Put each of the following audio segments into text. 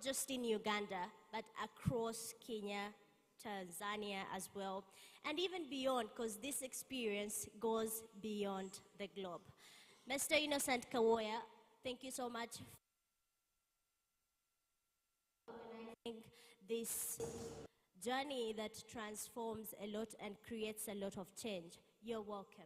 just in Uganda, but across Kenya, Tanzania as well, and even beyond, because this experience goes beyond the globe. Mr. Innocent Kawoya, thank you so much for organizing this journey that transforms a lot and creates a lot of change. You're welcome.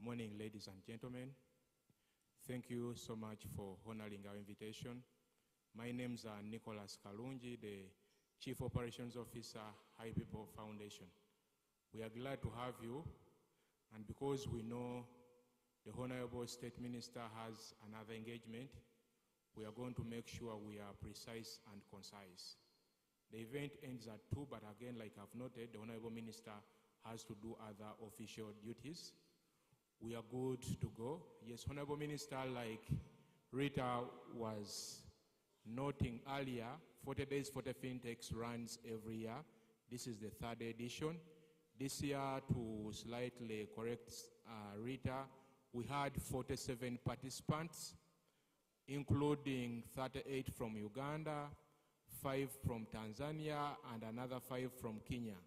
Morning, ladies and gentlemen. Thank you so much for honoring our invitation. My name is Nicholas Kalungi, the Chief Operations Officer, High People Foundation. We are glad to have you, and because we know the Honorable State Minister has another engagement, we are going to make sure we are precise and concise. The event ends at 2, but again, like I've noted, the Honorable Minister has to do other official duties. We are good to go. Yes, Honorable Minister, like Rita was noting earlier, 40 Days 40Fintechs runs every year. This is the 3rd edition. This year, to slightly correct Rita, we had 47 participants, including 38 from Uganda, 5 from Tanzania, and another 5 from Kenya.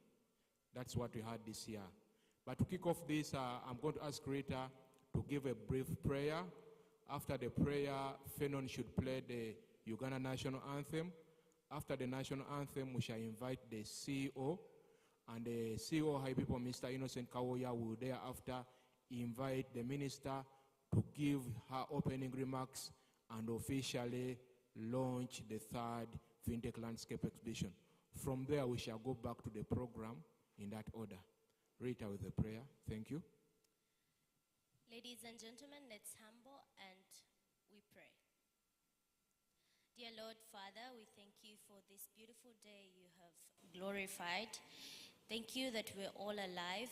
That's what we had this year. But to kick off this, I'm going to ask Rita to give a brief prayer. After the prayer, Fenon should play the Uganda National Anthem. After the National Anthem, we shall invite the CEO, and the CEO, High People, Mr. Innocent Kawoya, will thereafter invite the Minister to give her opening remarks and officially launch the 3rd FinTech Landscape Exhibition. From there, we shall go back to the program in that order. Rita with the prayer. Thank you. Ladies and gentlemen, let's humble and we pray. Dear Lord Father, we thank you for this beautiful day you have glorified. Thank you that we're all alive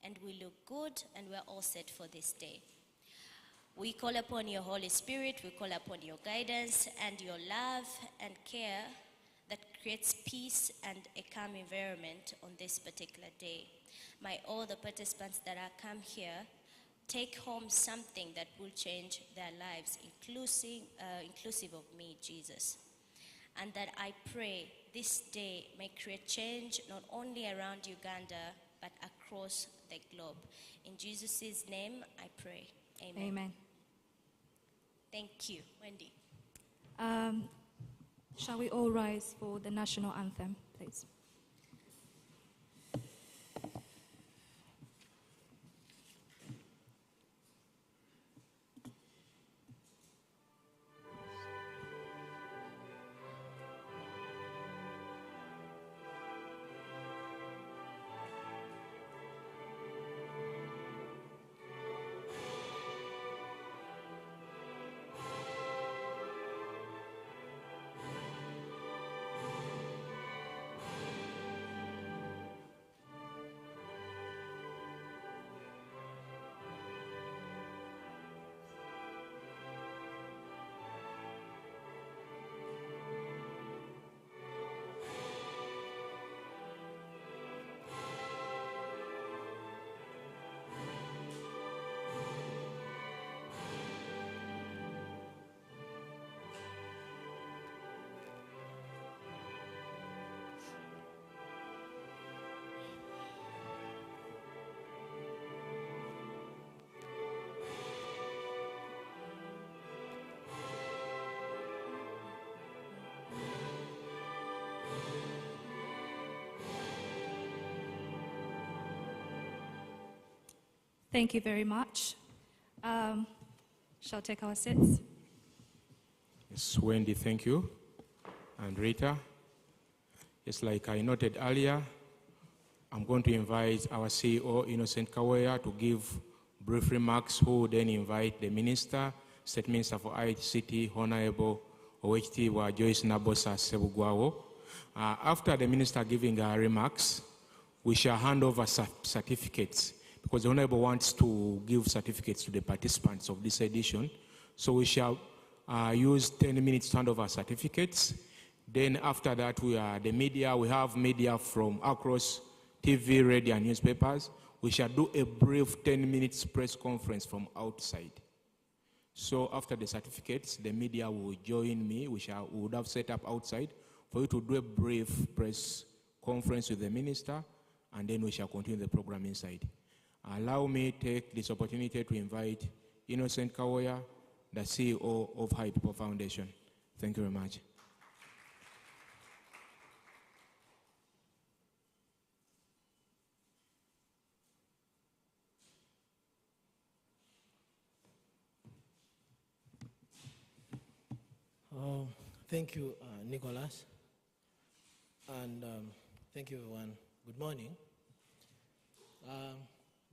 and we look good and we're all set for this day. We call upon your Holy Spirit, we call upon your guidance and your love and care that creates peace and a calm environment on this particular day. May all the participants that are come here take home something that will change their lives, inclusive of me, Jesus. And that I pray this day may create change not only around Uganda, but across the globe. In Jesus' name I pray. Amen. Amen. Thank you. Wendy. Shall we all rise for the national anthem, please? Thank you very much. Shall take our seats. Yes, Wendy, thank you. And Rita, just like I noted earlier, I'm going to invite our CEO, Innocent Kawoya, to give brief remarks, who will then invite the Minister, State Minister for ICT, Honorable OHT Joyce Nabosa Sebugwawo. After the Minister giving her remarks, we shall hand over certificates, because the Honorable wants to give certificates to the participants of this edition. So we shall use 10 minutes handover certificates. Then after that, we have media from across TV, radio, and newspapers. We shall do a brief 10 minutes press conference from outside. So after the certificates, the media will join me. We would have set up outside for you to do a brief press conference with the minister, and then we shall continue the program inside. Allow me to take this opportunity to invite Innocent Kawoya, the CEO of High People Foundation. Thank you very much. Thank you, Nicholas. And thank you, everyone. Good morning.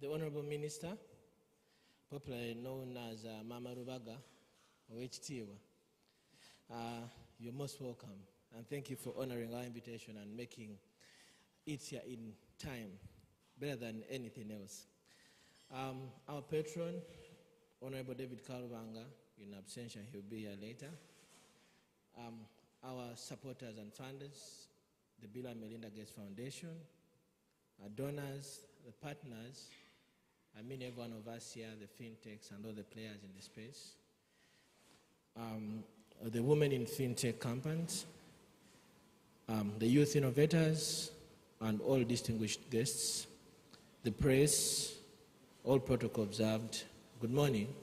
The Honorable Minister, popularly known as Mama Rubaga, OHTiwa, you're most welcome. And thank you for honoring our invitation and making it here in time, better than anything else. Our patron, Honorable David Kalubanga, in absentia, he'll be here later. Our supporters and funders, the Bill and Melinda Gates Foundation, our donors, the partners, I mean every one of us here, the FINTECHs and all the players in the space, the women in FinTech companies, the youth innovators, and all distinguished guests, the press, all protocol observed. Good morning.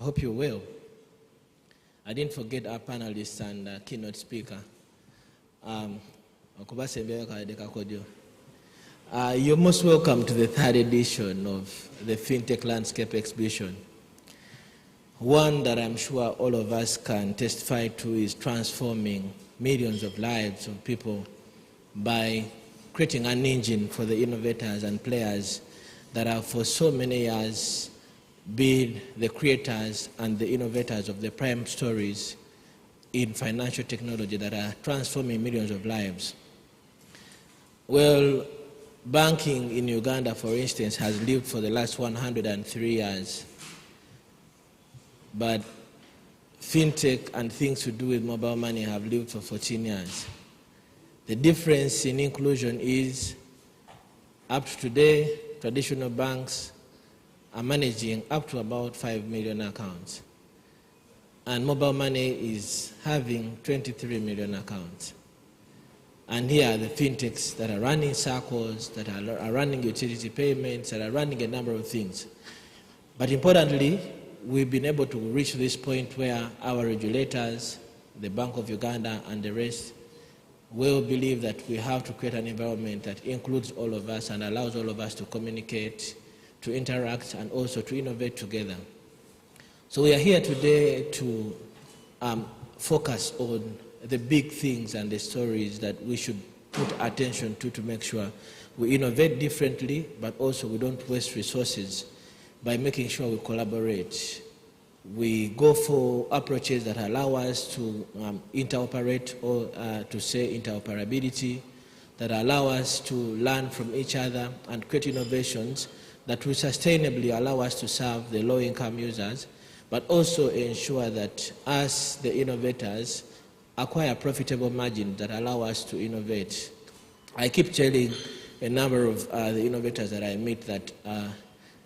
I hope you're well. I didn't forget our panelists and keynote speaker. You're most welcome to the third edition of the FinTech Landscape Exhibition. One that I'm sure all of us can testify to is transforming millions of lives of people by creating an engine for the innovators and players that have for so many years been the creators and the innovators of the prime stories in financial technology that are transforming millions of lives. Well, banking in Uganda, for instance, has lived for the last 103 years. But FinTech and things to do with mobile money have lived for 14 years. The difference in inclusion is, up to today, traditional banks are managing up to about 5 million accounts. And mobile money is having 23 million accounts. And here are the FinTechs that are running circles, that are running utility payments, that are running a number of things. But importantly, we've been able to reach this point where our regulators, the Bank of Uganda and the rest, will believe that we have to create an environment that includes all of us and allows all of us to communicate, to interact, and also to innovate together. So we are here today to focus on the big things and the stories that we should put attention to make sure we innovate differently, but also we don't waste resources by making sure we collaborate. We go for approaches that allow us to interoperate, or to say interoperability, that allow us to learn from each other and create innovations that will sustainably allow us to serve the low-income users, but also ensure that us, the innovators, acquire profitable margins that allow us to innovate. I keep telling a number of the innovators that I meet that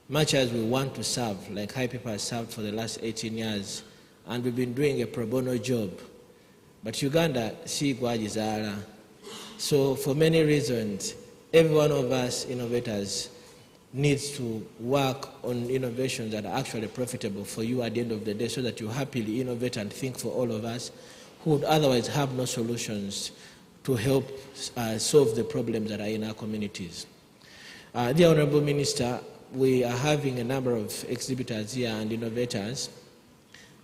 much as we want to serve, like High People has served for the last 18 years, and we've been doing a pro bono job, but Uganda, si gwajizala. So for many reasons, every one of us innovators needs to work on innovations that are actually profitable for you at the end of the day, so that you happily innovate and think for all of us who would otherwise have no solutions to help solve the problems that are in our communities. Dear Honorable Minister, we are having a number of exhibitors here and innovators,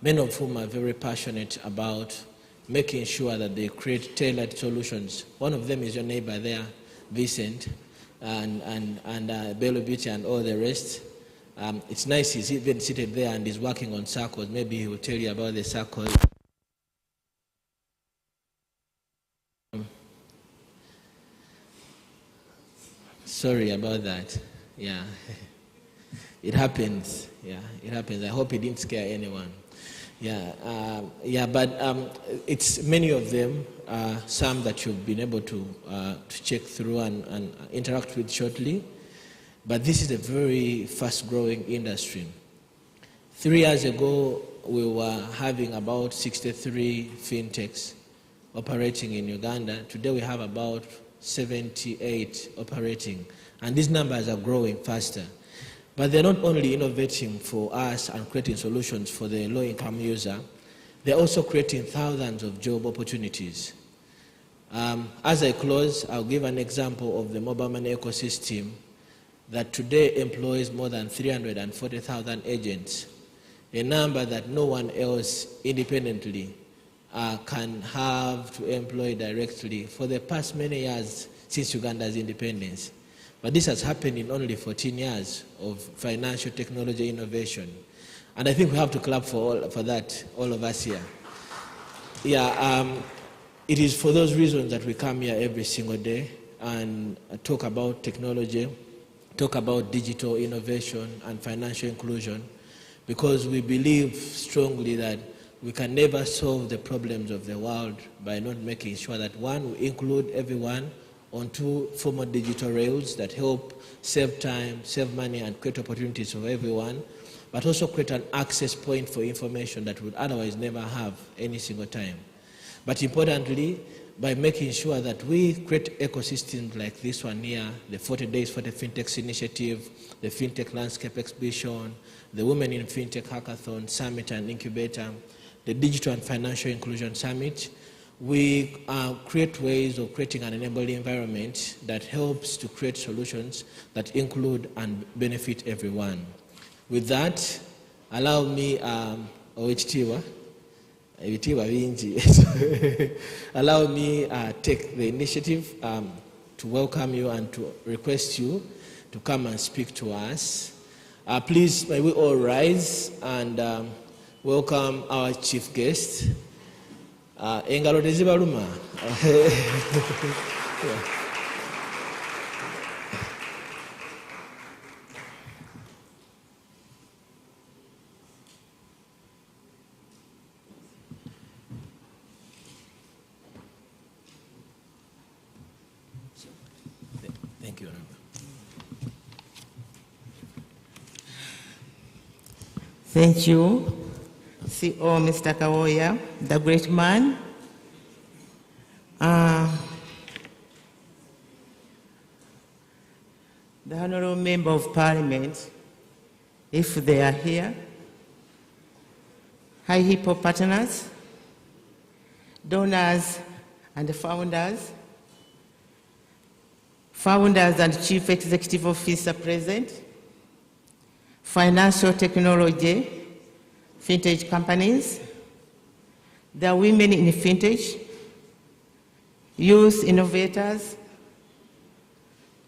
many of whom are very passionate about making sure that they create tailored solutions. One of them is your neighbor there, Vincent, and Bello Beauty and all the rest. It's nice he's even seated there and he's working on circles. Maybe he will tell you about the circles. Sorry about that. Yeah. It happens. Yeah, it happens. I hope it didn't scare anyone. But it's many of them, some that you've been able to check through and interact with shortly. But this is a very fast-growing industry. 3 years ago, we were having about 63 fintechs operating in Uganda. Today, we have about 78 operating, and these numbers are growing faster. But they're not only innovating for us and creating solutions for the low-income user, they're also creating thousands of job opportunities. As I close, I'll give an example of the mobile money ecosystem that today employs more than 340,000 agents, a number that no one else independently can have to employ directly for the past many years since Uganda's independence. But this has happened in only 14 years of financial technology innovation. And I think we have to clap for that, all of us here. It is for those reasons that we come here every single day and talk about technology, talk about digital innovation and financial inclusion, because we believe strongly that we can never solve the problems of the world by not making sure that, one, we include everyone onto formal digital rails that help save time, save money, and create opportunities for everyone, but also create an access point for information that would otherwise never have any single time. But importantly, by making sure that we create ecosystems like this one here, the 40 Days 40Fintechs initiative, the FinTech Landscape Exhibition, the Women in FinTech Hackathon Summit and Incubator, the Digital and Financial Inclusion Summit, we create ways of creating an enabling environment that helps to create solutions that include and benefit everyone. With that, allow me, allow me take the initiative to welcome you and to request you to come and speak to us. Please, may we all rise and welcome our chief guest. Engalo tezibaluma. Thank you. Thank you, CEO Mr. Kawoya, the great man. The Honourable Member of Parliament, if they are here, High Hippo partners, donors and founders and Chief Executive Officer present, financial technology, FinTech companies, the women in FinTech, youth innovators,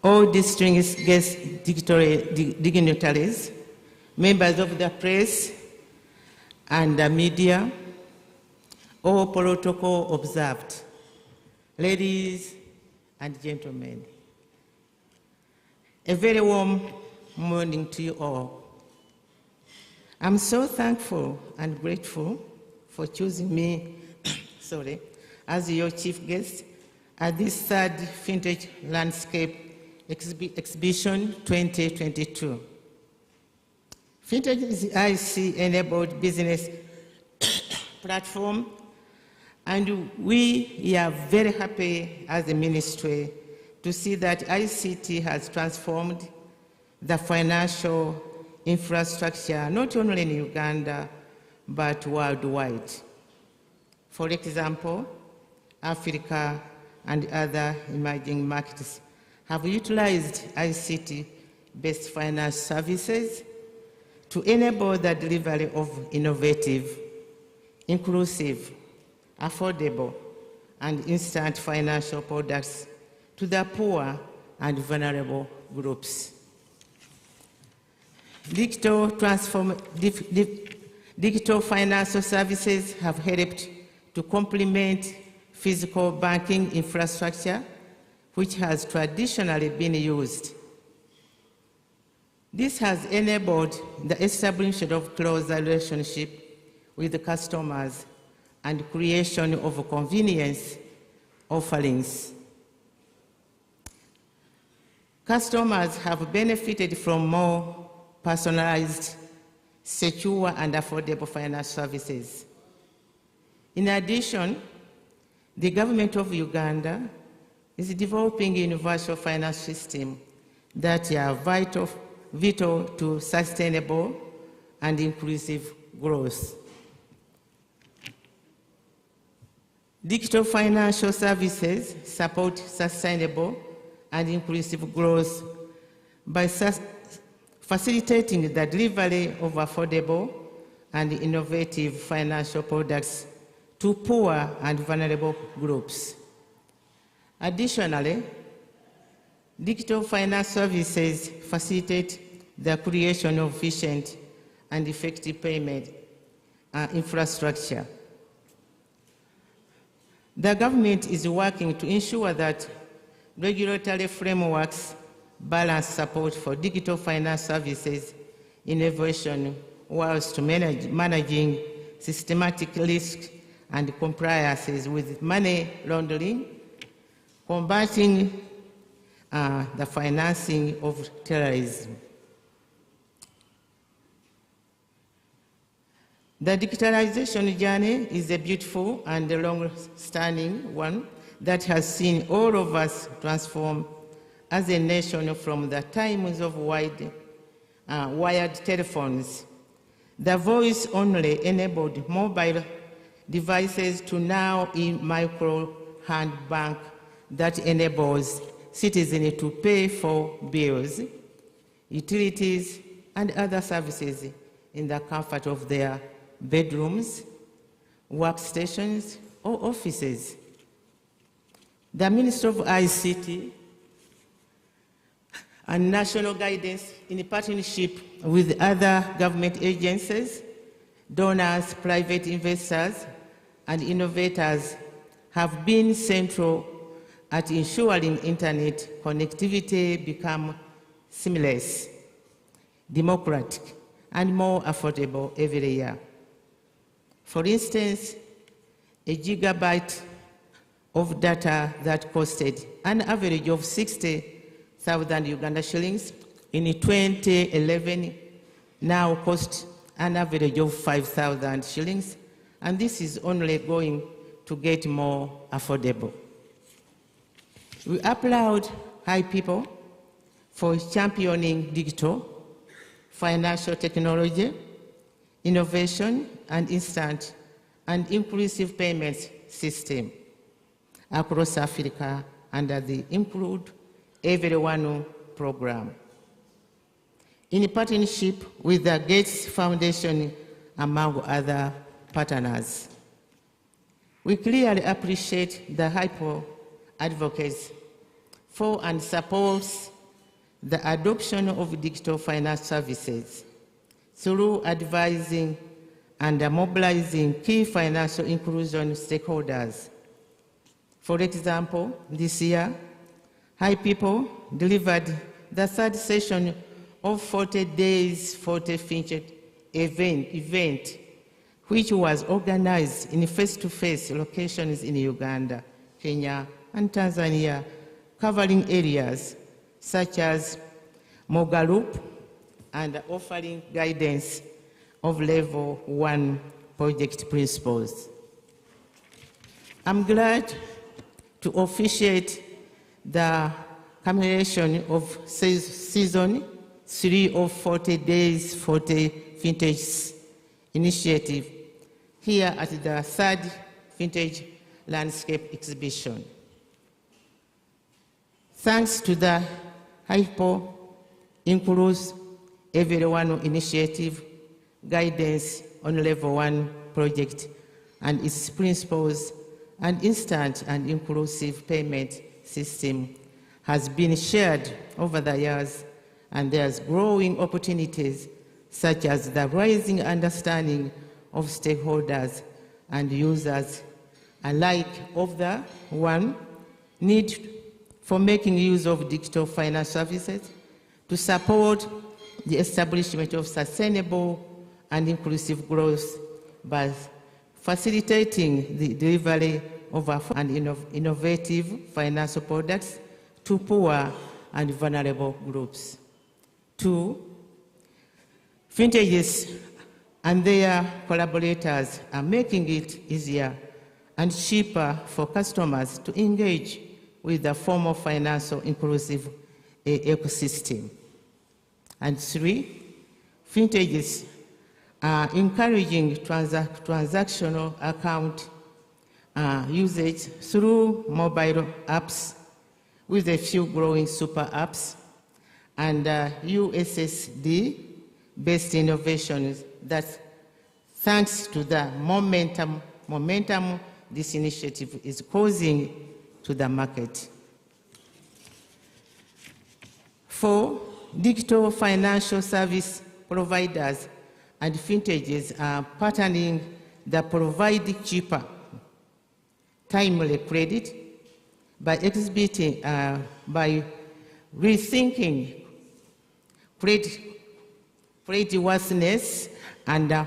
all distinguished guest dignitaries, members of the press and the media, all protocol observed, ladies and gentlemen. A very warm morning to you all. I'm so thankful and grateful for choosing me as your chief guest at this third FinTech Landscape Exhibition 2022. FinTech is the IC-enabled business platform, and we are very happy as a ministry to see that ICT has transformed the financial infrastructure, not only in Uganda, but worldwide. For example, Africa and other emerging markets have utilized ICT-based finance services to enable the delivery of innovative, inclusive, affordable, and instant financial products to the poor and vulnerable groups. Digital financial services have helped to complement physical banking infrastructure, which has traditionally been used. This has enabled the establishment of closer relationship with customers and creation of convenience offerings. Customers have benefited from more personalized, secure, and affordable finance services. In addition, the government of Uganda is developing a universal finance system that are vital to sustainable and inclusive growth. Digital financial services support sustainable and inclusive growth by facilitating the delivery of affordable and innovative financial products to poor and vulnerable groups. Additionally, digital finance services facilitate the creation of efficient and effective payment infrastructure. The government is working to ensure that regulatory frameworks balance support for digital finance services innovation whilst managing systematic risks and compliances with money laundering, combating the financing of terrorism. The digitalization journey is a beautiful and long-standing one that has seen all of us transform as a nation from the times of wired telephones, the voice-only enabled mobile devices, to now in micro hand bank that enables citizens to pay for bills, utilities, and other services in the comfort of their bedrooms, workstations, or offices. The Ministry of ICT and national guidance, in partnership with other government agencies, donors, private investors, and innovators, have been central at ensuring internet connectivity become seamless, democratic, and more affordable every year. For instance, a gigabyte of data that costed an average of 60,000 Uganda shillings in 2011 now costs an average of 5,000 shillings, and this is only going to get more affordable. We applaud High People for championing digital, financial technology, innovation, and instant and inclusive payments system across Africa under the Include Everyone program. In partnership with the Gates Foundation, among other partners. We clearly appreciate the Hypo advocates for and supports the adoption of digital finance services through advising and mobilizing key financial inclusion stakeholders. For example, this year, High People delivered the third session of 40days40Fintechs event, which was organized in face-to-face locations in Uganda, Kenya, and Tanzania, covering areas such as Mogalup and offering guidance of Level 1 project principles. I'm glad to officiate the culmination of Season 3 of 40days40Fintechs initiative here at the third Vintage Landscape Exhibition. Thanks to the Hypo Includes Everyone initiative, guidance on Level 1 project and its principles, and instant and inclusive payment system has been shared over the years, and there's growing opportunities such as the rising understanding of stakeholders and users alike of the need for making use of digital finance services to support the establishment of sustainable and inclusive growth by facilitating the delivery of innovative financial products to poor and vulnerable groups. 2, FINTECHs and their collaborators are making it easier and cheaper for customers to engage with the formal financial inclusive ecosystem. And 3, FINTECHs are encouraging transactional account usage through mobile apps, with a few growing super apps and USSD-based innovations that, thanks to the momentum this initiative is causing to the market. 4, digital financial service providers and FINTECHs are partnering that provide cheaper, timely credit by rethinking creditworthiness and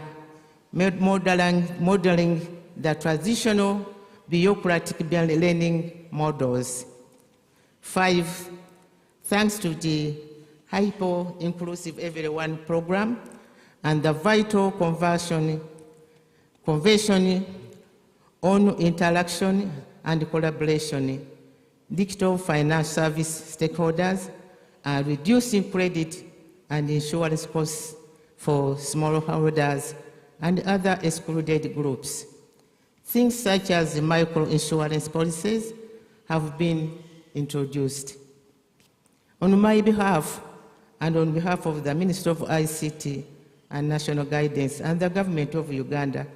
modeling the traditional bureaucratic lending models. 5, thanks to the Hyper-Inclusive Everyone program and the vital conversion on interaction and collaboration, digital finance service stakeholders are reducing credit and insurance costs for smallholders and other excluded groups. Things such as micro-insurance policies have been introduced. On my behalf and on behalf of the Ministry of ICT and National Guidance and the Government of Uganda,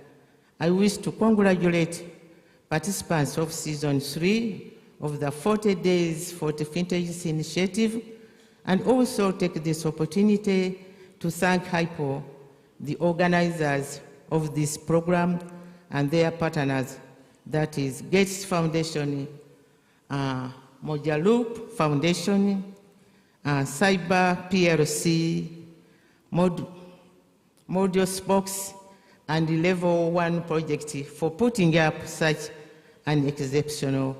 I wish to congratulate participants of Season 3 of the 40 Days 40Fintechs initiative, and also take this opportunity to thank HYPO, the organizers of this program, and their partners, that is Gates Foundation, Moja Foundation, Cyber PLC, Modius Box, and the Level 1 project for putting up such an exceptional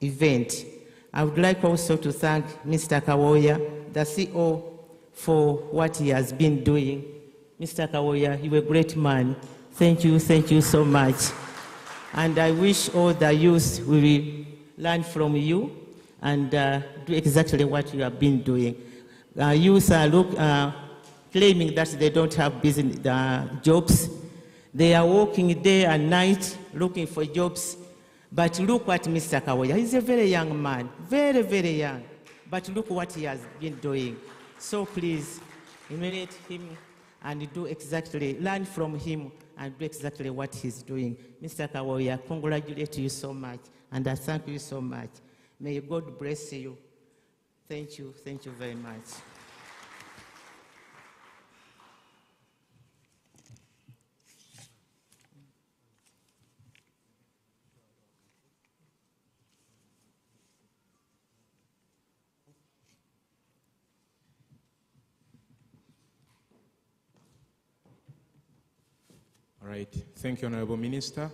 event. I would like also to thank Mr. Kawoya, the CEO, for what he has been doing. Mr. Kawoya, you're a great man. Thank you so much. And I wish all the youth will learn from you and do exactly what you have been doing. Youth are claiming that they don't have business jobs. They are working day and night looking for jobs. But look what Mr. Kawoya, he's a very young man, very, very young. But look what he has been doing. So please, emulate him and do exactly, learn from him and do exactly what he's doing. Mr. Kawoya, congratulate you so much, and I thank you so much. May God bless you. Thank you very much. All right, thank you, Honorable Minister.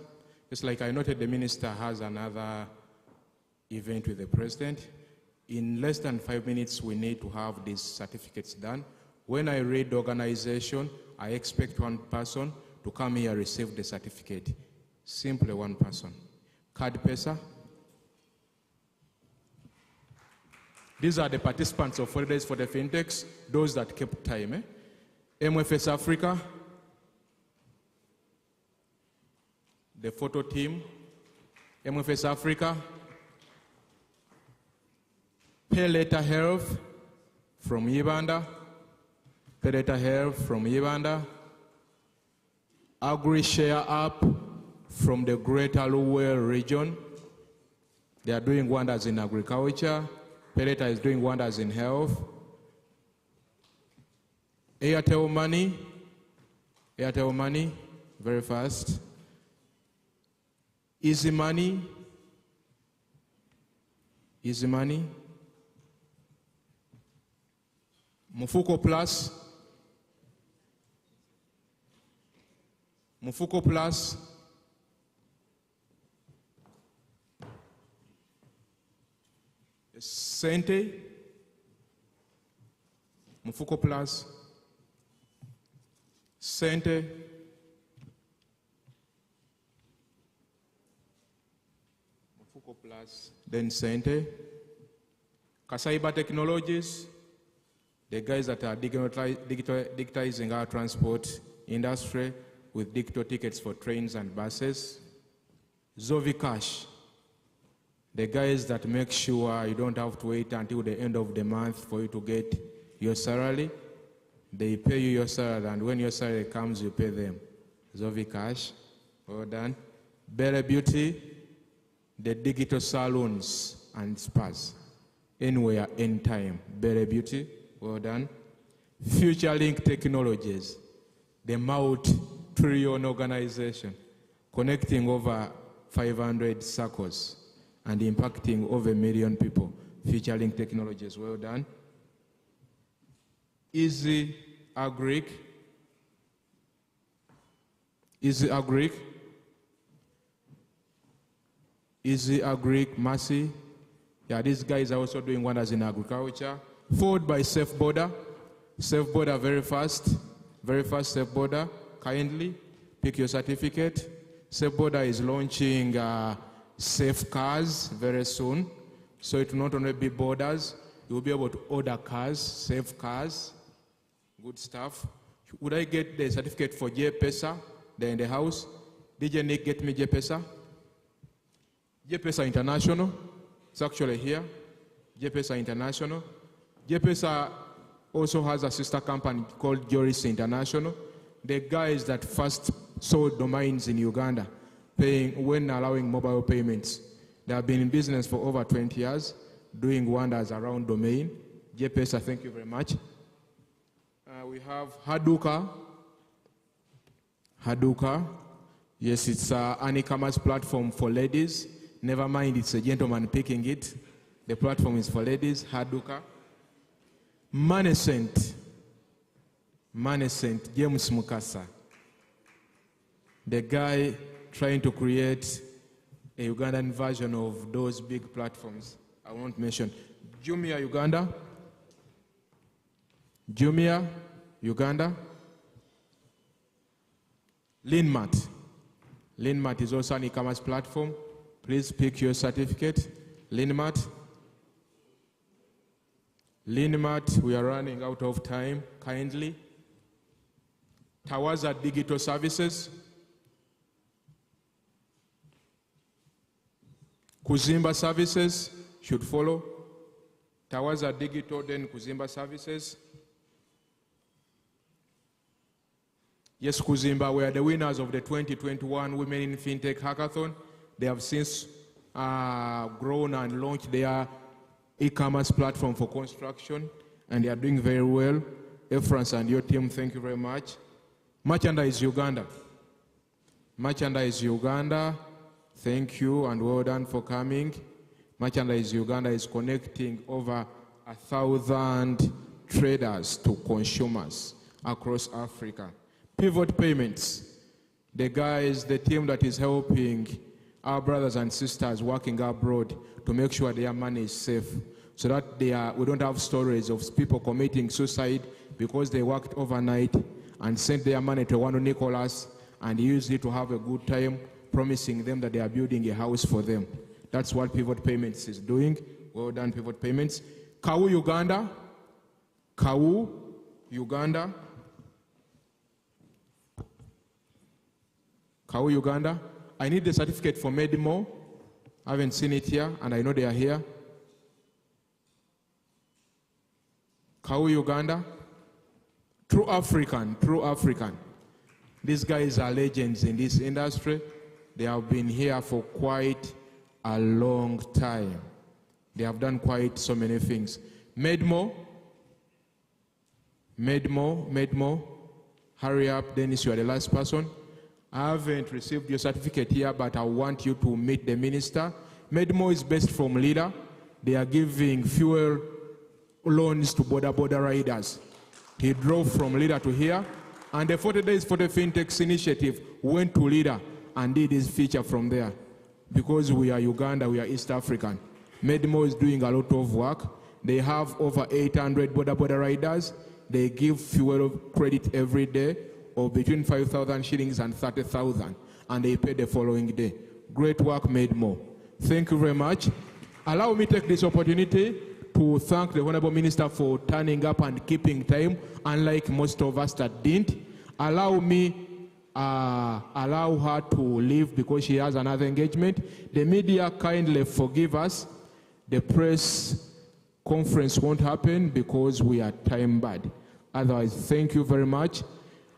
It's like I noted the Minister has another event with the President. In less than 5 minutes, we need to have these certificates done. When I read the organization, I expect one person to come here and receive the certificate. Simply one person. Card Pesa. These are the participants of 40 Days for the FINTECHs, those that kept time. MFS Africa, the photo team, MFS Africa, Pay Later Health from Uganda, Pay Later Health from Uganda, Agri-Share App from the Greater Luwe region. They are doing wonders in agriculture. Pay Later is doing wonders in health. Airtel Money, very fast. Easy Money. Mufuko Plus. Mufuko Plus, Sente, Mufuko Plus, Sente, Mufuko Plus, then Sente, Kasaiba Technologies, the guys that are digitizing our transport industry with digital tickets for trains and buses. Zovi Cash, the guys that make sure you don't have to wait until the end of the month for you to get your salary. They pay you your salary, and when your salary comes, you pay them. Zovi Cash, well done. Belle Beauty, the digital salons and spas. Anywhere, anytime. Belle Beauty, well done. Future Link Technologies, the multi-trillion organization, connecting over 500 circles and impacting over 1 million people. Future Link Technologies, well done. Easy Agric, Mercy. Yeah, these guys are also doing wonders in agriculture. Followed by Safe Border. Safe Border, very fast Safe Border. Kindly pick your certificate. Safe Border is launching safe cars very soon. So it will not only be borders, you will be able to order cars, safe cars. Good stuff. Would I get the certificate for J-Pesa? They're in the house. DJ Nick, get me J-Pesa. J-Pesa International. It's actually here. J-Pesa International. J-Pesa also has a sister company called Joris International. The guys that first sold domains in Uganda, paying when allowing mobile payments. They have been in business for over 20 years, doing wonders around domain. J-Pesa, thank you very much. We have Haduka. Yes, it's an e-commerce platform for ladies. Never mind, it's a gentleman picking it. The platform is for ladies, Haduka. Manescent, James Mukasa. The guy trying to create a Ugandan version of those big platforms. I won't mention. Jumia, Uganda. Linmat. Linmat is also an e-commerce platform. Please pick your certificate. Linmat, we are running out of time, kindly. Tawaza Digital Services. Kuzimba Services should follow. Tawaza Digital, then Kuzimba Services. Yes, Kuzimba, we are the winners of the 2021 Women in FinTech Hackathon. They have since grown and launched their e-commerce platform for construction, and they are doing very well. Efrans and your team, thank you very much. Merchandise Uganda, thank you and well done for coming. Merchandise Uganda is connecting over 1,000 traders to consumers across Africa. Pivot Payments, the team that is helping our brothers and sisters working abroad to make sure their money is safe, so that we don't have stories of people committing suicide because they worked overnight and sent their money to one Nicholas and used it to have a good time, promising them that they are building a house for them. That's what Pivot Payments is doing. Well done, Pivot Payments. KAU Uganda. I need the certificate for Medmo. I haven't seen it here, and I know they are here. KAU Uganda. True African. These guys are legends in this industry. They have been here for quite a long time. They have done quite so many things. Medmo. Hurry up, Dennis, you are the last person. I haven't received your certificate here, but I want you to meet the minister. Medmo is based from Lida. They are giving fuel loans to border riders. He drove from Lida to here. And the 40 Days for the Fintechs initiative went to Lira and did this feature from there. Because we are Uganda, we are East African. Medmo is doing a lot of work. They have over 800 border riders. They give fuel credit every day of between 5,000 shillings and 30,000. And they pay the following day. Great work, Medmo. Thank you very much. Allow me to take this opportunity to thank the Honorable Minister for turning up and keeping time, unlike most of us that didn't. Allow her to leave because she has another engagement. The media kindly forgive us. The press conference won't happen because we are time bad. Otherwise, thank you very much.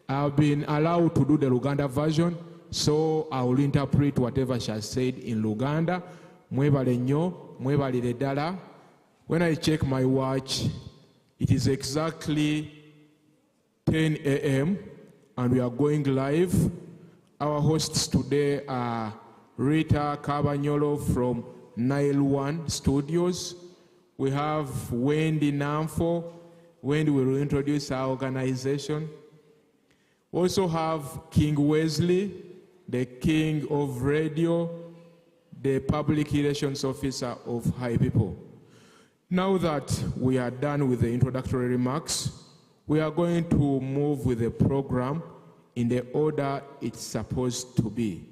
I've been allowed to do the Luganda version, so I will interpret whatever she has said in Luganda. Mwebale nnyo, mwebalire ddala. When I check my watch, it is exactly 10 a.m. and we are going live. Our hosts today are Rita Cabanyolo from Nile One Studios. We have Wendy Namfo. Wendy will introduce our organization. We also have King Wesley, the king of radio, the public relations officer of High People. Now that we are done with the introductory remarks, we are going to move with the program in the order it's supposed to be.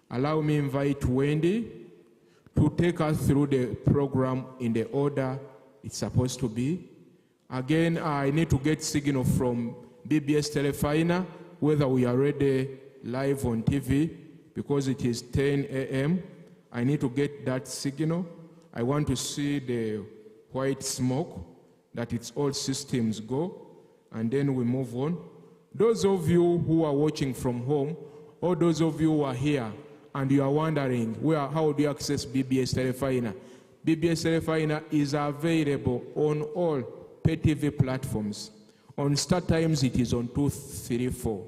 Allow me to invite Wendy to take us through the program in the order it's supposed to be. Again, I need to get signal from BBS Telefina whether we are ready live on TV because it is 10 a.m. I need to get that signal. I want to see the white smoke, that it's all systems go, and then we move on. Those of you who are watching from home, or those of you who are here, and you are wondering, how do you access BBS Telefina? BBS Telefina is available on all pay TV platforms. On Star Times, it is on 234.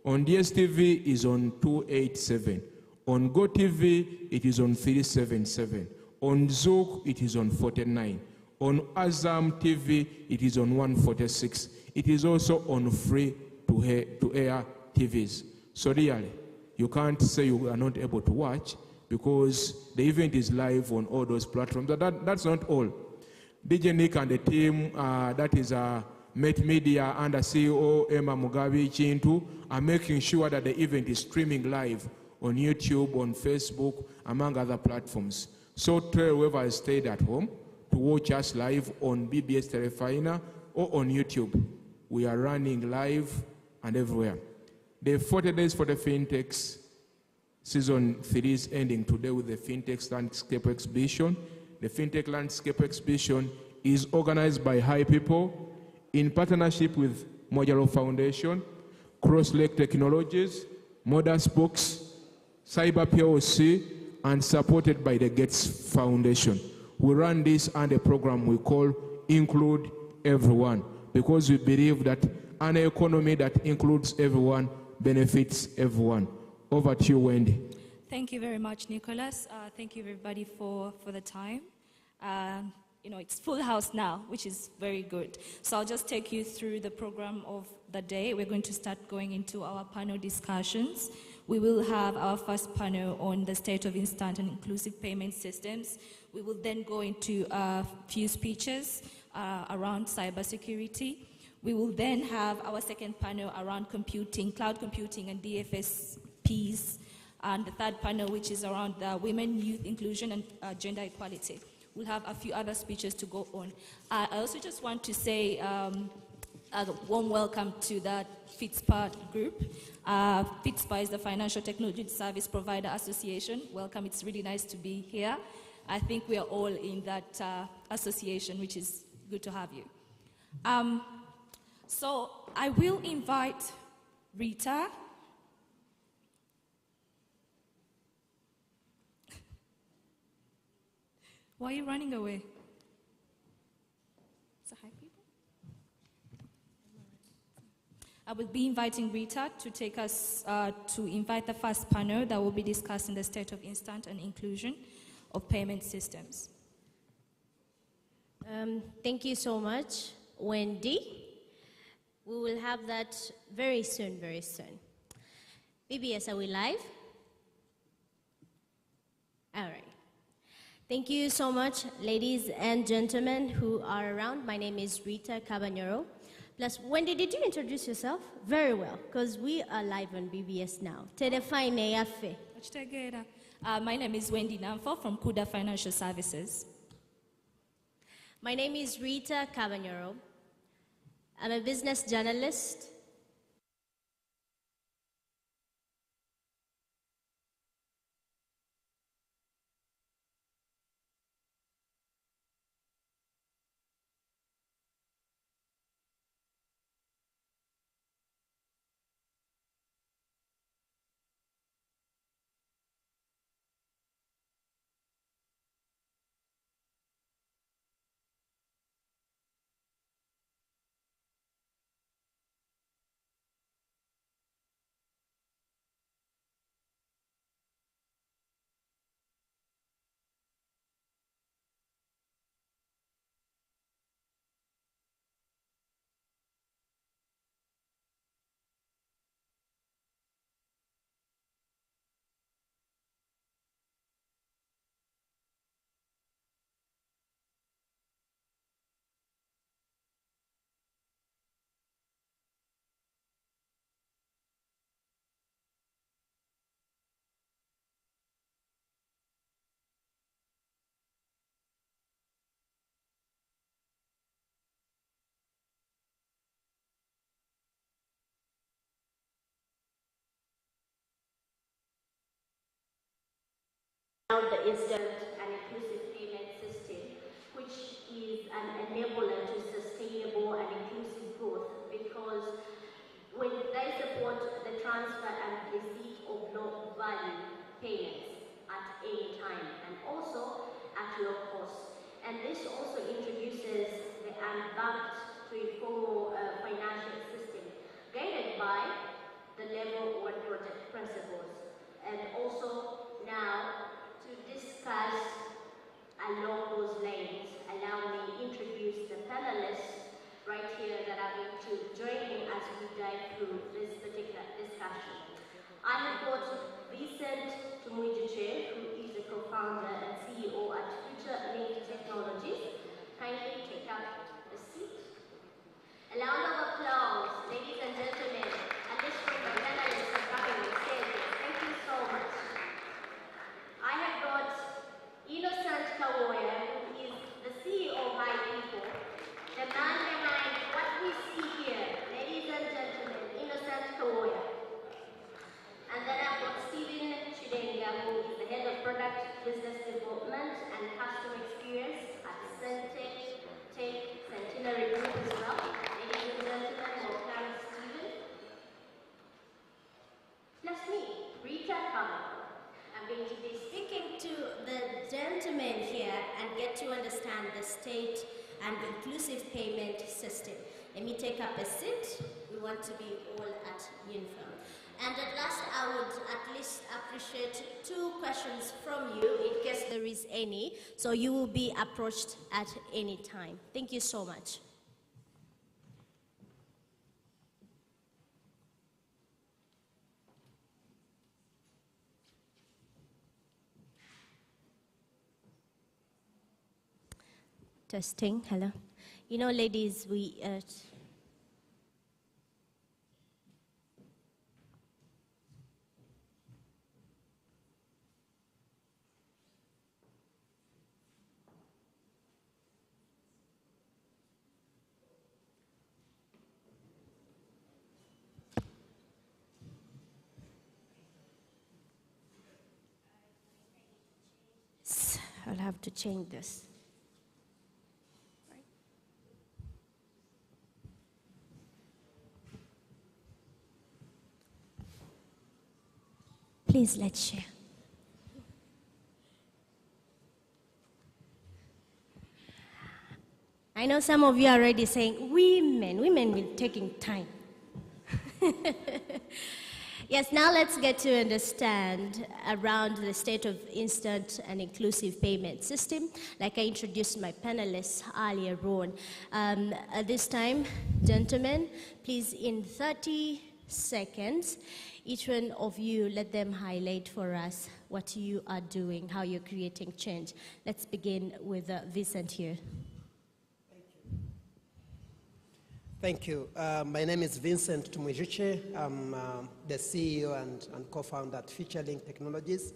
On DSTV, it is on 287. On GoTV, it is on 377. On Zook, it is on 49. On Azam TV, it is on 146. It is also on free-to-air TVs. So really, you can't say you are not able to watch because the event is live on all those platforms. That's not all. DJ Nick and the team, that is Met Media under CEO Emma Mugabe Chintu, are making sure that the event is streaming live on YouTube, on Facebook, among other platforms. So tell whoever has stayed at home to watch us live on BBS Telefina or on YouTube. We are running live and everywhere. The 40 Days for the Fintechs Season 3 is ending today with the Fintech Landscape Exhibition. The Fintech Landscape Exhibition is organized by High People in partnership with Mojalo Foundation, Cross Lake Technologies, Modus Books, Cyber POC, and supported by the Gates Foundation. We run this and a program we call Include Everyone because we believe that an economy that includes everyone benefits everyone. Over to you, Wendy. Thank you very much, Nicholas. Thank you, everybody, for the time. It's full house now, which is very good. So I'll just take you through the program of the day. We're going to start going into our panel discussions. We will have our first panel on the state of instant and inclusive payment systems. We will then go into a few speeches around cybersecurity. We will then have our second panel around computing, cloud computing and DFSPs, and the third panel, which is around women, youth inclusion, and gender equality. We'll have a few other speeches to go on. I also just want to say a warm welcome to the FITSPA group. FITSPA is the Financial Technology Service Provider Association. Welcome, it's really nice to be here. I think we are all in that association, which is good to have you. So I will invite Rita. Why are you running away? So hi, people. I will be inviting Rita to take us to invite the first panel that will be discussing the state of instant and inclusion of payment systems. Thank you so much, Wendy. We will have that very soon, very soon. BBS, are we live? All right. Thank you so much, ladies and gentlemen who are around. My name is Rita Cabanyero. Plus, Wendy, did you introduce yourself? Very well, because we are live on BBS now. Telefine yafe. My name is Wendy Namfo from Kuda Financial Services. My name is Rita Cabanyero. I'm a business journalist. The instant and inclusive payment system, which is an enabler to sustainable and inclusive growth, because when they support the transfer and receipt of low value payments at any time and also at low cost. And this also introduces the unbanked to informal financial system guided by the level 1 project principles. And also now, to discuss along those lines, allow me to introduce the panelists right here that are going to join me as we dive through this particular discussion. I have got Vincent Tumuijiche, who is the co-founder and CEO at Future Link Technologies. Kindly take up a seat. A round of applause, ladies and gentlemen, and this from my panelists are coming on stage. Thank you so much. I have got Innocent Kawoya, who is the CEO of High People, the man behind what we see here, ladies and gentlemen, Innocent Kawoya. And then I've got Stephen Chidenga, who is the head of product business development and customer experience at FINTECH Centenary Group as well. Ladies and gentlemen, welcome Stephen. Plus me, Rita Cabanyero. I'm going to be speaking to the gentlemen here and get to understand the state and inclusive payment system. Let me take up a seat. We want to be all at uniform. And at last, I would at least appreciate 2 questions from you in case there is any. So you will be approached at any time. Thank you so much. Testing, hello. You know, ladies, we... I'll have to change this. Please, let's share. I know some of you are already saying, women will taking time. Yes, now let's get to understand around the state of instant and inclusive payment system. Like I introduced my panelists earlier on. At this time, gentlemen, please in 30 seconds, each one of you, let them highlight for us what you are doing, how you're creating change. Let's begin with Vincent here. Thank you. My name is Vincent Tumwijiche. I'm the CEO and co-founder at FutureLink Technologies.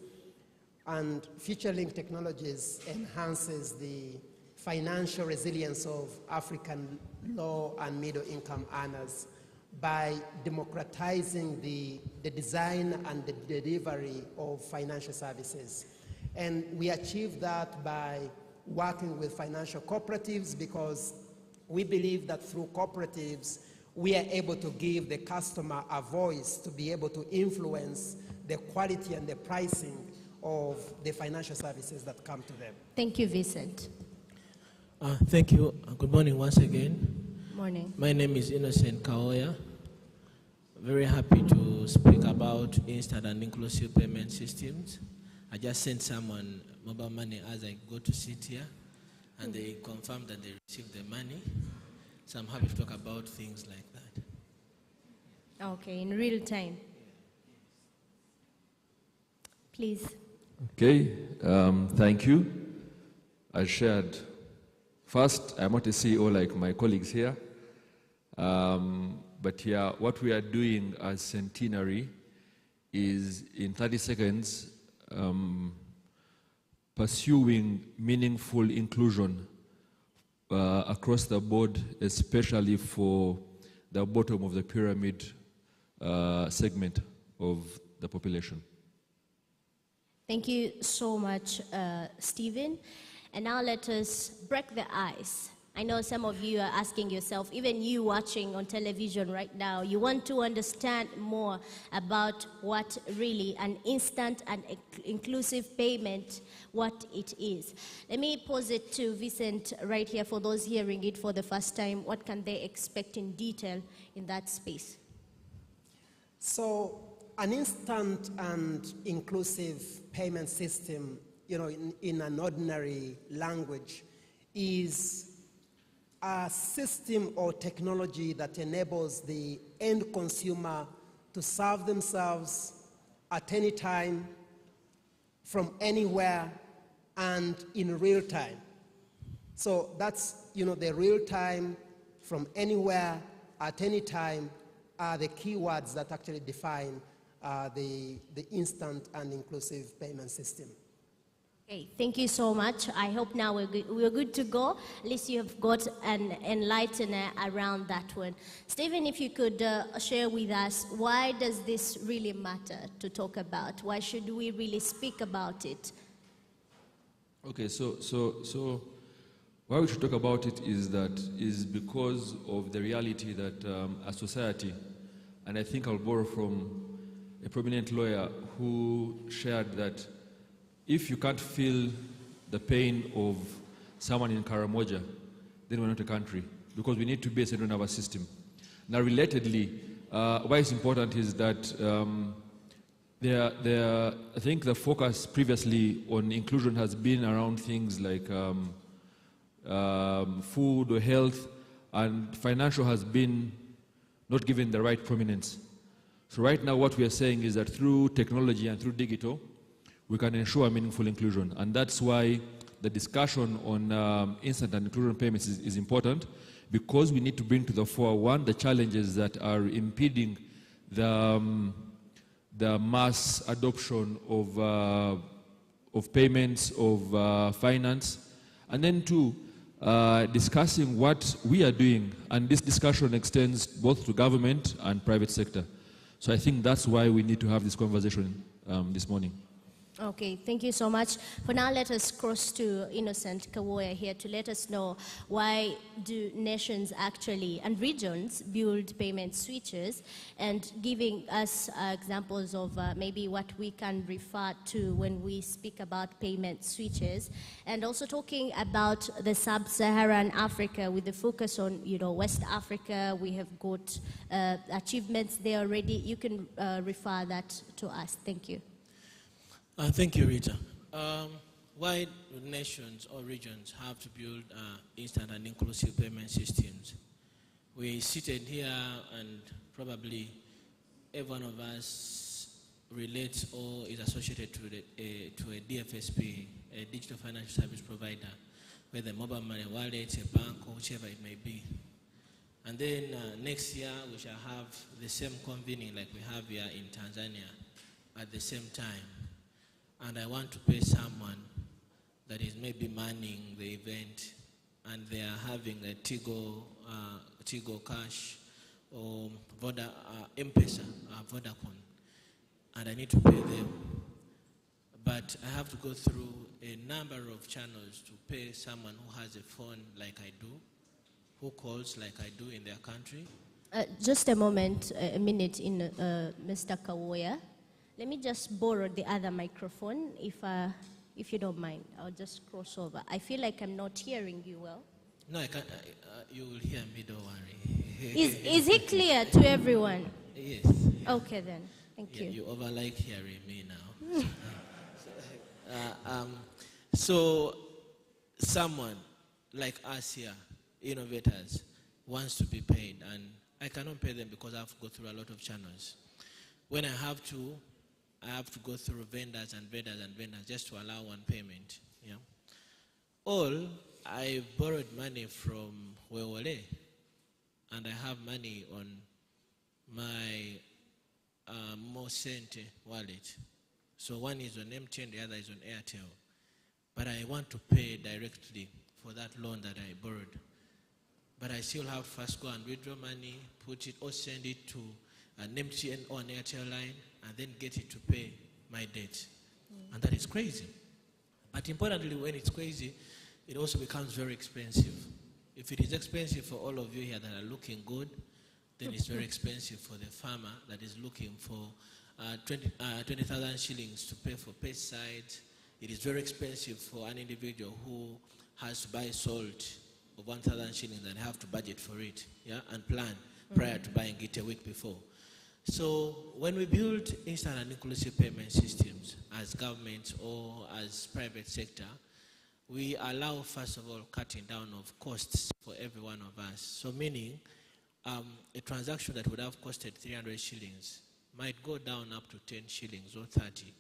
And FutureLink Technologies enhances the financial resilience of African low and middle income earners by democratizing the design and the delivery of financial services. And we achieve that by working with financial cooperatives, because we believe that through cooperatives, we are able to give the customer a voice to be able to influence the quality and the pricing of the financial services that come to them. Thank you, Vincent. Thank you. Good morning once again. Morning. My name is Innocent Kaoya. Very happy to speak about instant and inclusive payment systems. I just sent someone mobile money as I go to sit here, and they confirmed that they received the money. So I'm happy to talk about things like that. Okay, in real time. Please. Okay, thank you. I shared. First, I'm not a CEO like my colleagues here. But here, what we are doing as Centenary is, in 30 seconds, pursuing meaningful inclusion across the board, especially for the bottom of the pyramid segment of the population. Thank you so much, Stephen. And now let us break the ice. I know some of you are asking yourself, even you watching on television right now, you want to understand more about what really an instant and inclusive payment, what it is. Let me pose it to Vincent right here for those hearing it for the first time. What can they expect in detail in that space? So an instant and inclusive payment system, in an ordinary language, is a system or technology that enables the end consumer to serve themselves at any time, from anywhere, and in real time. So that's, the real time, from anywhere, at any time, are the keywords that actually define the instant and inclusive payment system. Okay, thank you so much. I hope now we're good to go. At least you have got an enlightener around that one. Stephen, if you could share with us, why does this really matter to talk about? Why should we really speak about it? Okay, so why we should talk about it is because of the reality that a society, and I think I'll borrow from a prominent lawyer who shared that if you can't feel the pain of someone in Karamoja, then we're not a country, because we need to base it on our system. Now, relatedly, why it's important is that I think the focus previously on inclusion has been around things like food or health, and financial has been not given the right prominence. So right now what we are saying is that through technology and through digital, we can ensure meaningful inclusion. And that's why the discussion on instant and inclusion payments is important, because we need to bring to the fore, one, the challenges that are impeding the mass adoption of payments, of finance, and then two, discussing what we are doing. And this discussion extends both to government and private sector. So I think that's why we need to have this conversation this morning. Okay, thank you so much. For now, let us cross to Innocent Kawoya here to let us know why do nations actually and regions build payment switches, and giving us examples of maybe what we can refer to when we speak about payment switches, and also talking about the sub-Saharan Africa with the focus on West Africa. We have got achievements there already. You can refer that to us. Thank you. Thank you, Rita. Why do nations or regions have to build instant and inclusive payment systems? We seated here and probably every one of us relates or is associated to a DFSP, a digital financial service provider, whether mobile money wallet, a bank, or whichever it may be. And then next year we shall have the same convening like we have here in Tanzania at the same time. And I want to pay someone that is maybe manning the event, and they are having a Tigo Cash or M-Pesa, Vodacom, and I need to pay them. But I have to go through a number of channels to pay someone who has a phone like I do, who calls like I do in their country. Just a moment, a minute, in Mr. Kawoya. Let me just borrow the other microphone, if you don't mind. I'll just cross over. I feel like I'm not hearing you well. No, I can't. You will hear me, don't worry. Is it clear to everyone? Yes. Okay then, thank you. You overlike hearing me now. So someone like us here, innovators, wants to be paid, and I cannot pay them because I have to go through a lot of channels. When I have to go through vendors and vendors and vendors just to allow one payment. Yeah. I borrowed money from Wewole, and I have money on my Mosente wallet. So one is on MTN, the other is on Airtel. But I want to pay directly for that loan that I borrowed. But I still have to first go and withdraw money, put it or send it to an MTN or an Airtel line, and then get it to pay my debt. And that is crazy. But importantly, when it's crazy, it also becomes very expensive. If it is expensive for all of you here that are looking good, then it's very expensive for the farmer that is looking for 20,000 shillings to pay for pesticides. It is very expensive for an individual who has to buy salt of 1,000 shillings and have to budget for it, yeah, and plan prior to buying it a week before. So when we build instant and inclusive payment systems as governments or as private sector, we allow, first of all, cutting down of costs for every one of us. So meaning a transaction that would have costed 300 shillings might go down up to 10 shillings or 30.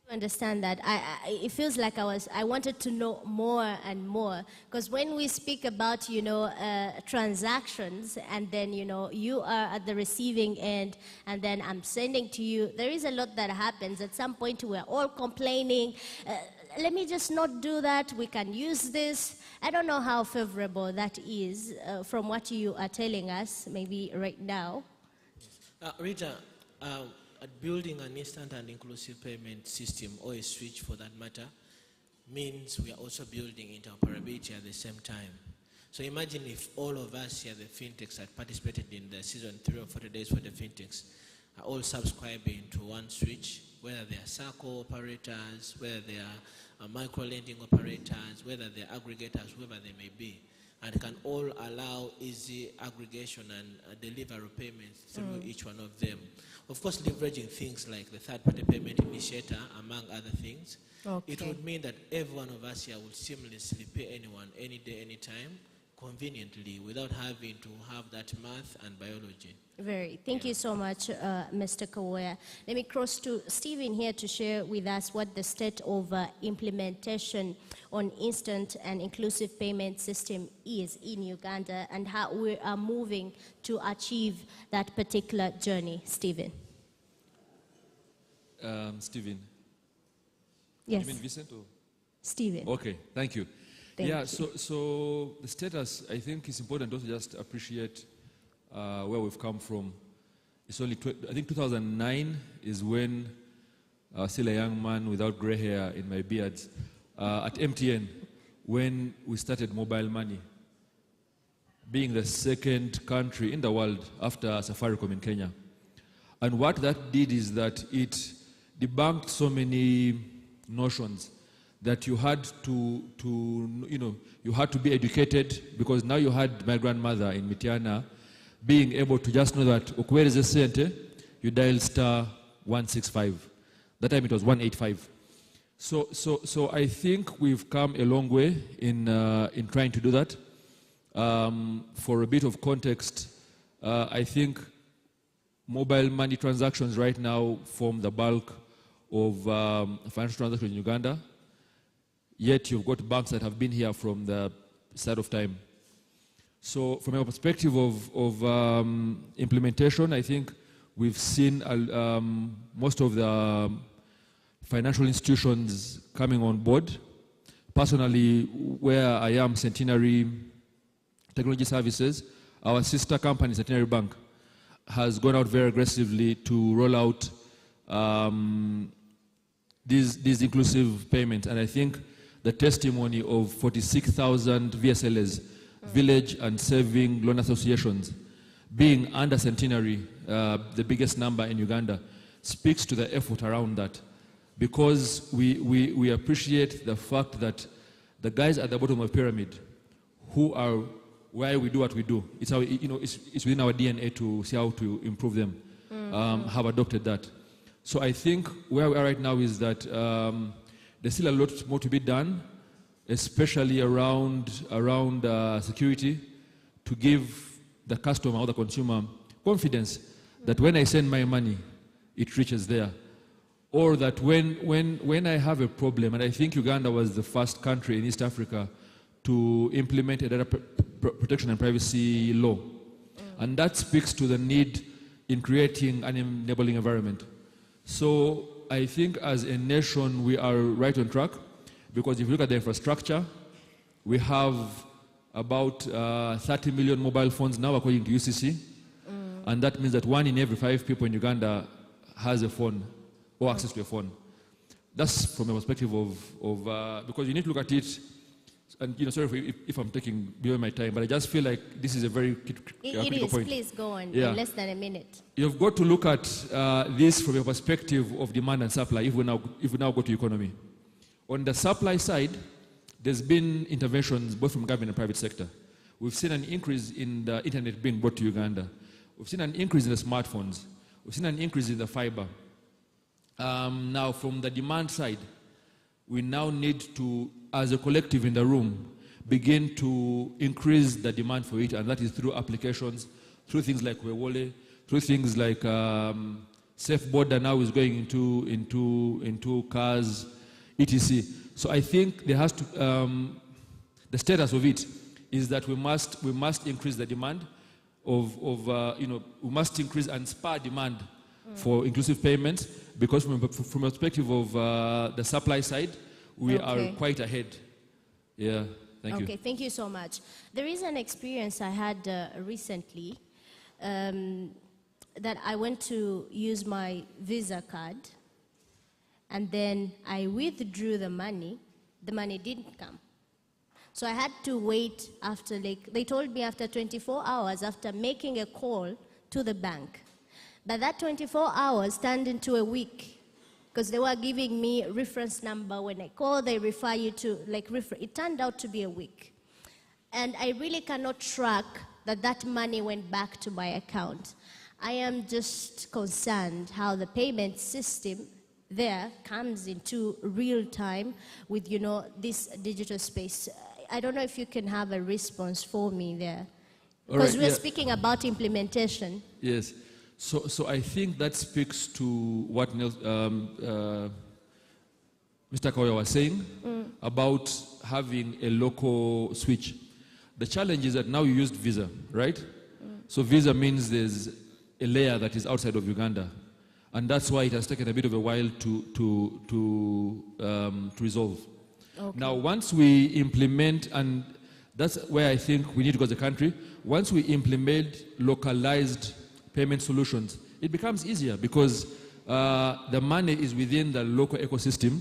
Understand that. It feels like I wanted to know more and more, because when we speak about transactions, and then you are at the receiving end, and then I'm sending to you, there is a lot that happens. At some point we're all complaining, let me just not do that, we can use this. I don't know how favorable that is from what you are telling us maybe right now. Rita, building an instant and inclusive payment system, or a switch for that matter, means we are also building interoperability at the same time. So imagine if all of us here, the fintechs, had participated in the season 3 of 40 Days for the Fintechs, are all subscribing to one switch, whether they are SACCO operators, whether they are micro-lending operators, whether they are aggregators, whoever they may be, and can all allow easy aggregation and delivery of payments through each one of them. Of course, leveraging things like the third-party payment initiator, among other things. Okay. It would mean that every one of us here would seamlessly pay anyone, any day, any time, conveniently, without having to have that math and biology. Thank you so much, Mr. Kawoya. Let me cross to Stephen here to share with us what the state of implementation on instant and inclusive payment system is in Uganda, and how we are moving to achieve that particular journey. Stephen. Stephen. Yes. You mean Vincent or? Stephen. Okay, thank you. Thank you. So the status, I think, is important also just to appreciate where we've come from. it's only, I think 2009 is when I was still a young man without gray hair in my beard, at MTN, when we started mobile money, being the second country in the world after Safaricom in Kenya. And what that did is that it debunked so many notions that you had to you had to be educated, because now you had my grandmother in Mitiana being able to just know that where is the center, you dial star 165. That time it was 185. So I think we've come a long way in trying to do that. For a bit of context, I think mobile money transactions right now form the bulk of financial transactions in Uganda. Yet you've got banks that have been here from the start of time. So from a perspective of implementation, I think we've seen most of the financial institutions coming on board. Personally, where I am, Centenary Technology Services, our sister company, Centenary Bank, has gone out very aggressively to roll out these inclusive payments. And I think the testimony of 46,000 VSLs, Village and Saving Loan Associations, being under Centenary, the biggest number in Uganda, speaks to the effort around that. Because we appreciate the fact that the guys at the bottom of the pyramid, who are why we do what we do, it's within our DNA to see how to improve them, have adopted that. So I think where we are right now is that there's still a lot more to be done, especially around security, to give the customer or the consumer confidence that when I send my money, it reaches there. Or that when I have a problem, and I think Uganda was the first country in East Africa to implement a data protection and privacy law. And that speaks to the need in creating an enabling environment. So I think as a nation, we are right on track, because if you look at the infrastructure, we have about 30 million mobile phones now, according to UCC. And that means that 1 in every 5 people in Uganda has a phone or access to a phone. That's from a perspective of because you need to look at it, and sorry if I'm taking beyond my time, but I just feel like this is a very critical point. Please go on, in less than a minute. You've got to look at this from a perspective of demand and supply, if we now go to economy. On the supply side, there's been interventions both from government and private sector. We've seen an increase in the internet being brought to Uganda. We've seen an increase in the smartphones. We've seen an increase in the fiber. Now, from the demand side, we now need to, as a collective in the room, begin to increase the demand for it, and that is through applications, through things like Wewole, through things like Safe Border now is going into cars, etc. So I think there has to, the status of it is that we must increase the demand we must increase and spur demand for inclusive payments, because from a perspective of the supply side, we are quite ahead. Yeah, thank you. Okay, thank you so much. There is an experience I had recently that I went to use my Visa card, and then I withdrew the money didn't come. So I had to wait after, they told me after 24 hours after making a call to the bank. But that 24 hours turned into a week, because they were giving me a reference number. When I call, they refer you to, it turned out to be a week. And I really cannot track that money went back to my account. I am just concerned how the payment system there comes into real time with, this digital space. I don't know if you can have a response for me there. Because we're speaking about implementation. Yes. So I think that speaks to what Mr. Kawaya was saying about having a local switch. The challenge is that now you used Visa, right? So Visa means there's a layer that is outside of Uganda. And that's why it has taken a bit of a while to resolve. Okay. Now, once we implement, and that's where I think we need to go as a country, once we implement localized payment solutions it becomes easier because the money is within the local ecosystem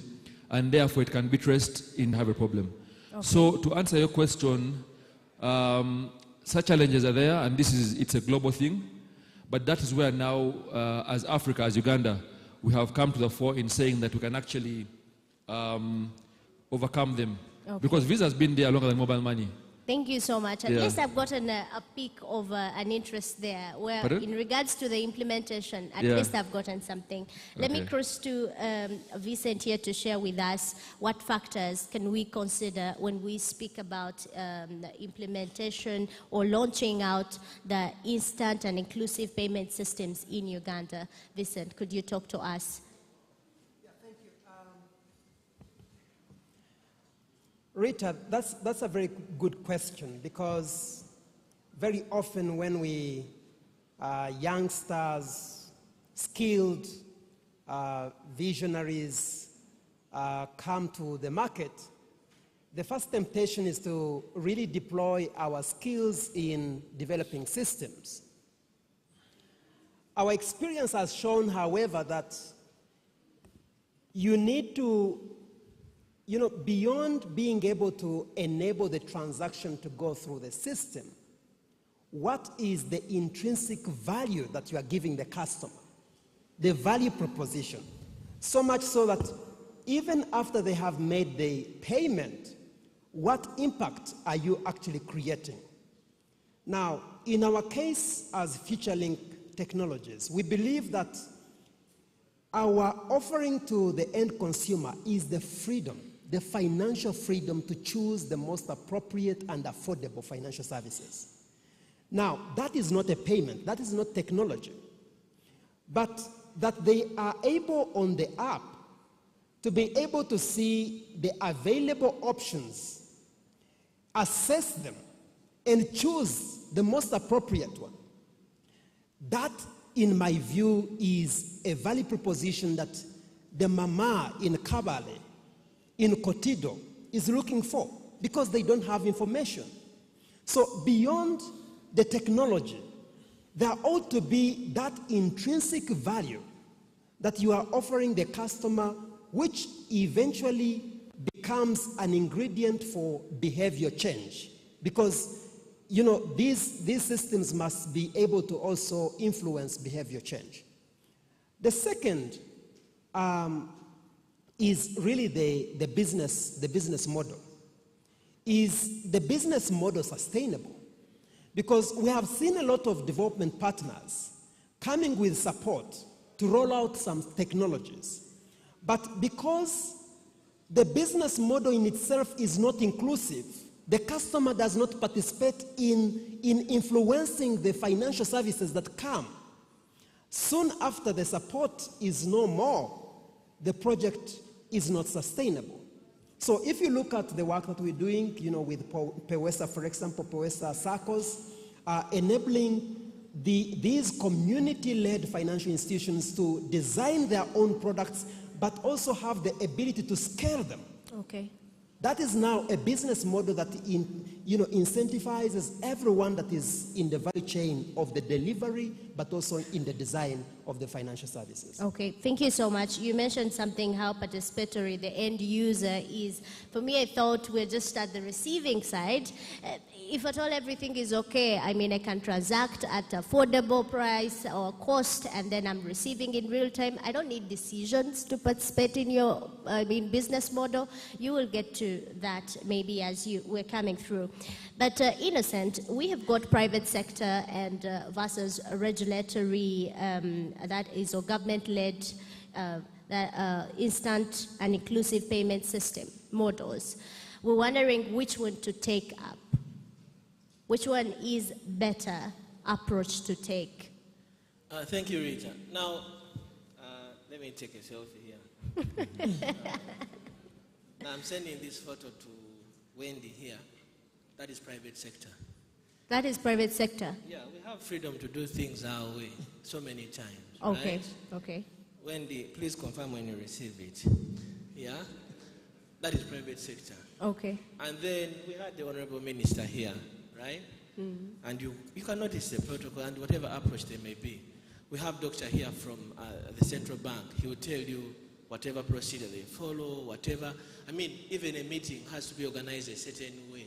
and therefore it can be traced in have a problem. Okay. So to answer your question, such challenges are there, and it's a global thing, but that is where now, as Africa, as Uganda, we have come to the fore in saying that we can actually overcome them. Okay. Because Visa has been there longer than mobile money. Thank you so much. At least I've gotten a peek of an interest there, where in regards to the implementation, at least I've gotten something. Let me cross to Vincent here to share with us what factors can we consider when we speak about the implementation or launching out the instant and inclusive payment systems in Uganda. Vincent, could you talk to us? Rita, that's a very good question, because very often when we youngsters, skilled visionaries come to the market, the first temptation is to really deploy our skills in developing systems. Our experience has shown, however, that you need to, beyond being able to enable the transaction to go through the system, what is the intrinsic value that you are giving the customer? The value proposition. So much so that even after they have made the payment, what impact are you actually creating? Now, in our case as FutureLink Technologies, we believe that our offering to the end consumer is the freedom, the financial freedom to choose the most appropriate and affordable financial services. Now, that is not a payment, that is not technology, but that they are able on the app to be able to see the available options, assess them, and choose the most appropriate one. That, in my view, is a value proposition that the mama in Kabale, in Kotido, is looking for, because they don't have information. So beyond the technology, there ought to be that intrinsic value that you are offering the customer, which eventually becomes an ingredient for behavior change. Because these systems must be able to also influence behavior change. The second is really the business model. Is the business model sustainable? Because we have seen a lot of development partners coming with support to roll out some technologies. But because the business model in itself is not inclusive, the customer does not participate in influencing the financial services that come. Soon after the support is no more, the project is not sustainable. So if you look at the work that we're doing, with PEWESA, for example, PEWESA SACCOs, enabling these community-led financial institutions to design their own products, but also have the ability to scale them. Okay. That is now a business model that incentivizes everyone that is in the value chain of the delivery, but also in the design of the financial services. Okay, thank you so much. You mentioned something, how participatory the end user is. For me, I thought we're just at the receiving side. If at all everything is okay, I can transact at affordable price or cost, and then I'm receiving in real time. I don't need decisions to participate in your business model. You will get to that maybe as we're coming through. But Innocent, we have got private sector and versus regulatory, that is, or government-led instant and inclusive payment system models. We're wondering which one to take up. Which one is better approach to take? Thank you, Rita. Now, let me take a selfie here. Now I'm sending this photo to Wendy here. That is private sector. That is private sector? Yeah, we have freedom to do things our way so many times. Okay, right? okay. Wendy, please confirm when you receive it. Yeah? That is private sector. Okay. And then we had the Honorable Minister here, right? Mm-hmm. And you can notice the protocol and whatever approach there may be. We have doctor here from the central bank. He will tell you whatever procedure they follow, whatever. I mean, even a meeting has to be organized a certain way.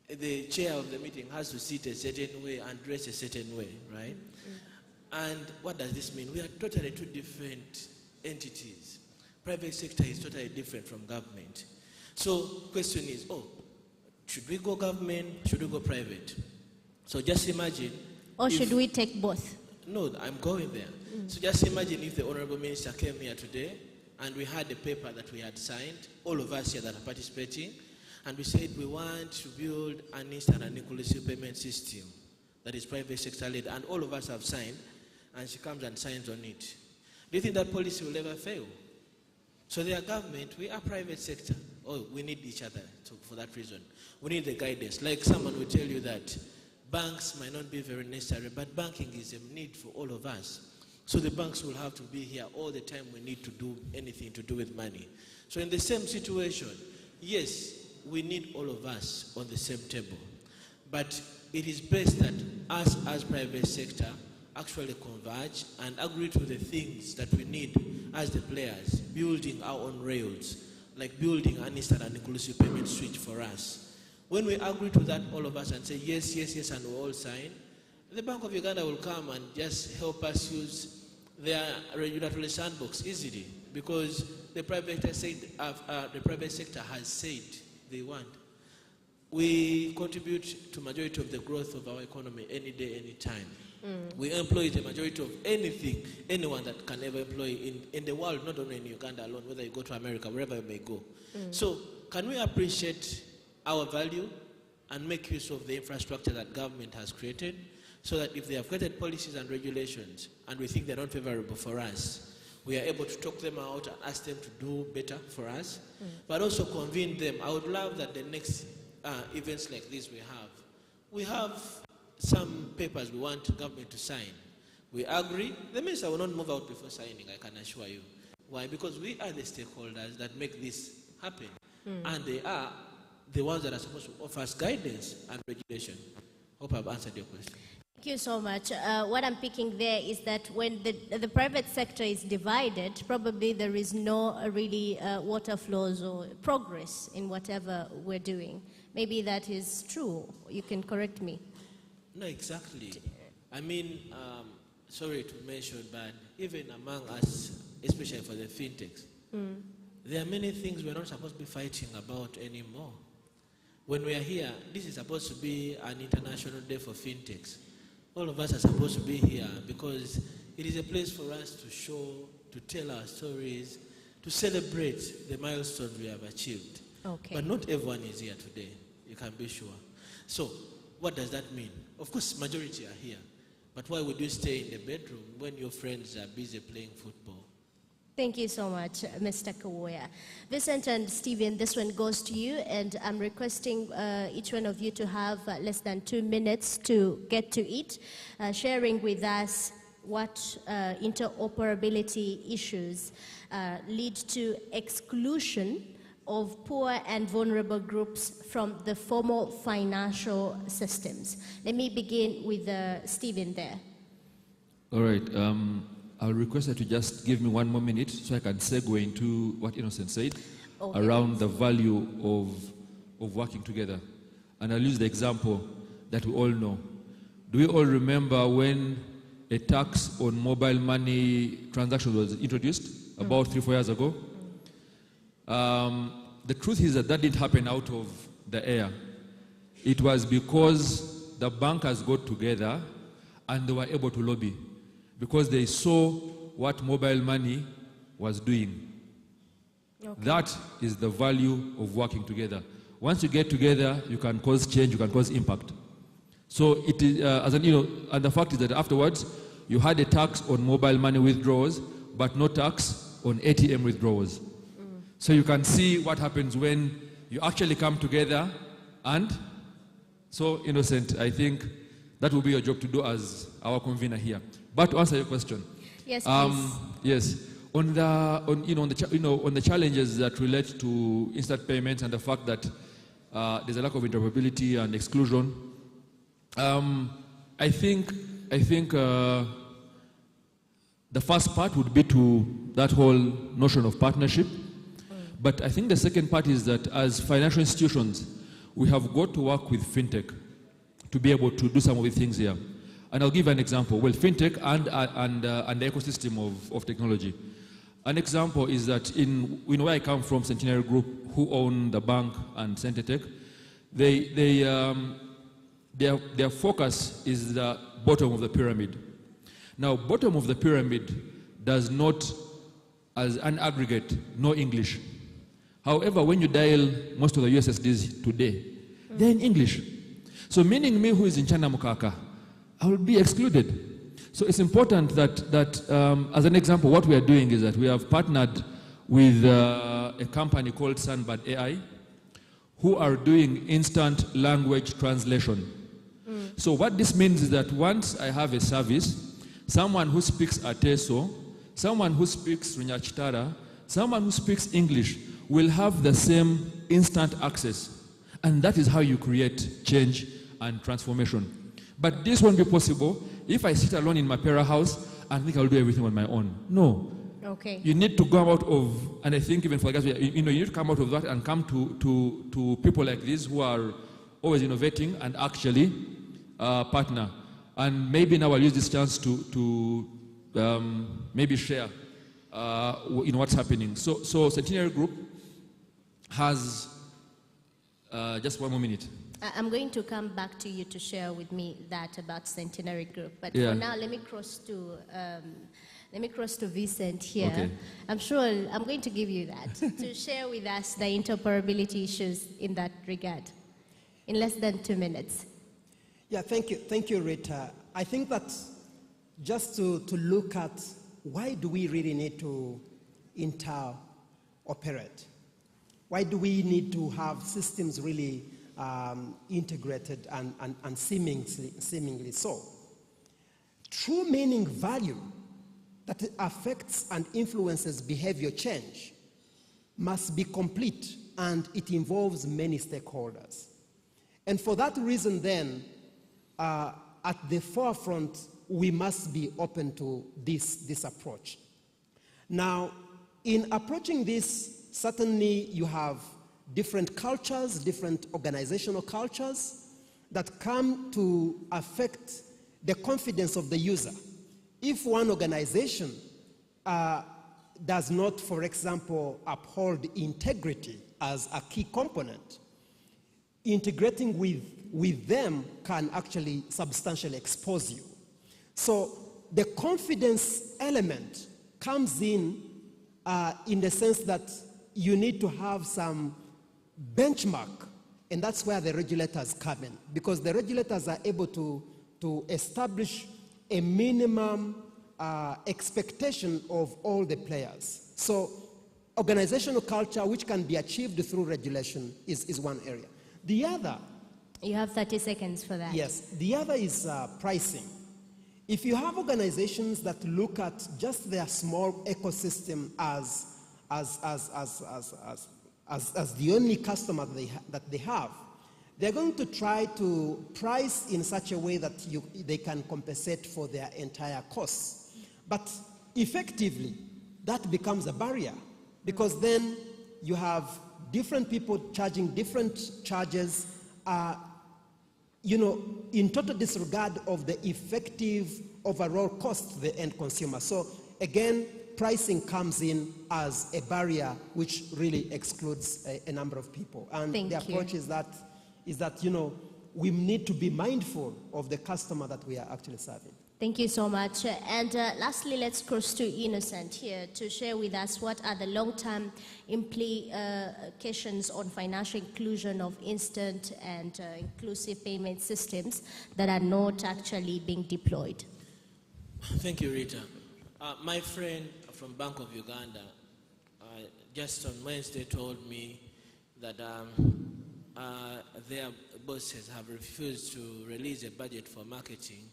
The chair of the meeting has to sit a certain way and dress a certain way, right? And what does this mean? We are totally two different entities. Private sector is totally different from government. So question is, should we go government? Should we go private? So just imagine. Or should we take both? No, I'm going there. So just imagine if the Honorable Minister came here today and we had a paper that we had signed, all of us here that are participating, and we said we want to build an instant and inclusive payment system that is private sector led, and all of us have signed, and she comes and signs on it. Do you think that policy will ever fail? So they are government, we are private sector. We need each other for that reason. We need the guidance. Like someone will tell you that banks might not be very necessary, but banking is a need for all of us. So the banks will have to be here all the time we need to do anything to do with money. So in the same situation, yes, we need all of us on the same table. But it is best that us as private sector actually converge and agree to the things that we need as the players, building our own rails, like building an instant and inclusive payment switch for us. When we agree to that, all of us, and say yes, yes, yes, and we all sign, the Bank of Uganda will come and just help us use their regulatory sandbox easily, because the private sector has said they want. We contribute to majority of the growth of our economy any day, any time. We employ the majority of anyone that can ever employ in the world, not only in Uganda alone, whether you go to America, wherever you may go. So can we appreciate our value and make use of the infrastructure that government has created, so that if they have created policies and regulations and we think they're not favorable for us, we are able to talk them out and ask them to do better for us, but also convene them. I would love that the next events like this we have some papers we want government to sign. We agree. The minister will not move out before signing, I can assure you. Why? Because we are the stakeholders that make this happen. And they are the ones that are supposed to offer us guidance and regulation. Hope I've answered your question. Thank you so much. What I'm picking there is that when the private sector is divided, probably there is no really water flows or progress in whatever we're doing. Maybe that is true. You can correct me. No, exactly. I mean, sorry to mention, but even among us, especially for the fintechs, there are many things we're not supposed to be fighting about anymore. When we are here, this is supposed to be an international day for fintechs. All of us are supposed to be here because it is a place for us to show, to tell our stories, to celebrate the milestones we have achieved. Okay. But not everyone is here today, you can be sure. So, what does that mean? Of course, majority are here. But why would you stay in the bedroom when your friends are busy playing football? Thank you so much, Mr. Kawoya. Vincent and Stephen, this one goes to you, and I'm requesting each one of you to have less than 2 minutes to get to it, sharing with us what interoperability issues lead to exclusion of poor and vulnerable groups from the formal financial systems. Let me begin with Stephen there. All right. I'll request her to just give me 1 more minute so I can segue into what Innocent said around the value of working together. And I'll use the example that we all know. Do we all remember when a tax on mobile money transactions was introduced about 3-4 years ago? The truth is that didn't happen out of the air. It was because the bankers got together and they were able to lobby, because they saw what mobile money was doing. Okay. That is the value of working together. Once you get together, you can cause change, you can cause impact. So it is, and the fact is that afterwards, you had a tax on mobile money withdrawals, but no tax on ATM withdrawals. So you can see what happens when you actually come together. And so, Innocent, I think that will be your job to do as our convener here. But to answer your question, yes, please. Yes, on the challenges that relate to instant payments and the fact that there's a lack of interoperability and exclusion, I think The first part would be to that whole notion of partnership. But I think the second part is that as financial institutions, we have got to work with FinTech to be able to do some of the things here. And I'll give an example. Well, FinTech and the ecosystem of technology. An example is that in where I come from, Centenary Group, who own the bank and Centetech, their focus is the bottom of the pyramid. Now, bottom of the pyramid does not, as an aggregate, know English. However, when you dial most of the USSDs today, they're in English. So meaning me who is in China Mukaka, I will be excluded. So it's important that as an example, what we are doing is that we have partnered with a company called Sunbird AI, who are doing instant language translation. So what this means is that once I have a service, someone who speaks Ateso, someone who speaks Runyachitara, someone who speaks English will have the same instant access. And that is how you create change and transformation. But this won't be possible if I sit alone in my para house and think I'll do everything on my own. No. Okay. You need to go out of, and I think even for guys, you need to come out of that and come to people like this who are always innovating and actually partner. And maybe now I'll use this chance to maybe share in what's happening. So Centenary Group has, just one more minute. I'm going to come back to you to share with me that about Centenary Group. But Yeah. for now, let me cross to Vincent here. Okay. I'm sure I'm going to give you that to share with us the interoperability issues in that regard in less than 2 minutes. Yeah, thank you, Rita. I think that just to look at why do we really need to interoperate? Why do we need to have systems really integrated and seemingly so? True meaning value that affects and influences behavior change must be complete, and it involves many stakeholders. And for that reason then, at the forefront, we must be open to this approach. Now, in approaching this, certainly you have different cultures, different organizational cultures that come to affect the confidence of the user. If one organization does not, for example, uphold integrity as a key component, integrating with them can actually substantially expose you. So the confidence element comes in the sense that you need to have some benchmark, and that's where the regulators come in, because the regulators are able to establish a minimum expectation of all the players. So organizational culture, which can be achieved through regulation, is one area. The other... You have 30 seconds for that. Yes. The other is pricing. If you have organizations that look at just their small ecosystem as the only customer that they have, they're going to try to price in such a way that they can compensate for their entire costs. But effectively, that becomes a barrier, because then you have different people charging different charges, in total disregard of the effective overall cost to the end consumer. So again, pricing comes in as a barrier which really excludes a number of people. And the approach is that we need to be mindful of the customer that we are actually serving. Thank you so much. And lastly, let's cross to Innocent here to share with us what are the long-term implications on financial inclusion of instant and inclusive payment systems that are not actually being deployed. Thank you, Rita. My friend from Bank of Uganda just on Wednesday told me that their bosses have refused to release a budget for marketing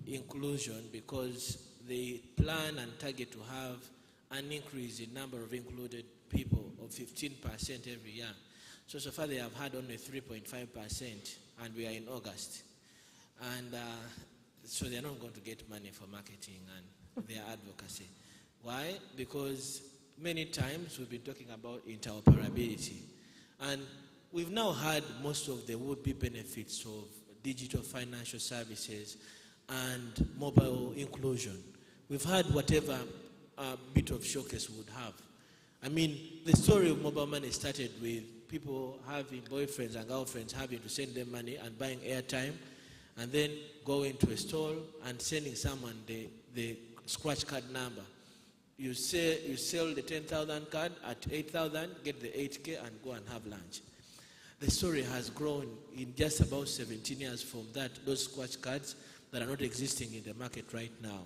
inclusion because they plan and target to have an increase in number of included people of 15% every year. So far they have had only 3.5%, and we are in August. And so they're not going to get money for marketing and their advocacy. Why? Because many times we've been talking about interoperability. And we've now had most of the would-be benefits of digital financial services and mobile inclusion. We've had whatever bit of showcase we would have. I mean, the story of mobile money started with people having boyfriends and girlfriends having to send them money and buying airtime, and then going to a store and sending someone the scratch card number. You sell the 10,000 card at 8,000, get the 8K and go and have lunch. The story has grown in just about 17 years from those scratch cards that are not existing in the market right now.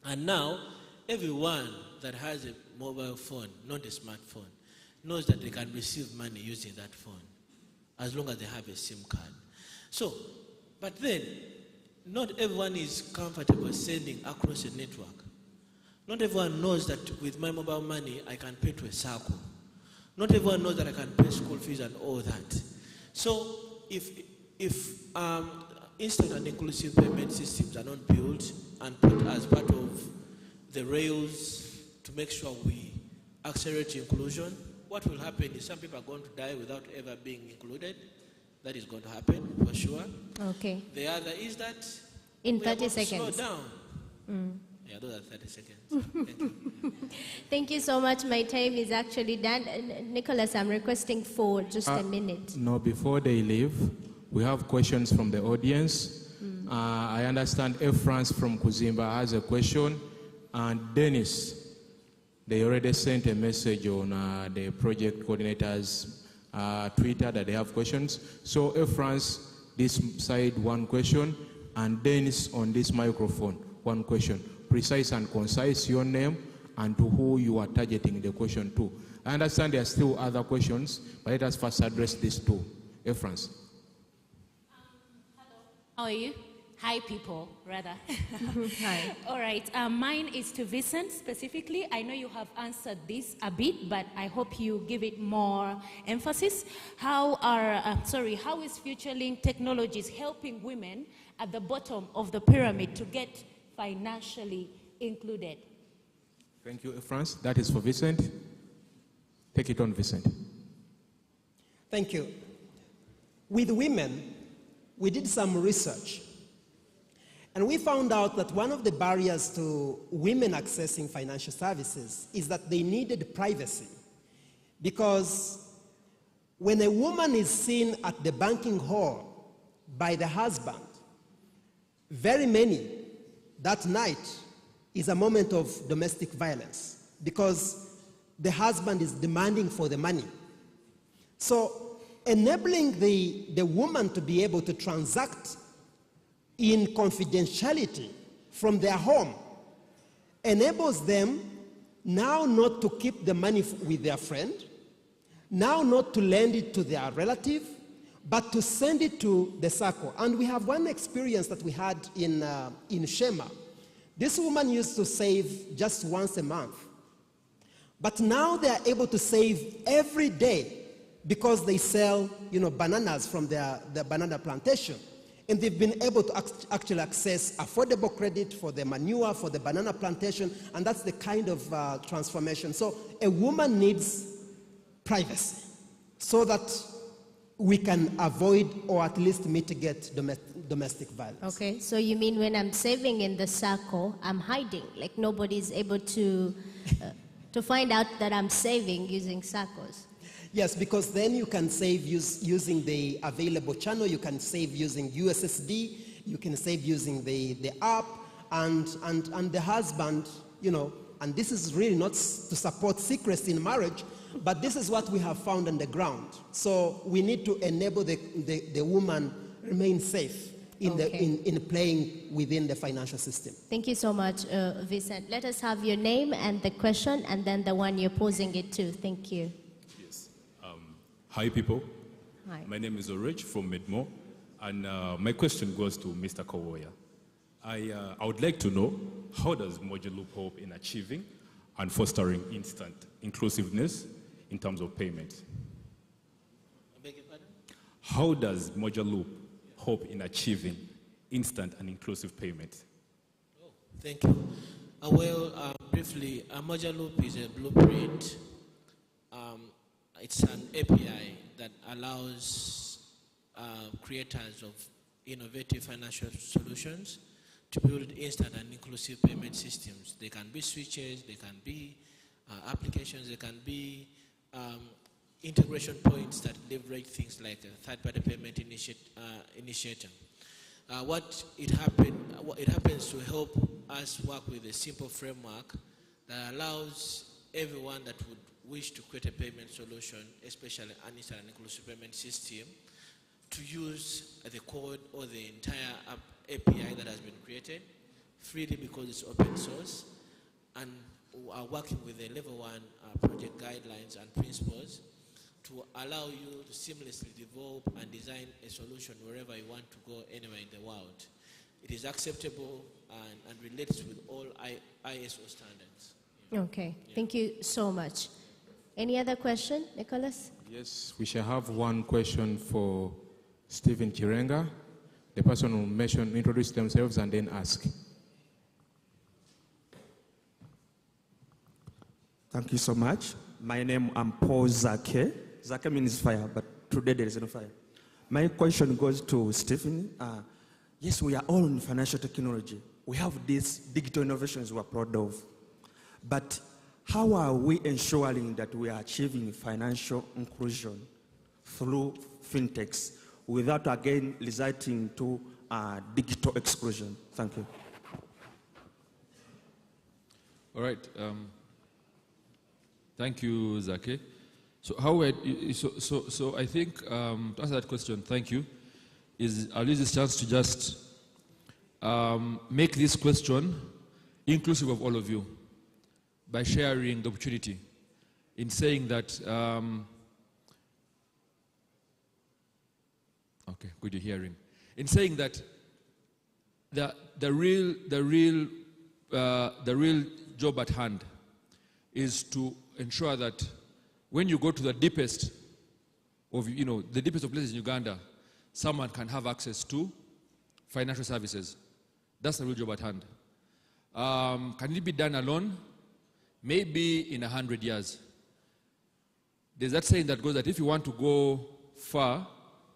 And now, everyone that has a mobile phone, not a smartphone, knows that they can receive money using that phone, as long as they have a SIM card. So, but then, not everyone is comfortable sending across a network. Not everyone knows that with my mobile money, I can pay to a circle. Not everyone knows that I can pay school fees and all that. So if instant and inclusive payment systems are not built and put as part of the rails to make sure we accelerate inclusion, what will happen is some people are going to die without ever being included. That is going to happen for sure. Okay. The other is that in we 30 are going seconds. to slow down. Yeah, those are 30 seconds. Thank you. Thank you so much. My time is actually done. Nicholas, I'm requesting for just a minute. No, before they leave, we have questions from the audience. I understand F. France from Kuzimba has a question, and Dennis, they already sent a message on the project coordinators' Twitter that they have questions. So F. France, this side, one question, and Dennis on this microphone, one question. Precise and concise, your name and to who you are targeting the question to. I understand there are still other questions, but let us first address these two. F. France. Hello. How are you? Hi, people, rather. Hi. All right. Mine is to Vincent specifically. I know you have answered this a bit, but I hope you give it more emphasis. How is FutureLink Technologies helping women at the bottom of the pyramid to get financially included? Thank you, France. That is for Vincent. Take it on, Vincent. Thank you. With women, we did some research, and we found out that one of the barriers to women accessing financial services is that they needed privacy. Because when a woman is seen at the banking hall by the husband, very many, that night is a moment of domestic violence because the husband is demanding for the money. So enabling the woman to be able to transact in confidentiality from their home enables them now not to keep the money with their friend, now not to lend it to their relative, but to send it to the circle. And we have one experience that we had in Shema. This woman used to save just once a month. But now they are able to save every day because they sell, bananas from their banana plantation. And they've been able to actually access affordable credit for the manure, for the banana plantation, and that's the kind of transformation. So a woman needs privacy so that we can avoid or at least mitigate domestic violence. Okay, so you mean when I'm saving in the circle, I'm hiding, like nobody's able to find out that I'm saving using circles? Yes, because then you can save using the available channel, you can save using USSD, you can save using the app, and the husband, and this is really not to support secrecy in marriage, but this is what we have found on the ground. So we need to enable the woman remain safe in playing within the financial system. Thank you so much, Vincent. Let us have your name and the question, and then the one you're posing it to. Thank you. Yes. Hi, people. Hi. My name is Orich from Midmore, and my question goes to Mr. Kawoya. I would like to know, how does Modular Loop help in achieving and fostering instant inclusiveness in terms of payment? I beg your pardon? How does Modular Loop help in achieving instant and inclusive payment? Oh, thank you. Briefly, a merger loop is a blueprint. It's an API that allows creators of innovative financial solutions to build instant and inclusive payment systems. They can be switches, they can be applications, they can be integration points that leverage things like a third-party payment initiator. What happens to help us work with a simple framework that allows everyone that would wish to create a payment solution, especially an instant and inclusive payment system, to use the code or the entire API that has been created freely because it's open source, and are working with the level 1 project guidelines and principles to allow you to seamlessly develop and design a solution wherever you want to go anywhere in the world. It is acceptable and relates with all ISO standards. Okay, thank you so much. Any other question, Nicholas? Yes, we shall have one question for Stephen Chirenga. The person will introduce themselves and then ask. Thank you so much. My name is Paul Zake. Zake means fire, but today there is no fire. My question goes to Stephen. Yes, we are all in financial technology. We have these digital innovations we are proud of. But how are we ensuring that we are achieving financial inclusion through fintechs without again resulting to digital exclusion? Thank you. All right. Thank you, Zake. So how so I think to answer that question, thank you, I'll use this chance to just make this question inclusive of all of you by sharing the opportunity in saying that okay, good you're hearing. In saying that the real job at hand is to ensure that when you go to the deepest of, the deepest of places in Uganda, someone can have access to financial services. That's the real job at hand. Can it be done alone? Maybe in 100 years. There's that saying that goes that if you want to go far,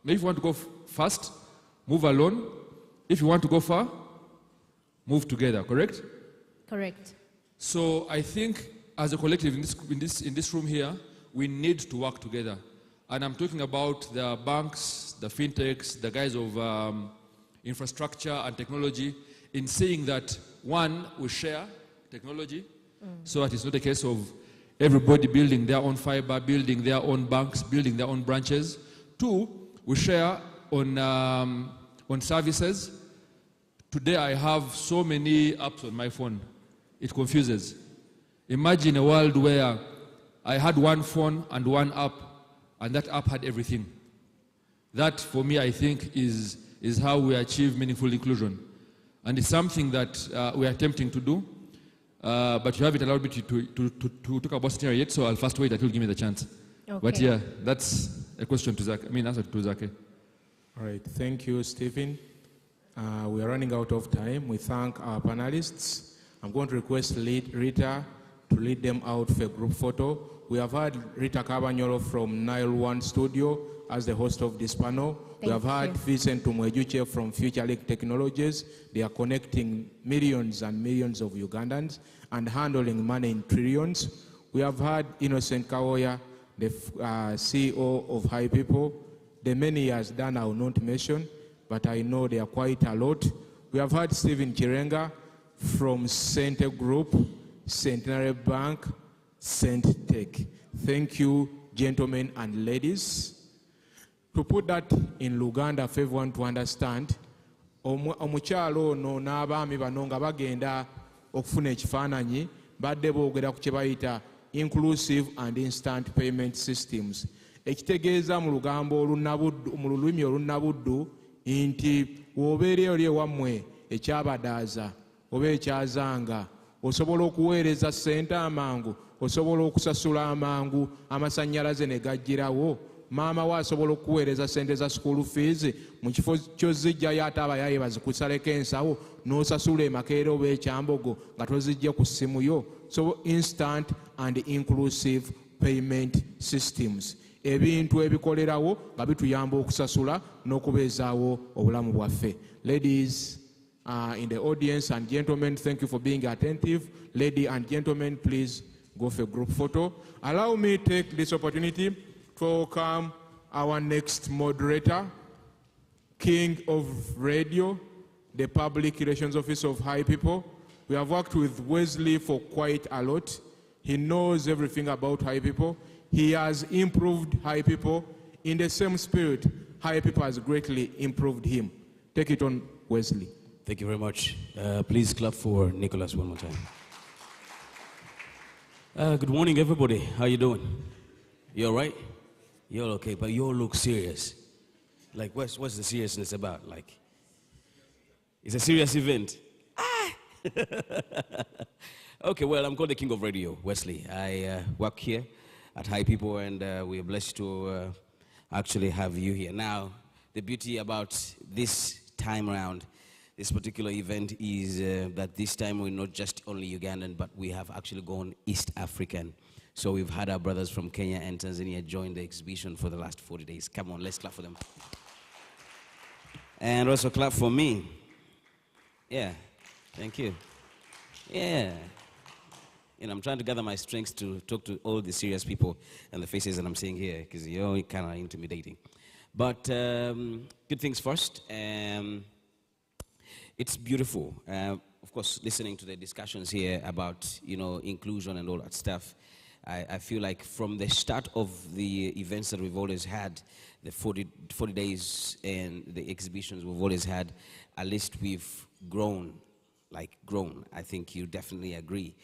maybe if you want to go fast, move alone. If you want to go far, move together, correct? Correct. So I think as a collective in this room here, we need to work together. And I'm talking about the banks, the fintechs, the guys of infrastructure and technology, in saying that, one, we share technology, so that it's not a case of everybody building their own fiber, building their own banks, building their own branches. Two, we share on services. Today I have so many apps on my phone, it confuses. Imagine a world where I had one phone and one app, and that app had everything. That, for me, I think is how we achieve meaningful inclusion. And it's something that we are attempting to do, but you haven't allowed me to talk about scenario yet, so I'll first wait until you give me the chance. Okay. But yeah, that's a question to Zake. Answer to Zake. All right, thank you, Stephen. We are running out of time. We thank our panelists. I'm going to request Rita to lead them out for a group photo. We have had Rita Cabanyolo from Nile One Studio as the host of this panel. We have had Vincent Tumwejuche from FutureLink Technologies. They are connecting millions and millions of Ugandans and handling money in trillions. We have had Innocent Kawoya, the CEO of High People. The many he has done I will not mention, but I know they are quite a lot. We have had Stephen Chirenga from Center Group, Centenary Bank, FINTECH. Thank you, gentlemen and ladies. To put that in Luganda for everyone to understand, omukyalo ono n'abaami bano nga bagenda okufuna ekifaananyi badde boogera ku kye bayita inclusive and instant payment systems. Ekitegeeza mu lulimi olunnabuddu nti w'obeera oli ewammwe ekyabadaaza oba ekyazanga, osobola okuweereza ssente amangu, osobola okusasula amangu, amasannyalaze ne gajjirawo maama we asobola okuweereza sente za school fees mu kifo ky'ozijjayo ate abayaye bazikusaleko ensawo n'osasula emakeera oba ekyambogo nga tozijja ku ssimu yo. So instant and inclusive payment systems, ebintu ebikolerawo nga bituyamba okusasula n'okubeezaawo obulamu bwaffe. Ladies in the audience and gentlemen, thank you for being attentive. Ladies and gentlemen, please go for a group photo. Allow me to take this opportunity to welcome our next moderator, King of Radio, the Public Relations Officer of High People. We have worked with Wesley for quite a lot. He knows everything about High People. He has improved High People. In the same spirit, High People has greatly improved him. Take it on, Wesley. Thank you very much. Please clap for Nicholas one more time. Good morning, everybody. How you doing? You all right? You all okay? But you all look serious. Like, what's the seriousness about? Like, it's a serious event. Okay, well, I'm called the King of Radio, Wesley. I work here at High People, and we are blessed to actually have you here. Now, the beauty about this time around, this particular event, is that this time we're not just only Ugandan, but we have actually gone East African. So we've had our brothers from Kenya and Tanzania join the exhibition for the last 40 days. Come on, let's clap for them. And also clap for me. Yeah, thank you. Yeah. You know, I'm trying to gather my strength to talk to all the serious people and the faces that I'm seeing here, because you're kind of intimidating. But good things first. It's beautiful. Of course, listening to the discussions here about, you know, inclusion and all that stuff, I feel like from the start of the events that we've always had, the 40 days and the exhibitions we've always had, at least we've grown. I think you definitely agree.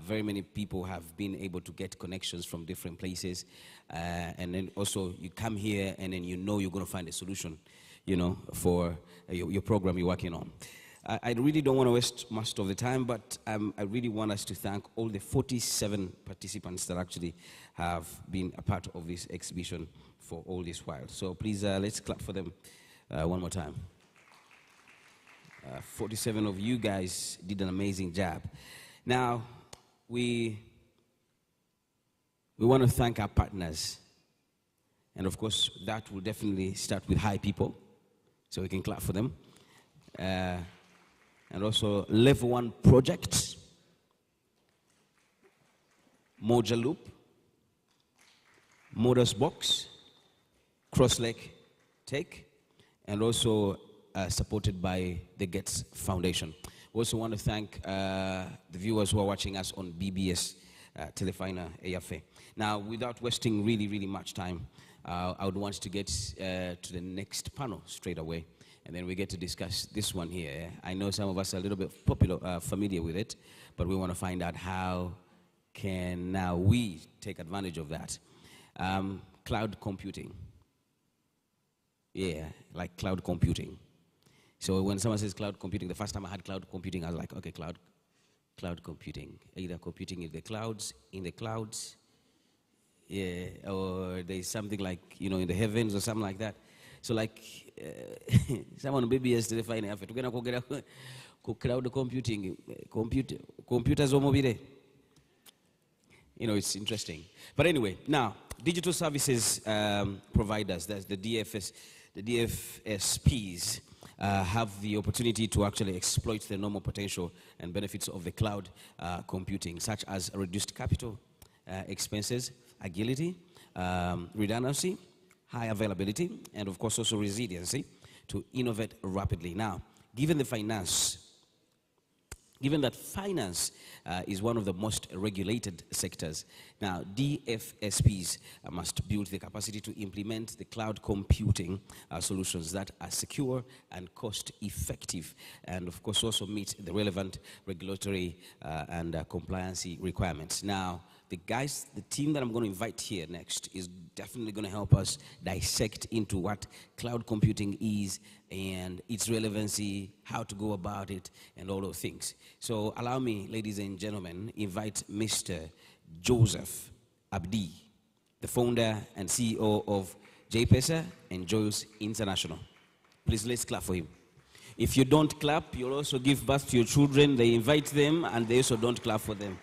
Very many people have been able to get connections from different places. And then also you come here and then you know you're going to find a solution, you know, for your program you're working on. I really don't want to waste much of the time, but I really want us to thank all the 47 participants that actually have been a part of this exhibition for all this while. So please, let's clap for them one more time. 47 of you guys did an amazing job. Now, we want to thank our partners. And of course, that will definitely start with High People. So we can clap for them. And also Level 1 Project, Moja Loop, Motors Box, Crosslake Tech, and also supported by the Gates Foundation. We also want to thank the viewers who are watching us on BBS Telefina AFA. Now, without wasting really much time, I would want to get to the next panel straight away, and then we get to discuss this one here. I know some of us are a little bit familiar with it, but we want to find out how can now we take advantage of that. Cloud computing. Yeah, like cloud computing. So when someone says cloud computing, the first time I had cloud computing, I was like, okay, cloud computing. Either computing in the clouds, yeah, or there's something like, you know, in the heavens or something like that. So like, someone maybe has to define it. We're going to go cloud computing, computers or mobile. You know, it's interesting. But anyway, now, digital services providers, that's the DFSPs, have the opportunity to actually exploit the normal potential and benefits of the cloud computing, such as reduced capital expenses, agility, redundancy, high availability, and of course also resiliency to innovate rapidly. Now, given that finance is one of the most regulated sectors, now DFSPs must build the capacity to implement the cloud computing solutions that are secure and cost effective, and of course also meet the relevant regulatory and compliance requirements. Now, the team that I'm going to invite here next is definitely going to help us dissect into what cloud computing is and its relevancy, how to go about it, and all those things. So allow me, ladies and gentlemen, invite Mr. Joseph Abdi the founder and CEO of JPESA and Joyous International. Please, let's clap for him. If you don't clap, you'll also give birth to your children. They invite them, and they also don't clap for them.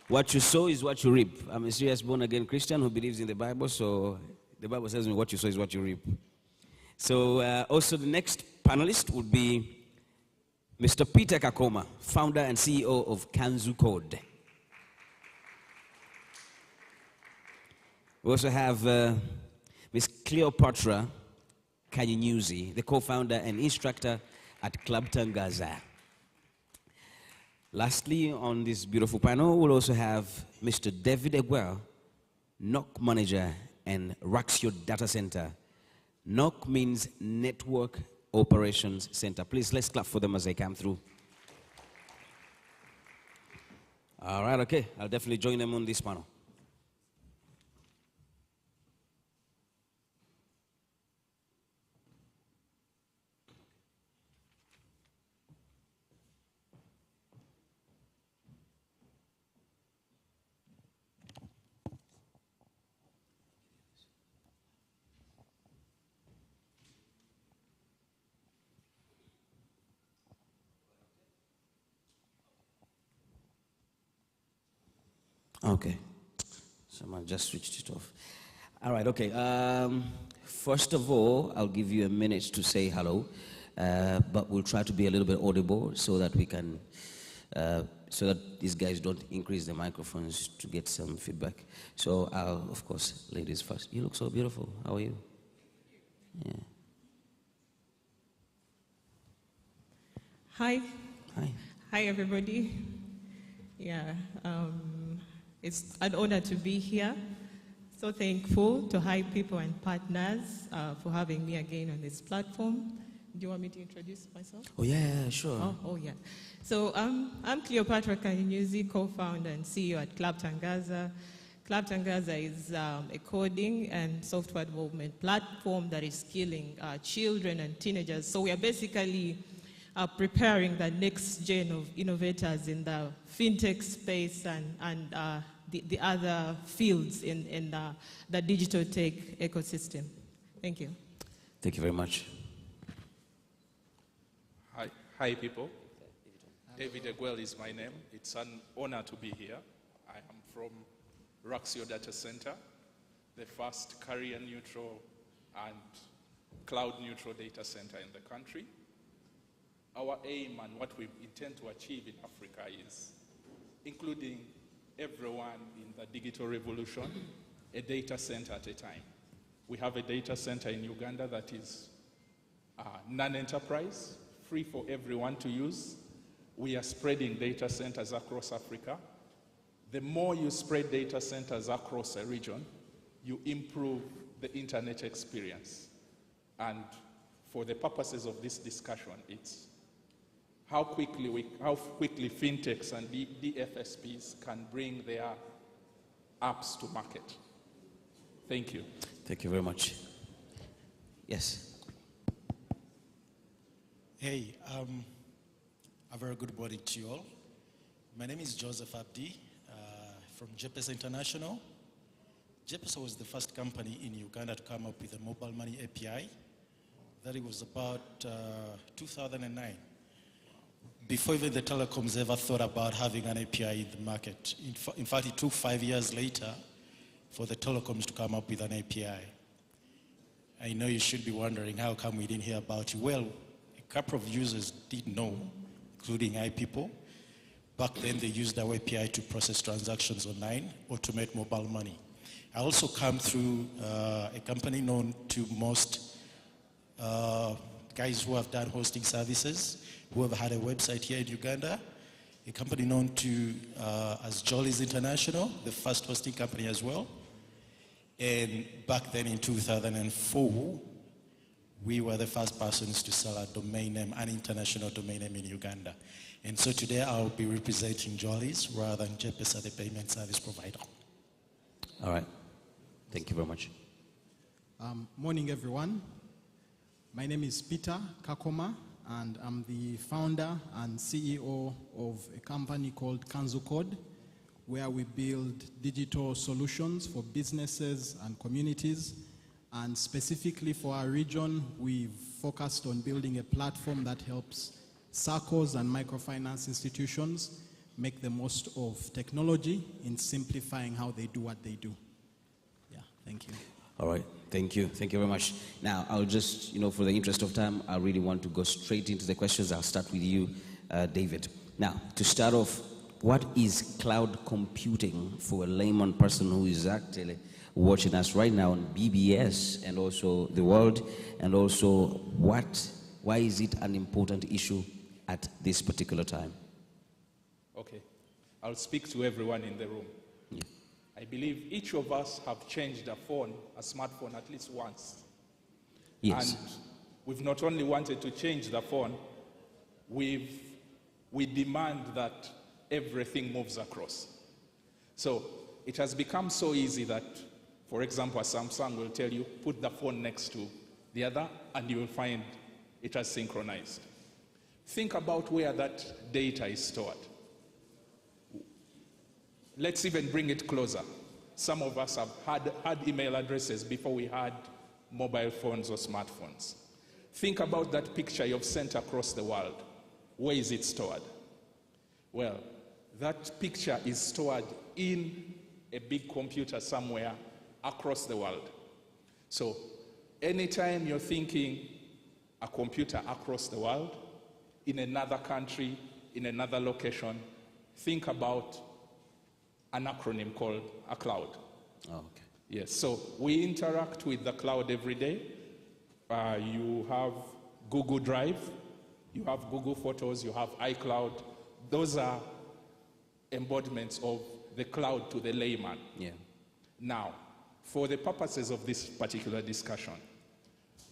What you sow is what you reap. I'm a serious born-again Christian who believes in the Bible, so the Bible tells me what you sow is what you reap. So also the next panelist would be Mr. Peter Kakoma, founder and CEO of Kanzu Code. We also have Ms. Cleopatra Kanyinyuzi, the co-founder and instructor at Club Tangaza. Lastly, on this beautiful panel, we'll also have Mr. David Egwell, NOC manager and Raxio Data Center. NOC means Network Operations Center. Please, let's clap for them as they come through. All right, okay. I'll definitely join them on this panel. Okay, someone just switched it off. All right, okay. First of all, I'll give you a minute to say hello, but we'll try to be a little bit audible so that we can, so that these guys don't increase the microphones to get some feedback. So I'll, of course, ladies first. You look so beautiful. How are you? Yeah. Hi. Hi. Hi, everybody. Yeah. It's an honor to be here. So thankful to High People and partners for having me again on this platform. Do you want me to introduce myself? Oh, yeah, sure. Oh yeah. So I'm Cleopatra Kanyinyuzi, co-founder and CEO at Club Tangaza. Club Tangaza is a coding and software development platform that is skilling children and teenagers. So we are basically preparing the next gen of innovators in the fintech space and the other fields in the digital tech ecosystem. Thank you. Thank you very much. Hi people. David Egwell is my name. It's an honor to be here. I am from Raxio Data Center, the first carrier-neutral and cloud-neutral data center in the country. Our aim and what we intend to achieve in Africa is including everyone in the digital revolution, a data center at a time. We have a data center in Uganda that is non-enterprise, free for everyone to use. We are spreading data centers across Africa. The more you spread data centers across a region, you improve the internet experience. And for the purposes of this discussion, it's how quickly fintechs and DFSPs can bring their apps to market. Thank you. Thank you very much. Yes. Hey, a very good morning to you all. My name is Joseph Abdi from JPESA International. JPESA was the first company in Uganda to come up with a mobile money API. That it was about 2009. Before even the telecoms ever thought about having an API in the market. In fact, it took 5 years later for the telecoms to come up with an API. I know you should be wondering how come we didn't hear about it. Well, a couple of users did know, including iPeople. Back then they used our API to process transactions online, automate mobile money. I also come through a company known to most guys who have done hosting services, who have had a website here in Uganda, a company known to as Jolly's International, the first hosting company as well. And back then in 2004, we were the first persons to sell a domain name, an international domain name in Uganda. And so today I'll be representing Jolly's rather than JPESA, the payment service provider. All right. Thank you very much. Morning, everyone. My name is Peter Kakoma, and I'm the founder and CEO of a company called Kanzu Code, where we build digital solutions for businesses and communities. And specifically for our region, we've focused on building a platform that helps SACCOs and microfinance institutions make the most of technology in simplifying how they do what they do. Yeah, thank you. All right, thank you. Thank you very much. Now, I'll just, for the interest of time, I really want to go straight into the questions. I'll start with you, David. Now, to start off, what is cloud computing for a layman person who is actually watching us right now on BBS and also the world, and also why is it an important issue at this particular time? Okay, I'll speak to everyone in the room. Yeah. I believe each of us have changed a smartphone at least once. Yes. And we've not only wanted to change the phone, we demand that everything moves across. So it has become so easy that, for example, a Samsung will tell you, put the phone next to the other, and you will find it has synchronized. Think about where that data is stored. Let's even bring it closer. Some of us have had email addresses before we had mobile phones or smartphones. Think about that picture you've sent across the world. Where is it stored? Well, that picture is stored in a big computer somewhere across the world. So anytime you're thinking a computer across the world, in another country, in another location, think about an acronym called a cloud. Oh, okay. Yes, so we interact with the cloud every day. You have Google Drive, you have Google Photos, you have iCloud. Those are embodiments of the cloud to the layman. Yeah. Now, for the purposes of this particular discussion,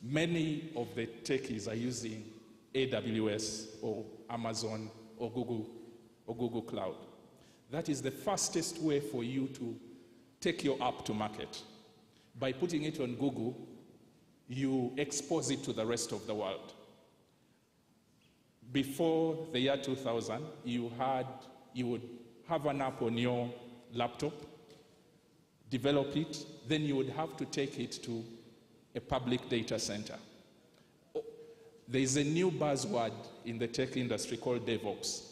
many of the techies are using AWS or Amazon or Google Cloud. That is the fastest way for you to take your app to market. By putting it on Google, you expose it to the rest of the world. Before the year 2000, you would have an app on your laptop, develop it, then you would have to take it to a public data center. There is a new buzzword in the tech industry called DevOps.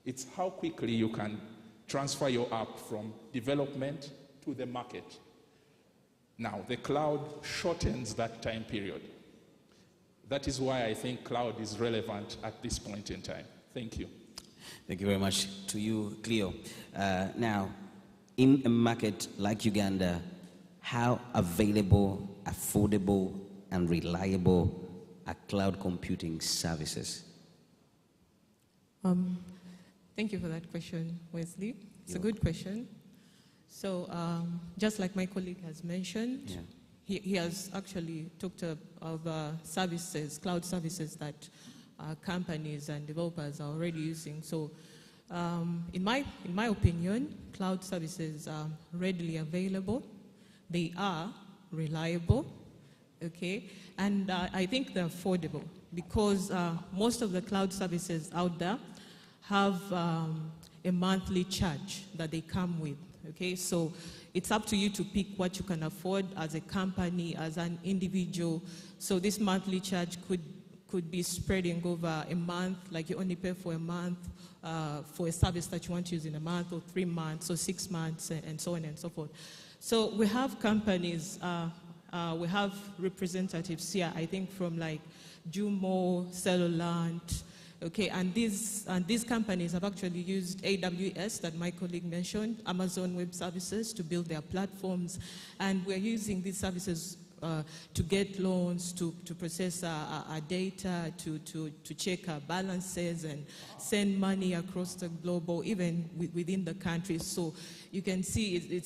It's how quickly you can transfer your app from development to the market. Now, the cloud shortens that time period. That is why I think cloud is relevant at this point in time. Thank you. Thank you very much. To you, Cleo. Now, in a market like Uganda, how available, affordable, and reliable are cloud computing services? Thank you for that question, Wesley. It's a good question. So just like my colleague has mentioned, he has actually talked of services, cloud services that companies and developers are already using. So in my opinion, cloud services are readily available. They are reliable, okay? And I think they're affordable because most of the cloud services out there have a monthly charge that they come with, okay? So it's up to you to pick what you can afford as a company, as an individual. So this monthly charge could be spreading over a month, like you only pay for a month for a service that you want to use in a month, or 3 months, or 6 months, and so on and so forth. So we have companies, we have representatives here, I think from like Jumo, Cellulant, okay, and these companies have actually used AWS that my colleague mentioned, Amazon Web Services, to build their platforms, and we're using these services to get loans, to process our data, to check our balances and send money across the globe or even within the country. So you can see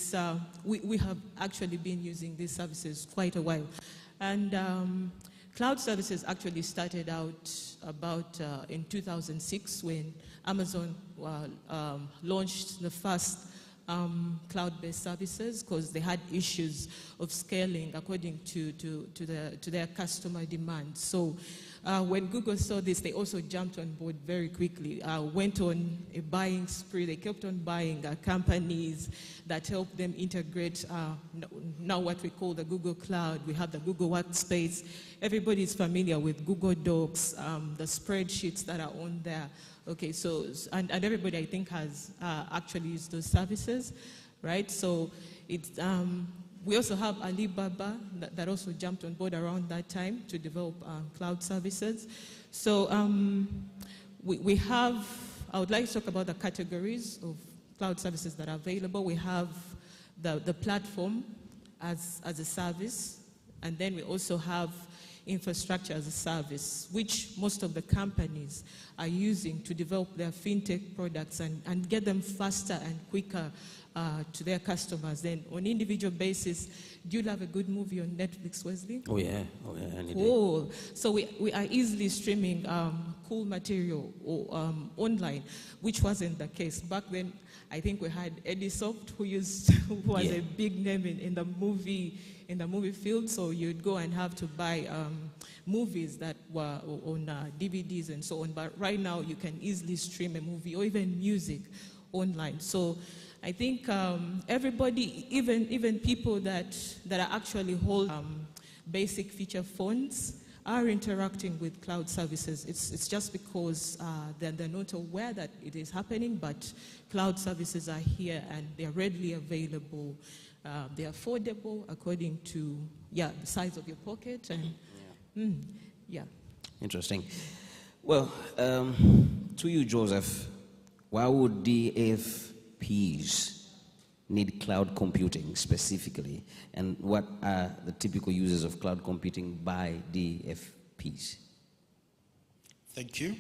we have actually been using these services quite a while. And cloud services actually started out about in 2006 when Amazon launched the first cloud-based services because they had issues of scaling according to their customer demand. So when Google saw this, they also jumped on board very quickly, went on a buying spree. They kept on buying companies that helped them integrate now what we call the Google Cloud. We have the Google Workspace. Everybody is familiar with Google Docs, the spreadsheets that are on there. Okay, so, and everybody I think has actually used those services, right? So it's, we also have Alibaba that also jumped on board around that time to develop cloud services. So we have, I would like to talk about the categories of cloud services that are available. We have the platform as a service, and then we also have infrastructure as a service, which most of the companies are using to develop their fintech products and get them faster and quicker to their customers. Then on individual basis, do you love a good movie on Netflix, Wesley? Oh yeah, Cool. So we are easily streaming cool material online, which wasn't the case. Back then, I think we had Edisoft, who was a big name in the movie field. So you'd go and have to buy movies that were on DVDs and so on. But right now, you can easily stream a movie or even music online. So I think everybody, even people that are actually hold basic feature phones, are interacting with cloud services. It's just because they're not aware that it is happening, but cloud services are here and they're readily available. They're affordable according to the size of your pocket and Interesting. Well, to you, Joseph, why would DFPs need cloud computing specifically, and what are the typical uses of cloud computing by DFPs? Thank you.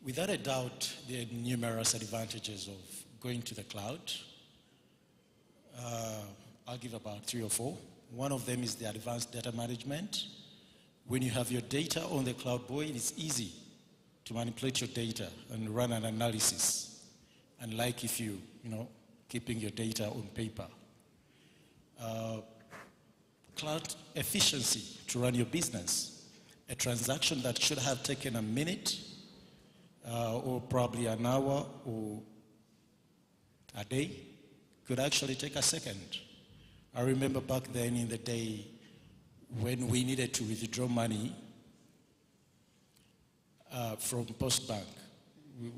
Without a doubt, there are numerous advantages of going to the cloud. I'll give about 3 or 4. One of them is the advanced data management. When you have your data on the cloud, boy, it is easy to manipulate your data and run an analysis. Unlike if you keeping your data on paper. Cloud efficiency to run your business. A transaction that should have taken a minute or probably an hour or a day could actually take a second. I remember back then in the day when we needed to withdraw money from Postbank.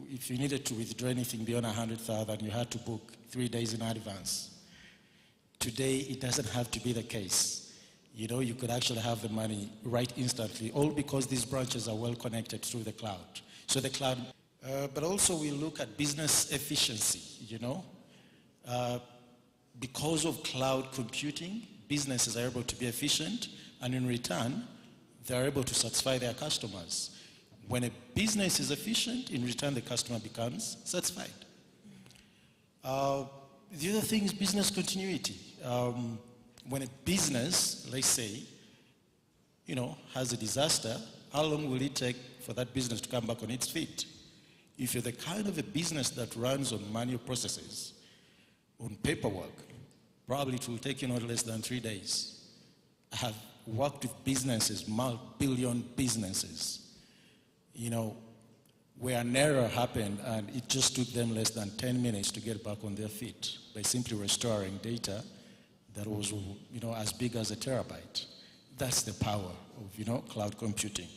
If you needed to withdraw anything beyond 100,000, you had to book 3 days in advance. Today, it doesn't have to be the case. You could actually have the money right instantly, all because these branches are well connected through the cloud. So the cloud, but also we look at business efficiency, because of cloud computing, businesses are able to be efficient, and in return, they're able to satisfy their customers. When a business is efficient, in return, the customer becomes satisfied. The other thing is business continuity. When a business, let's say, has a disaster, how long will it take for that business to come back on its feet? If you're the kind of a business that runs on manual processes, on paperwork, probably it will take you not less than 3 days. I have worked with businesses, multi-billion businesses, where an error happened and it just took them less than 10 minutes to get back on their feet by simply restoring data that was, as big as a terabyte. That's the power of, cloud computing.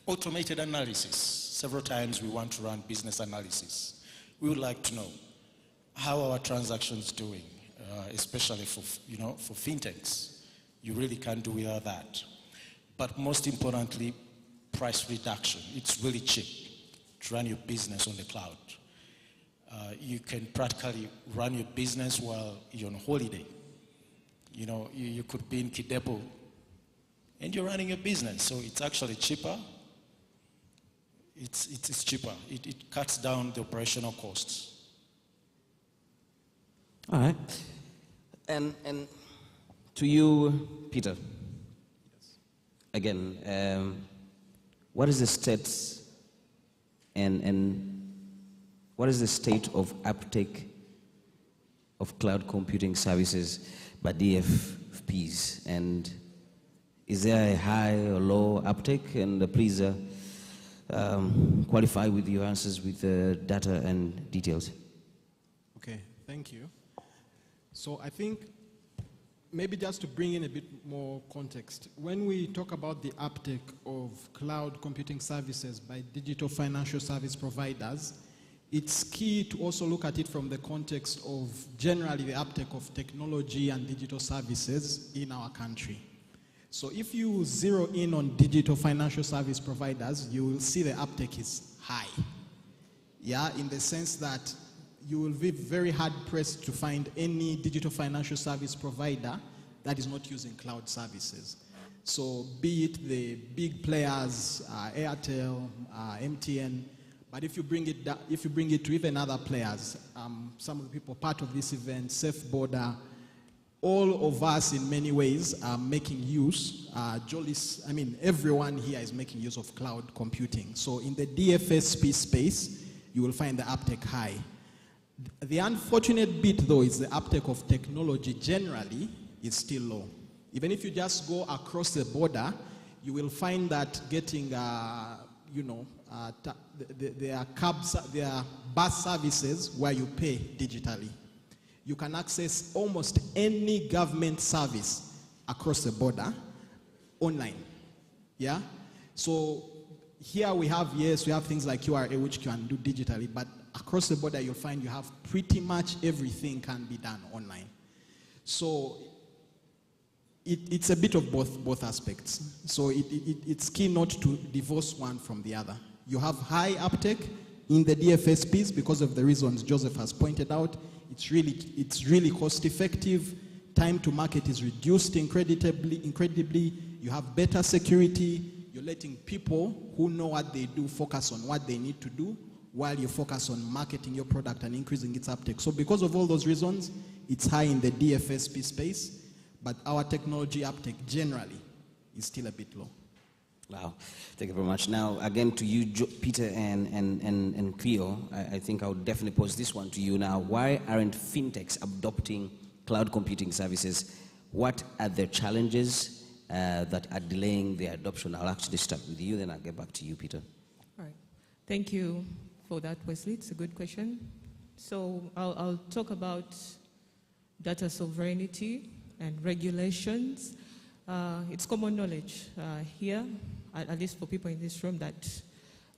Automated analysis. Several times we want to run business analysis. We would like to know how our transactions doing, especially for, for fintechs. You really can't do without that. But most importantly, price reduction. It's really cheap to run your business on the cloud. You can practically run your business while you're on holiday. You could be in Kidepo and you're running your business. So it's actually cheaper. It's cheaper. It cuts down the operational costs. All right. And to you, Peter. Again, what is the state and what is the state of uptake of cloud computing services by DFPs? And is there a high or low uptake? And please qualify with your answers with data and details. Okay, thank you. So I think maybe just to bring in a bit more context, when we talk about the uptake of cloud computing services by digital financial service providers, it's key to also look at it from the context of generally the uptake of technology and digital services in our country. So if you zero in on digital financial service providers, you will see the uptake is high. Yeah, in the sense that you will be very hard pressed to find any digital financial service provider that is not using cloud services. So be it the big players, Airtel, MTN, but if you bring it to even other players, some of the people part of this event, Safe Border, all of us in many ways are making use, everyone here is making use of cloud computing. So in the DFSP space, you will find the uptake high. The unfortunate bit though is the uptake of technology generally is still low. Even if you just go across the border, you will find that getting, there are bus services where you pay digitally. You can access almost any government service across the border online. Yeah? So here we have things like QRA which you can do digitally, but across the border you'll find you have pretty much everything can be done online. So it's a bit of both aspects. So it's key not to divorce one from the other. You have high uptake in the DFSPs because of the reasons Joseph has pointed out. It's really cost effective. Time to market is reduced incredibly. You have better security. You're letting people who know what they do focus on what they need to do while you focus on marketing your product and increasing its uptake. So because of all those reasons, it's high in the DFSP space, but our technology uptake generally is still a bit low. Wow, thank you very much. Now, again to you, Peter and Cleo, I think I would definitely pose this one to you now. Why aren't fintechs adopting cloud computing services? What are the challenges that are delaying their adoption? I'll actually start with you, then I'll get back to you, Peter. All right. Thank you for that, Wesley. It's a good question. So I'll talk about data sovereignty and regulations. It's common knowledge here, at least for people in this room, that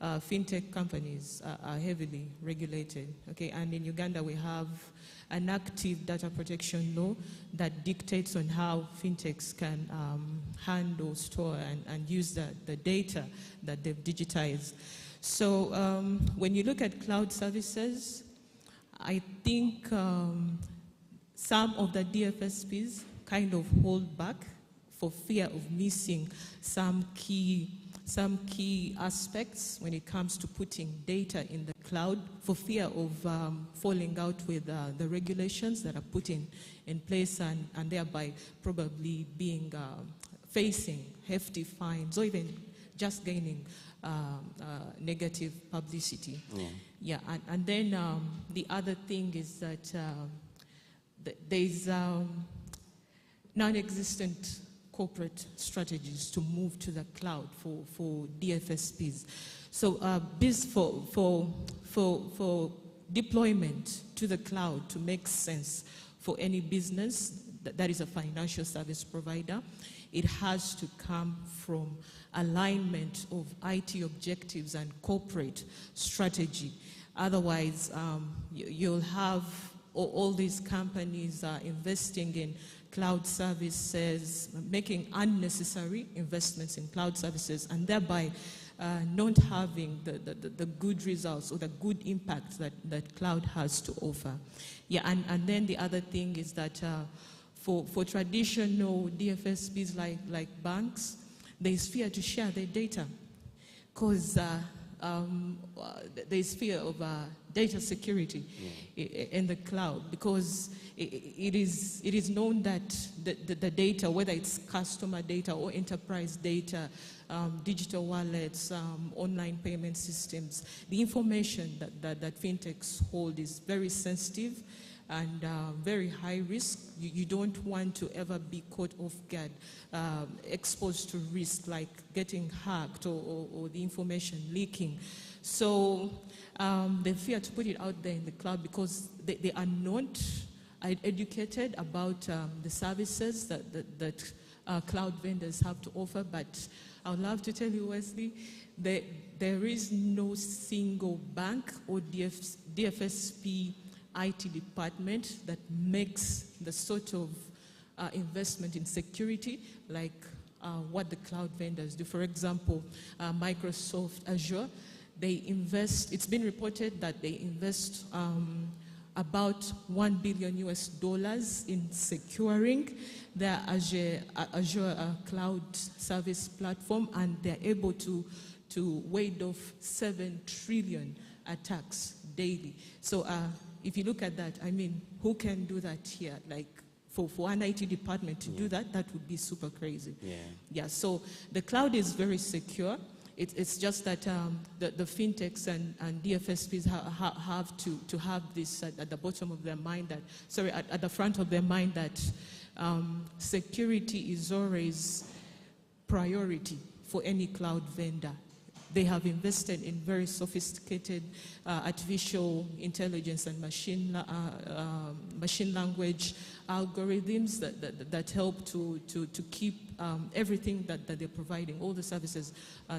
fintech companies are heavily regulated. Okay, and in Uganda we have an active data protection law that dictates on how fintechs can handle, store, and use the data that they've digitized. So when you look at cloud services, I think some of the DFSPs kind of hold back for fear of missing some key aspects when it comes to putting data in the cloud, for fear of falling out with the regulations that are put in place and thereby probably being facing hefty fines or even just gaining negative publicity. Yeah, and then the other thing is that there's non-existent corporate strategies to move to the cloud for DFSPs. So for deployment to the cloud to make sense for any business that is a financial service provider, it has to come from alignment of IT objectives and corporate strategy. Otherwise, you'll have all these companies investing in cloud services, making unnecessary investments in cloud services, and thereby not having the good results or the good impact that cloud has to offer. Yeah, and then the other thing is that for traditional DFSPs like banks, there's fear to share their data because there's fear of data security in the cloud, because it is known that the data, whether it's customer data or enterprise data, digital wallets, online payment systems, the information that fintechs hold is very sensitive and very high risk. You don't want to ever be caught off guard, exposed to risk like getting hacked or the information leaking. So they fear to put it out there in the cloud because they are not educated about the services that cloud vendors have to offer. But I would love to tell you, Wesley, that there is no single bank or DFSP IT department that makes the sort of investment in security like what the cloud vendors do. For example, Microsoft Azure, they invest, it's been reported that they invest about $1 billion in securing their Azure cloud service platform, and they're able to ward off 7 trillion attacks daily. So if you look at that, I mean, who can do that here? Like, for an IT department to do that, that would be super crazy. Yeah, so the cloud is very secure. It's just that the fintechs and DFSPs have to have this at the bottom of their mind, that, sorry, at the front of their mind, that security is always priority for any cloud vendor. They have invested in very sophisticated artificial intelligence and machine language algorithms that help to keep everything that they're providing, all the services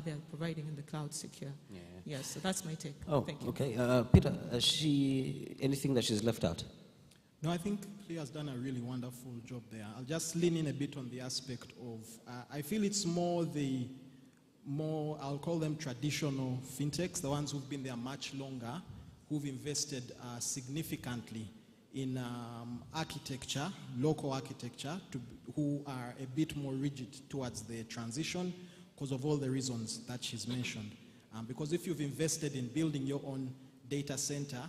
they're providing in the cloud, secure. Yes, so that's my take. Oh, thank you. Okay. Peter, anything that she's left out? No, I think Clea has done a really wonderful job there. I'll just lean in a bit on the aspect of, I feel it's more I'll call them traditional fintechs, the ones who've been there much longer, who've invested significantly in architecture, local architecture, who are a bit more rigid towards the transition because of all the reasons that she's mentioned. Because if you've invested in building your own data center,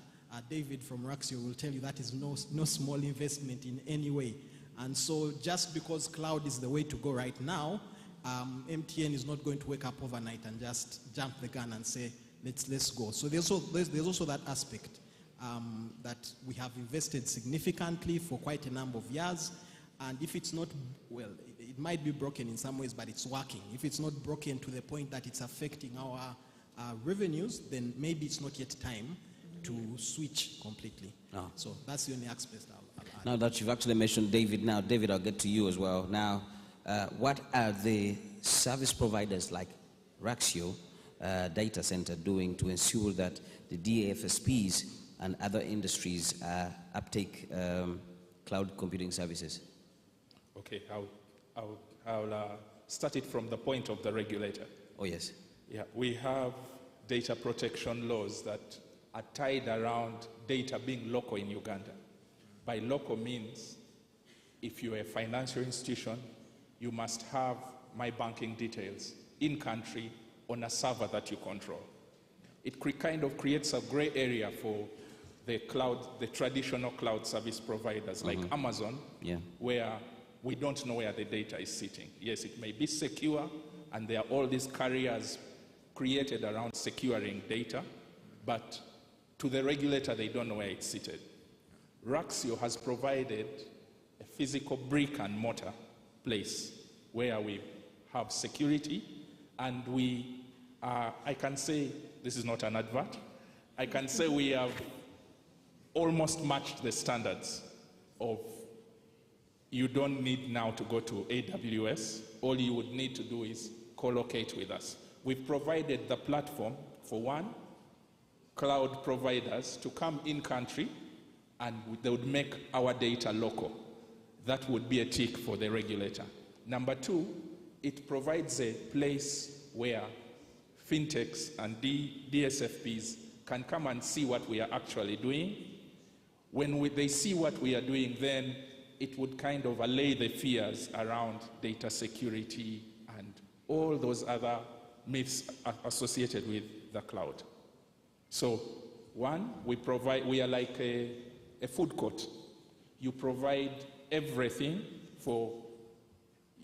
David from Raxio will tell you that is no small investment in any way. And so just because cloud is the way to go right now, MTN is not going to wake up overnight and just jump the gun and say, let's go. So there's also that aspect that we have invested significantly for quite a number of years. And if it's not, well, it might be broken in some ways, but it's working. If it's not broken to the point that it's affecting our revenues, then maybe it's not yet time to switch completely. So that's the only aspect I'll add. Now that you've actually mentioned David, now David, I'll get to you as well. Now, what are the service providers like Raxio Data Center doing to ensure that the DFSPs and other industries uptake cloud computing services? Okay, I'll start it from the point of the regulator. Oh, yes. Yeah, we have data protection laws that are tied around data being local in Uganda. By local means, if you're a financial institution, you must have my banking details in country on a server that you control. It kind of creates a gray area for the traditional cloud service providers like Amazon, where we don't know where the data is sitting. Yes, it may be secure, and there are all these carriers created around securing data, but to the regulator, they don't know where it's seated. Raxio has provided a physical brick and mortar place where we have security, and we are, I can say, this is not an advert, I can say we have almost matched the standards of, you don't need now to go to AWS, all you would need to do is co-locate with us. We've provided the platform for one, cloud providers to come in country, and they would make our data local. That would be a tick for the regulator. Number two, it provides a place where fintechs and DSFPs can come and see what we are actually doing. When they see what we are doing, then it would kind of allay the fears around data security and all those other myths associated with the cloud. So One, we are like a food court. You provide everything for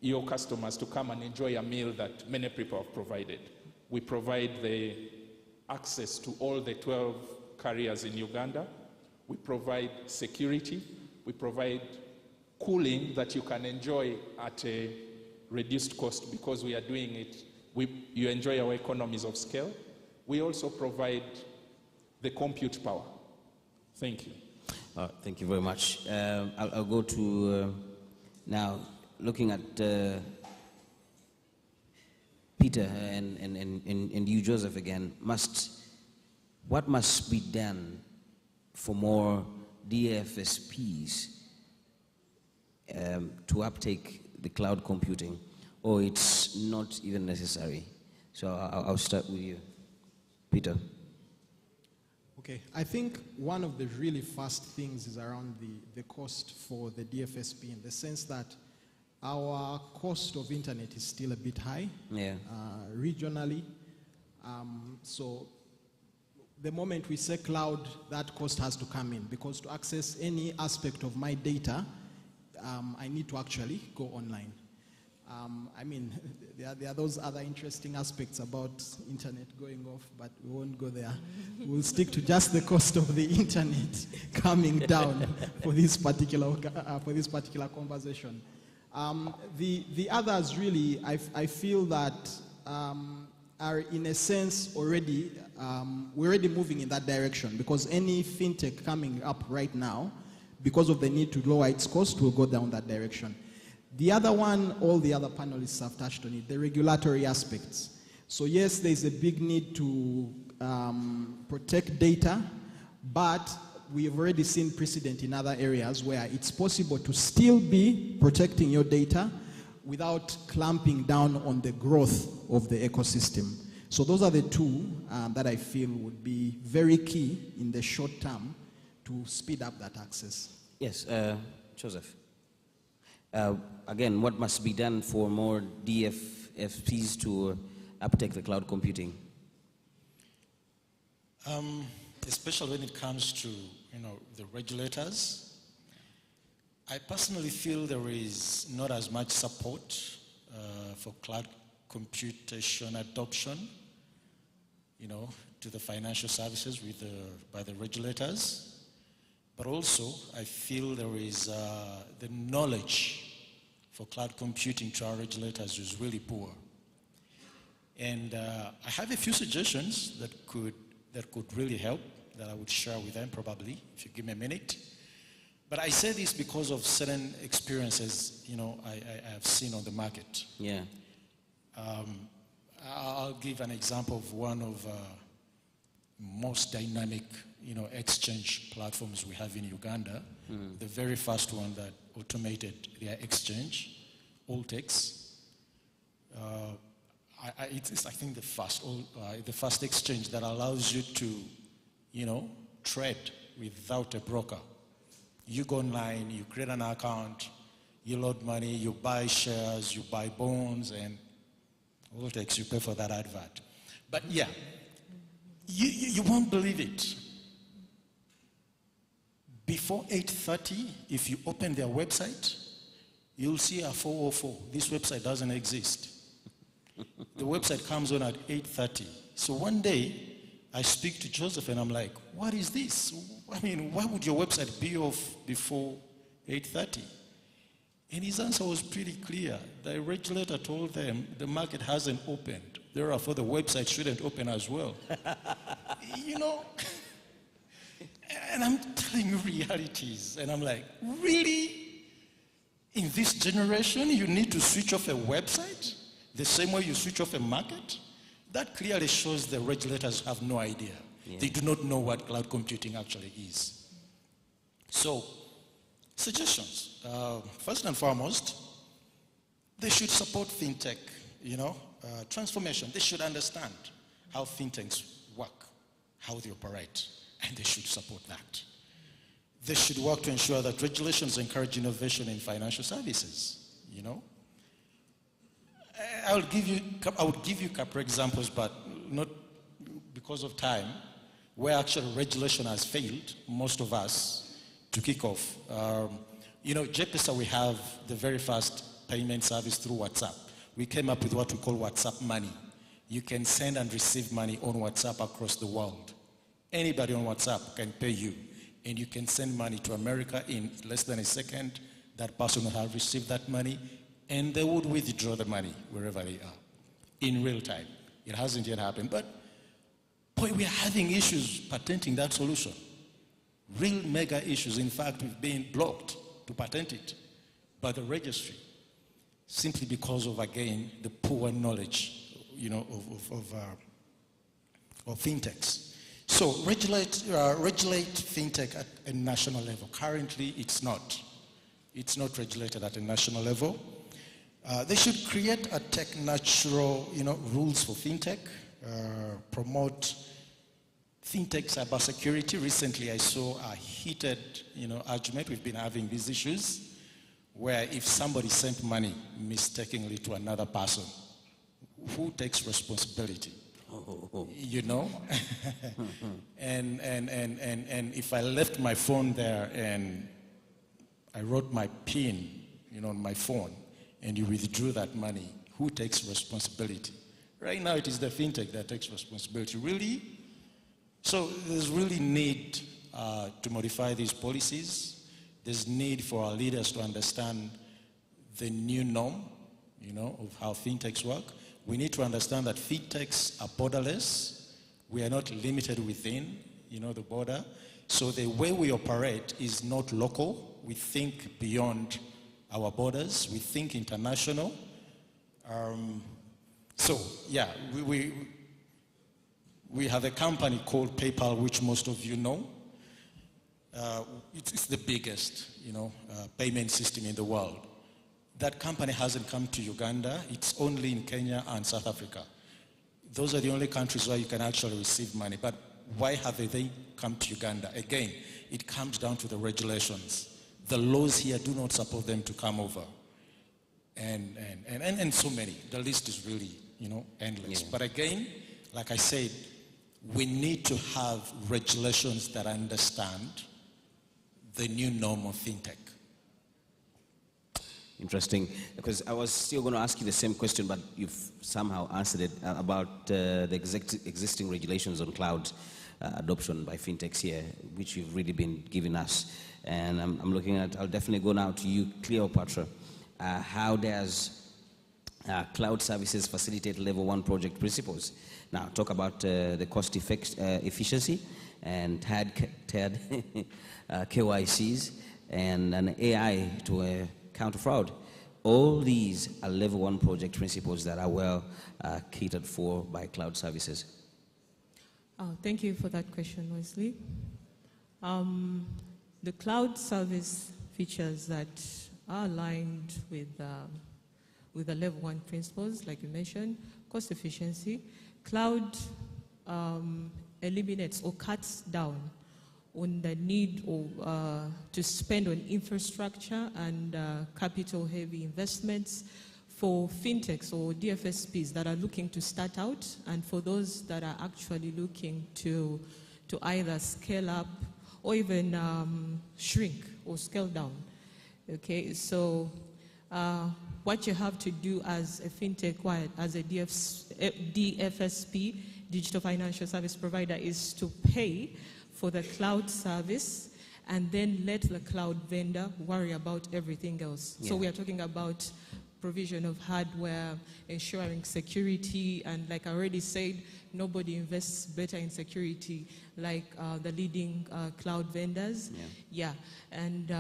your customers to come and enjoy a meal that many people have provided. We provide the access to all the 12 carriers in Uganda. We provide security. We provide cooling that you can enjoy at a reduced cost because we are doing it. You enjoy our economies of scale. We also provide the compute power. Thank you. Thank you very much. I'll go to now looking at Peter and you, Joseph, again. What must be done for more DFSPs to uptake the cloud computing, or it's not even necessary? So I'll start with you, Peter. Okay, I think one of the really fast things is around the cost for the DFSP, in the sense that our cost of internet is still a bit high, regionally. So the moment we say cloud, that cost has to come in, because to access any aspect of my data, I need to actually go online. I mean, there are those other interesting aspects about internet going off, but we won't go there. We'll stick to just the cost of the internet coming down for this particular conversation. The others really, I feel that are in a sense already, we're already moving in that direction, because any fintech coming up right now, because of the need to lower its cost, will go down that direction. The other one, all the other panelists have touched on it, the regulatory aspects. So yes, there's a big need to protect data, but we have already seen precedent in other areas where it's possible to still be protecting your data without clamping down on the growth of the ecosystem. So those are the two that I feel would be very key in the short term to speed up that access. Yes, Joseph. Again, what must be done for more DFSPs to uptake the cloud computing? Especially when it comes to the regulators, I personally feel there is not as much support for cloud computation adoption, to the financial services by the regulators. But also, I feel there is the knowledge for cloud computing to our regulators is really poor. And I have a few suggestions that could really help, that I would share with them probably, if you give me a minute. But I say this because of certain experiences, I have seen on the market. Yeah. I'll give an example of one of most dynamic, exchange platforms we have in Uganda. The very first one that automated their exchange, Alltex. It's I think the first exchange that allows you to, trade without a broker. You go online, you create an account, you load money, you buy shares, you buy bonds, and Alltex, you pay for that advert. But yeah, you won't believe it. Before 8:30, if you open their website, you'll see a 404. This website doesn't exist. The website comes on at 8:30. So one day, I speak to Joseph and I'm like, what is this? I mean, why would your website be off before 8:30? And his answer was pretty clear. The regulator told them the market hasn't opened. Therefore, the website shouldn't open as well. And I'm telling you realities. And I'm like, really? In this generation, you need to switch off a website the same way you switch off a market? That clearly shows the regulators have no idea. Yeah. They do not know what cloud computing actually is. So, suggestions. First and foremost, they should support fintech, transformation. They should understand how fintechs work, how they operate, and they should support that. They should work to ensure that regulations encourage innovation in financial services, I would give you a couple examples, but not because of time. where actually regulation has failed most of us to kick off. You know, JPESA, we have the very first payment service through WhatsApp. We came up with what we call WhatsApp money. You can send and receive money on WhatsApp across the world. Anybody on WhatsApp can pay you, and you can send money to America in less than a second. That person will have received that money, and they would withdraw the money wherever they are in real time. It hasn't yet happened, but boy, we are having issues patenting that solution. Real mega issues. In fact, we've been blocked to patent it by the registry simply because of, again, the poor knowledge, you know, of fintechs. So regulate fintech at a national level. Currently, it's not. It's not regulated at a national level. They should create a tech-natural, you know, rules for fintech, promote fintech cybersecurity. Recently, I saw a heated, you know, argument. We've been having these issues where if somebody sent money mistakenly to another person, who takes responsibility? You know? and if I left my phone there and I wrote my PIN, you know, on my phone, and you withdrew that money, who takes responsibility? Right now, it is the fintech that takes responsibility. Really? So there's really need to modify these policies. There's need for our leaders to understand the new norm, you know, of how fintechs work. We need to understand that fintechs are borderless. We are not limited within, you know, the border. So the way we operate is not local. We think beyond our borders. We think international. So yeah, we have a company called PayPal, which most of you know. It's the biggest, you know, payment system in the world. That company hasn't come to Uganda. It's only in Kenya and South Africa. Those are the only countries where you can actually receive money. But why have they come to Uganda? Again, it comes down to the regulations. The laws here do not support them to come over. And so many. The list is really, you know, endless. Yeah. But again, like I said, we need to have regulations that understand the new norm of fintech. Interesting, because I was still going to ask you the same question, but you've somehow answered it about the existing regulations on cloud adoption by fintechs here, which you've really been giving us. And I'm looking at, I'll definitely go now to you, Cleopatra. How does cloud services facilitate level 1 project principles? Now, talk about the cost efficiency and TAD KYCs and an AI to counter fraud. All these are level 1 project principles that are well catered for by cloud services. Oh, thank you for that question, Wesley. The cloud service features that are aligned with the level 1 principles, like you mentioned, cost efficiency. Cloud eliminates or cuts down on the need to spend on infrastructure and capital-heavy investments for fintechs or DFSPs that are looking to start out, and for those that are actually looking to either scale up or even shrink or scale down. Okay, so what you have to do as a fintech, as a DFSP, digital financial service provider, is to pay for the cloud service and then let the cloud vendor worry about everything else. Yeah. So we are talking about provision of hardware, ensuring security, and like I already said, nobody invests better in security like the leading cloud vendors. Yeah. And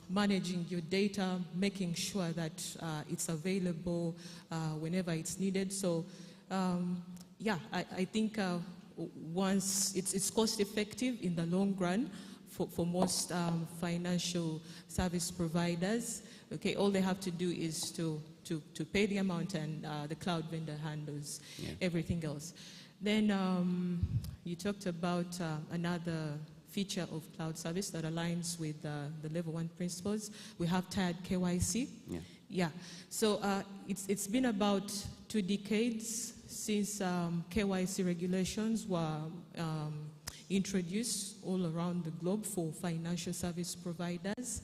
managing your data, making sure that it's available whenever it's needed. So yeah, I think once it's cost effective in the long run for most financial service providers. Okay, all they have to do is to pay the amount, and the cloud vendor handles everything else. Then you talked about another feature of cloud service that aligns with the level 1 principles. We have TAD KYC. Yeah. So it's been about 2 decades since KYC regulations were introduced all around the globe for financial service providers.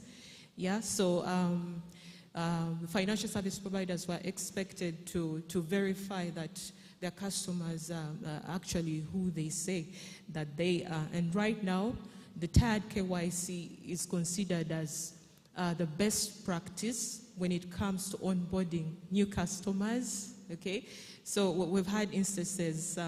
Yeah, so financial service providers were expected to verify that their customers are actually who they say that they are. And right now, the TAD KYC is considered as the best practice when it comes to onboarding new customers, okay? So we've had instances,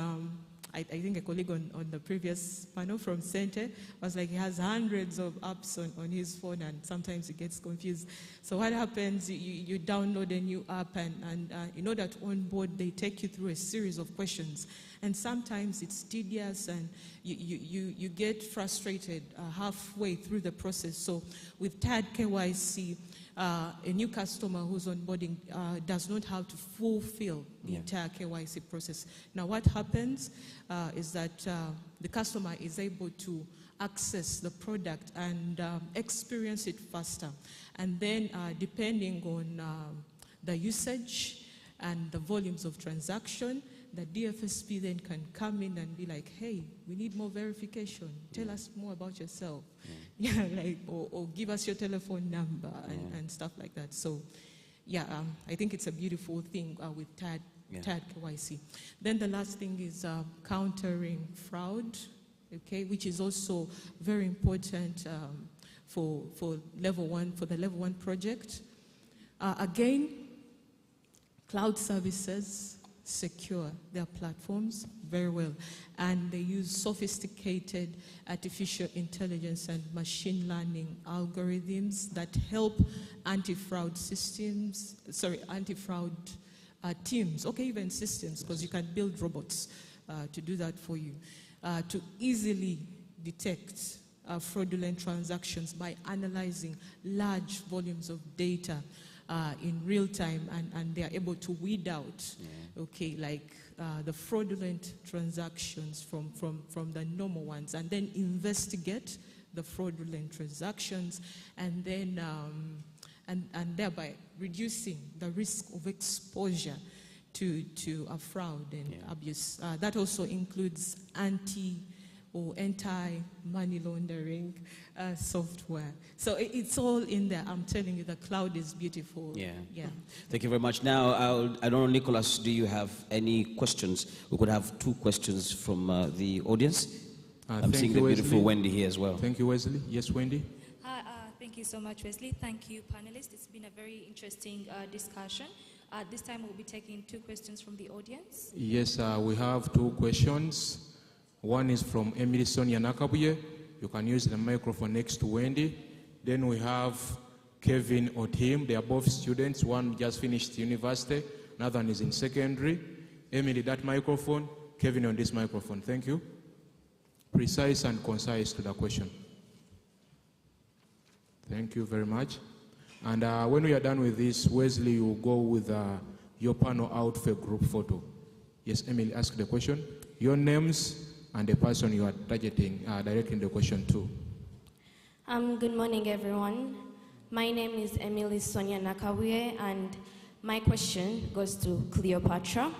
I think a colleague on the previous panel from Center was like, he has hundreds of apps on his phone and sometimes he gets confused. So what happens, you download a new app and in order to onboard, they take you through a series of questions. And sometimes it's tedious and you get frustrated halfway through the process. So with TAD KYC, a new customer who's onboarding does not have to fulfill the entire KYC process. Now what happens is that the customer is able to access the product and experience it faster. And then depending on the usage and the volumes of transaction, the DFSP then can come in and be like, hey, we need more verification. Tell us more about yourself. Yeah, like, or give us your telephone number and stuff like that. So, yeah, I think it's a beautiful thing with TAD KYC. Then the last thing is countering fraud, okay, which is also very important for level one, for the level one project. Again, cloud services secure their platforms very well, and they use sophisticated artificial intelligence and machine learning algorithms that help anti-fraud systems, anti-fraud teams, okay, even systems, because you can build robots to do that for you, to easily detect fraudulent transactions by analyzing large volumes of data in real time, and they are able to weed out, okay, like the fraudulent transactions from the normal ones, and then investigate the fraudulent transactions, and then and thereby reducing the risk of exposure to a fraud and abuse. That also includes anti-money laundering software. So it's all in there. I'm telling you, the cloud is beautiful. Yeah. Thank you very much. Now, I don't know, Nicholas, do you have any questions? We could have two questions from the audience. I'm seeing the beautiful Wendy here as well. Thank you, Wesley. Yes, Wendy. Hi, thank you so much, Wesley. Thank you, panelists. It's been a very interesting discussion. This time we'll be taking two questions from the audience. Yes, we have two questions. One is from Emily Sonia Nakabuye. You can use the microphone next to Wendy. Then we have Kevin Otim. They are both students. One just finished university. Another one is in secondary. Emily, that microphone. Kevin on this microphone. Thank you. Precise and concise to the question. Thank you very much. And when we are done with this, Wesley, you will go with your panel out for group photo. Yes, Emily, ask the question. Your names and the person you are targeting, directing the question to. Good morning, everyone. My name is Emily Sonia Nakabuye, and my question goes to Cleopatra.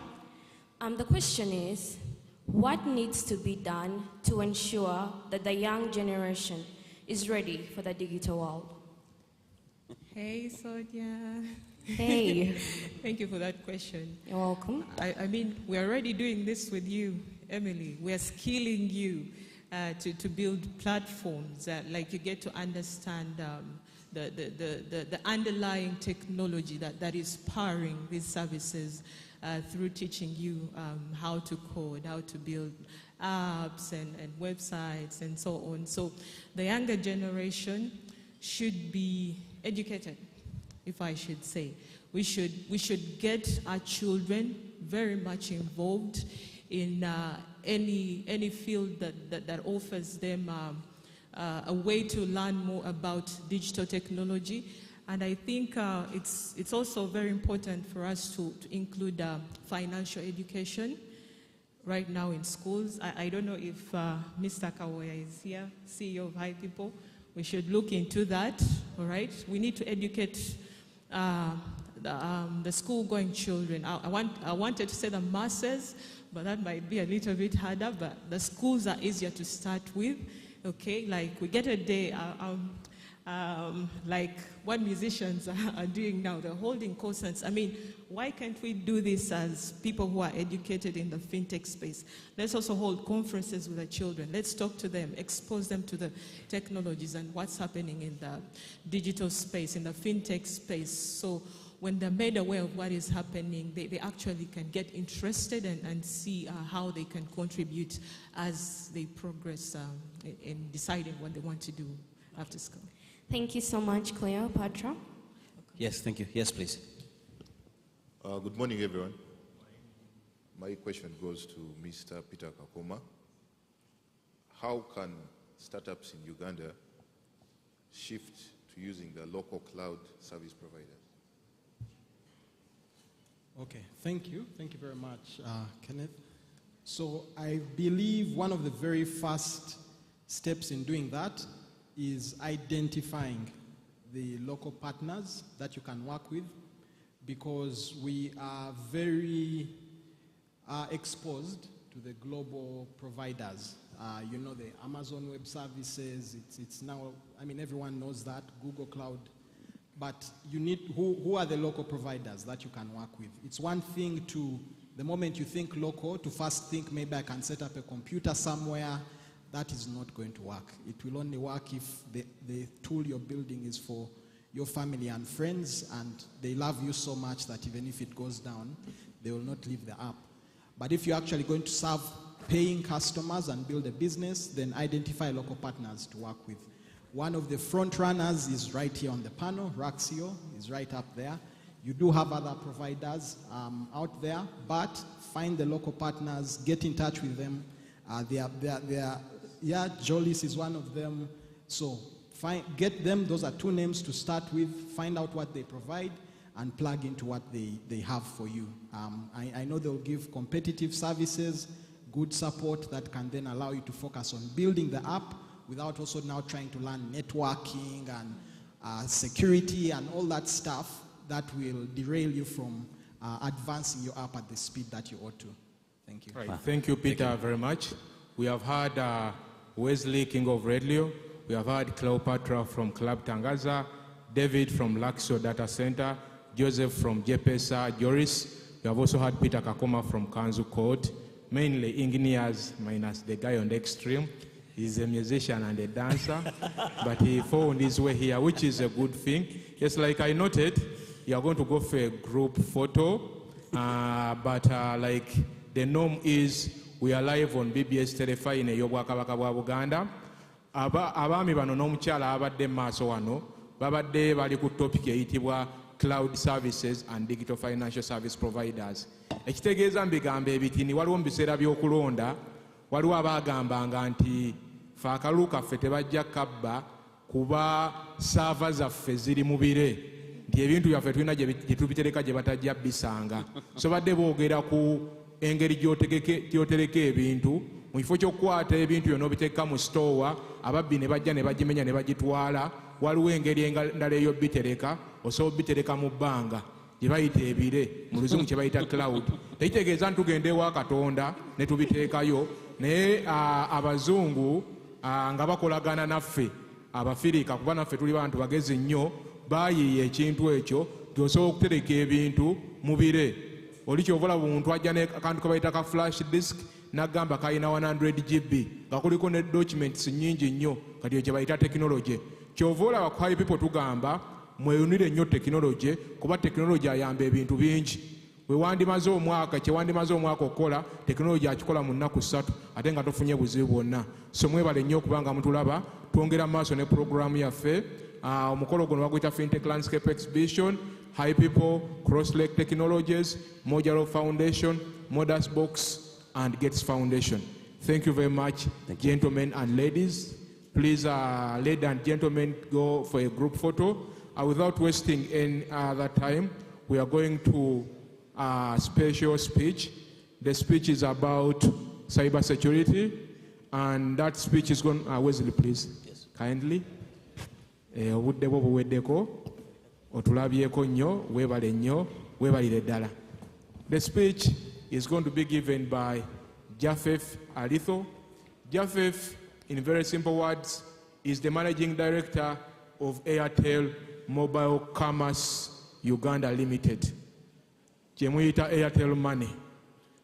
The question is, what needs to be done to ensure that the young generation is ready for the digital world? Hey, Sonia. Hey. Thank you for that question. You're welcome. I mean, we're already doing this with you, Emily. We're skilling you to build platforms like you get to understand the underlying technology that is powering these services through teaching you how to code, how to build apps and websites and so on. So the younger generation should be educated, if I should say. We should get our children very much involved in any field that offers them a way to learn more about digital technology. And I think it's also very important for us to include financial education right now in schools. I don't know if Mr. Kawoya is here, CEO of High People. We should look into that, all right? We need to educate the school-going children. I wanted to say the masses, but that might be a little bit harder, but the schools are easier to start with, okay? Like we get a day, like what musicians are doing now, they're holding concerts. I mean, why can't we do this as people who are educated in the fintech space? Let's also hold conferences with the children. Let's talk to them, expose them to the technologies and what's happening in the digital space, in the fintech space. So when they're made aware of what is happening, they actually can get interested and see how they can contribute as they progress in deciding what they want to do after school. Thank you so much, Cleopatra. Yes, thank you. Yes, please. Good morning, everyone. My question goes to Mr. Peter Kakoma. How can startups in Uganda shift to using the local cloud service providers? Okay, thank you. Thank you very much, Kenneth. So I believe one of the very first steps in doing that is identifying the local partners that you can work with, because we are very exposed to the global providers. You know, the Amazon Web Services, it's now, I mean, everyone knows that, Google Cloud. But you need, who are the local providers that you can work with? It's one thing to, the moment you think local, to first think maybe I can set up a computer somewhere. That is not going to work. It will only work if the tool you're building is for your family and friends, and they love you so much that even if it goes down, they will not leave the app. But if you're actually going to serve paying customers and build a business, then identify local partners to work with. One of the front runners is right here on the panel. Raxio is right up there. You do have other providers out there, but find the local partners, get in touch with them. Yeah, Jolis is one of them. So get them. Those are two names to start with. Find out what they provide and plug into what they have for you. I know they'll give competitive services, good support that can then allow you to focus on building the app without also now trying to learn networking and security and all that stuff that will derail you from advancing your app at the speed that you ought to. Thank you. Right. Thank you, Peter, very much. We have had Wesley, King of Radio. We have had Cleopatra from Club Tangaza, David from Laxo Data Center, Joseph from JPESA, Joris. We have also had Peter Kakoma from Kanzu Code, mainly engineers minus the guy on the extreme. He's a musician and a dancer, but he found his way here, which is a good thing. Yes, like I noted, you are going to go for a group photo, but like the norm is we are live on BBS Telefi in ey'obwakabaka bwa Buganda. Abaami bano n'omukyala abadde maaso wano babadde bali ku topic eyitibwa cloud services and digital financial service providers. Ekitegeeza mbigamba ebitini waliwo mu biseera by'okulonda waliwo abaagambanga nti fe akalulu kaffe tebajja kabba kuba saava zaffe ziri mu bire nti ebintu byaffe tulina gye tubitereka gye batajja bisanga. So badde boogera ku engeri gy'otereka ebintu mu kifo ky'okukwata ebintu byonna obiteeka mu store ababbi ne bajja ne bagimenya ne bagitwala. Waliwo engeri endala ey'obitereka osobola obitereka mu bbanga gye bayita ebire mu luzungu kye bayita cloud. Tekitegeeza ntugenda ewa Katonda ne tubiteekayo, naye abazungu nga bakolagana naffe abafirika kuba naffe tuli bantu bagezi nnyo baayiiya ekintu ekyo gy'osobola okutereka ebintu mu bire. Oli kyovola omuntu ajja n'akantu ke bayita ka flash disk n'agamba kalina 100 GB nga kuliko ne documents nnyingi nnyo kati ekyo kye bayita technology. Kyova olaba ku high people tugamba mweyunire nnyo technology kuba technology ayamba ebintu bingi. Wewandimaze omwaka kyewandimaze omwaka okukola technology akikola mu nnaku 3 ate nga tofunye buzibu bwonna. So mwebale nnyo okubanga mutulaba twongera maaso ne programu yaffe. Omukolo guno baguyita FinTech Landscape Exhibition, High People, Cross-Lake Technologies, Mojaro Foundation, Modas Box, and Gates Foundation. Thank you very much, gentlemen and ladies. Please, ladies and gentlemen, go for a group photo. Without wasting any other time, we are going to a special speech. The speech is about cyber security, and that speech is going. Wesley, please, yes. Kindly. Otulabyeko nnyo, weebale nnyo, weebalire ddala. The speech is going to be given by Japheth Alitho. Japheth, in very simple words, is the managing director of Airtel Mobile Commerce Uganda Limited. Kyemuyita Airtel Money.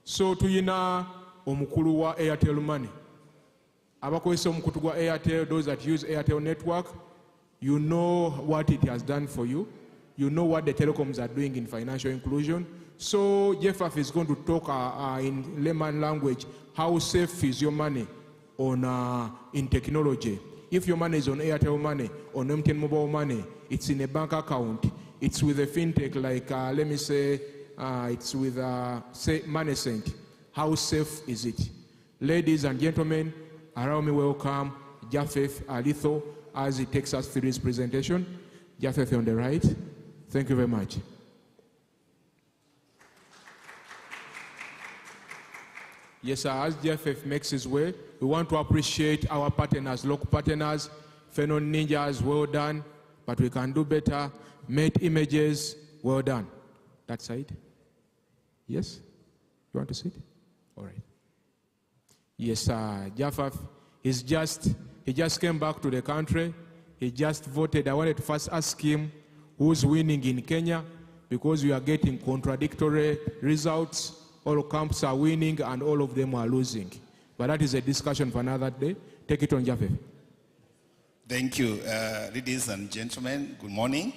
So tuyina omukulu wa Airtel Money. Abakozesa omukutu gwa Airtel, those that use Airtel network, you know what it has done for you. You know what the telecoms are doing in financial inclusion. So Japheth is going to talk in layman language, how safe is your money in technology. If your money is on Airtel Money, on MTN Mobile Money, it's in a bank account, it's with a fintech like, let me say, it's with, say, MoneySend. How safe is it? Ladies and gentlemen, allow me welcome Japheth Alitho as he takes us through his presentation. Japheth on the right. Thank you very much. Yes, sir, as Japheth makes his way, we want to appreciate our partners, local partners, Phenon Ninjas, well done, but we can do better. Made Images, well done. That side? Yes? You want to sit? All right. Yes, sir, Japheth, he just came back to the country. He just voted. I wanted to first ask him who's winning in Kenya, because we are getting contradictory results. All camps are winning and all of them are losing. But that is a discussion for another day. Take it on, Japheth. Thank you. Ladies and gentlemen, good morning.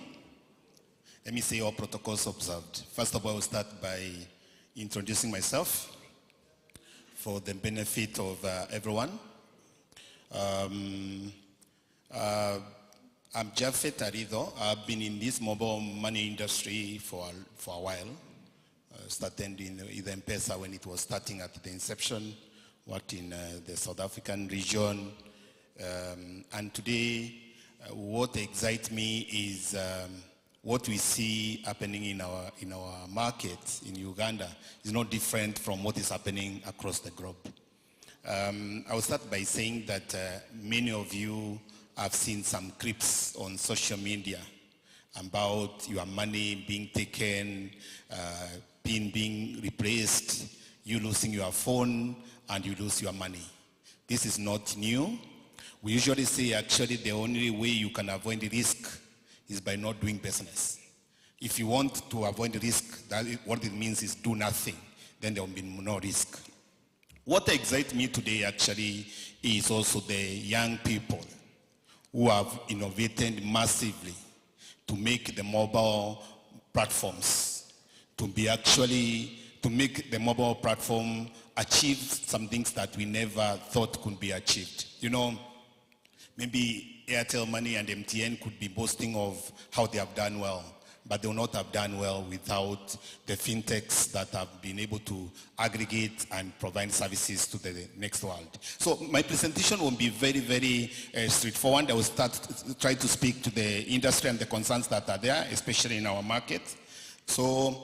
Let me say all protocols observed. First of all, I will start by introducing myself for the benefit of everyone. I'm Japheth Alitho. I've been in this mobile money industry for a while. Started in the M-Pesa when it was starting at the inception, worked in the South African region. And today, what excites me is what we see happening in our market in Uganda is not different from what is happening across the globe. I will start by saying that many of you have seen some clips on social media about your money being taken, PIN being replaced, you losing your phone, and you lose your money. This is not new. We usually say actually the only way you can avoid the risk is by not doing business. If you want to avoid the risk, what it means is do nothing. Then there will be no risk. What excites me today actually is also the young people who have innovated massively to make the mobile platforms to make the mobile platform achieve some things that we never thought could be achieved. You know, maybe Airtel Money and MTN could be boasting of how they have done well, but they will not have done well without the fintechs that have been able to aggregate and provide services to the next world. So my presentation will be very, very straightforward. I will try to speak to the industry and the concerns that are there, especially in our market. So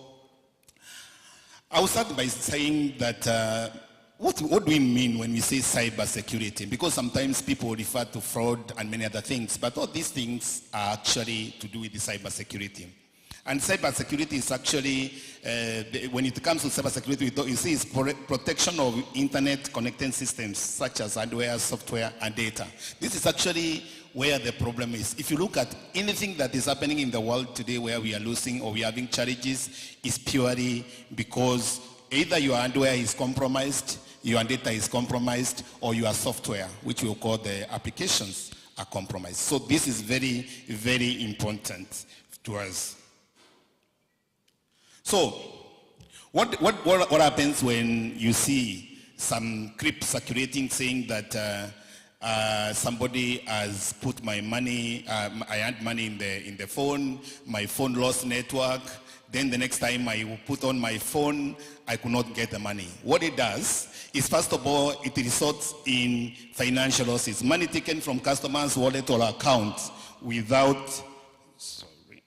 I will start by saying that what do we mean when we say cyber security? Because sometimes people refer to fraud and many other things, but all these things are actually to do with the cyber security. And cyber security is actually, when it comes to cyber security, you see it's protection of internet connected systems such as hardware, software, and data. This is actually where the problem is. If you look at anything that is happening in the world today where we are losing or we are having challenges, is purely because either your hardware is compromised, your data is compromised, or your software, which we'll call the applications, are compromised. So this is very, very important to us. So what happens when you see some clip circulating saying that somebody has put my money, I had money in the phone, my phone lost network, then the next time I will put on my phone, I could not get the money. What it does is, first of all, it results in financial losses. Money taken from customers' wallet or account without, sorry.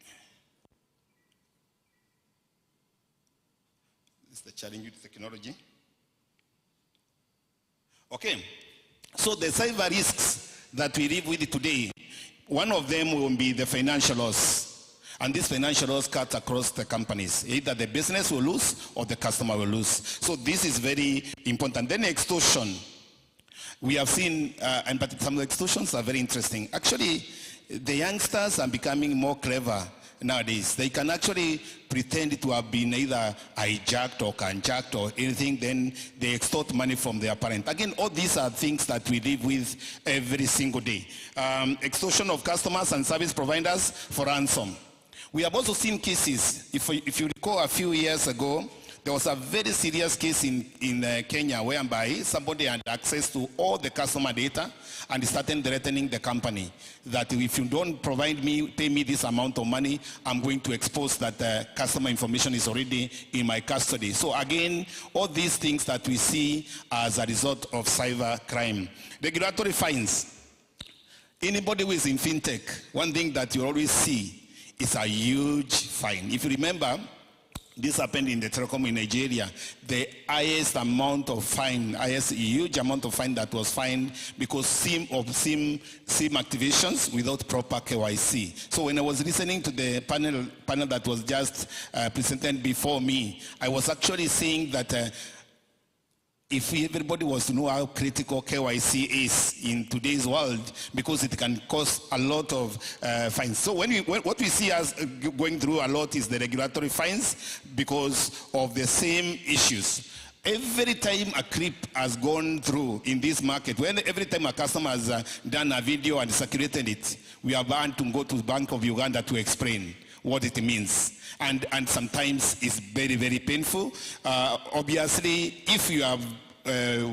This is the challenge with technology. Okay. So the cyber risks that we live with today, one of them will be the financial loss. And this financial loss cuts across the companies. Either the business will lose or the customer will lose. So this is very important. Then extortion. We have seen, but some extortions are very interesting. Actually, the youngsters are becoming more clever nowadays. They can actually pretend to have been either hijacked or conjacked or anything, then they extort money from their parent. Again, all these are things that we live with every single day. Extortion of customers and service providers for ransom. We have also seen cases, if you recall a few years ago, there was a very serious case in Kenya whereby somebody had access to all the customer data and started threatening the company that if you don't pay me this amount of money, I'm going to expose that customer information is already in my custody. So again, all these things that we see as a result of cyber crime. Regulatory fines. Anybody who is in fintech, one thing that you always see is a huge fine. If you remember, this happened in the telecom in Nigeria. The highest amount of fine, huge amount of fine that was fined because SIM activations without proper KYC. So when I was listening to the panel that was just presented before me, I was actually saying that if everybody was to know how critical KYC is in today's world, because it can cause a lot of fines. So what we see as going through a lot is the regulatory fines because of the same issues. Every time a clip has gone through in this market, every time a customer has done a video and circulated it, we are bound to go to the Bank of Uganda to explain what it means. And sometimes it's very, very painful. Obviously, if you have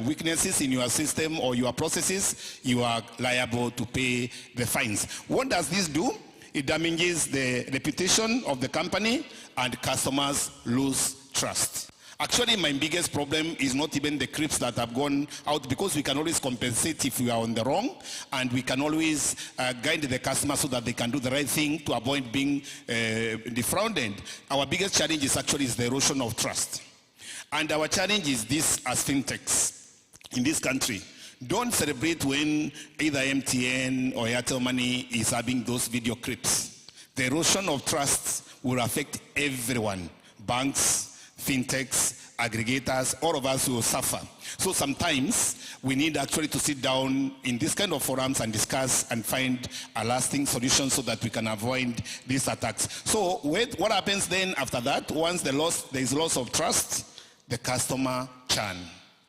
weaknesses in your system or your processes, you are liable to pay the fines. What does this do? It damages the reputation of the company and customers lose trust. Actually, my biggest problem is not even the clips that have gone out, because we can always compensate if we are on the wrong, and we can always guide the customer so that they can do the right thing to avoid being defrauded. Our biggest challenge is actually the erosion of trust. And our challenge is this as fintechs in this country. Don't celebrate when either MTN or Airtel Money is having those video clips. The erosion of trust will affect everyone. Banks, fintechs, aggregators, all of us will suffer. So sometimes we need actually to sit down in this kind of forums and discuss and find a lasting solution so that we can avoid these attacks. So what happens then after that? Once there is loss of trust, the customer churn.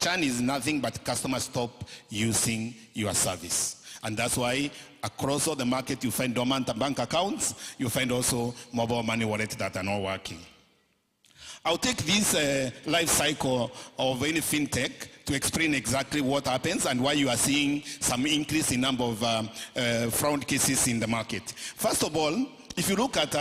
Churn is nothing but customers stop using your service. And that's why across all the market you find dormant bank accounts, you find also mobile money wallets that are not working. I'll take this life cycle of any fintech to explain exactly what happens and why you are seeing some increase in number of fraud cases in the market. First of all, if you look at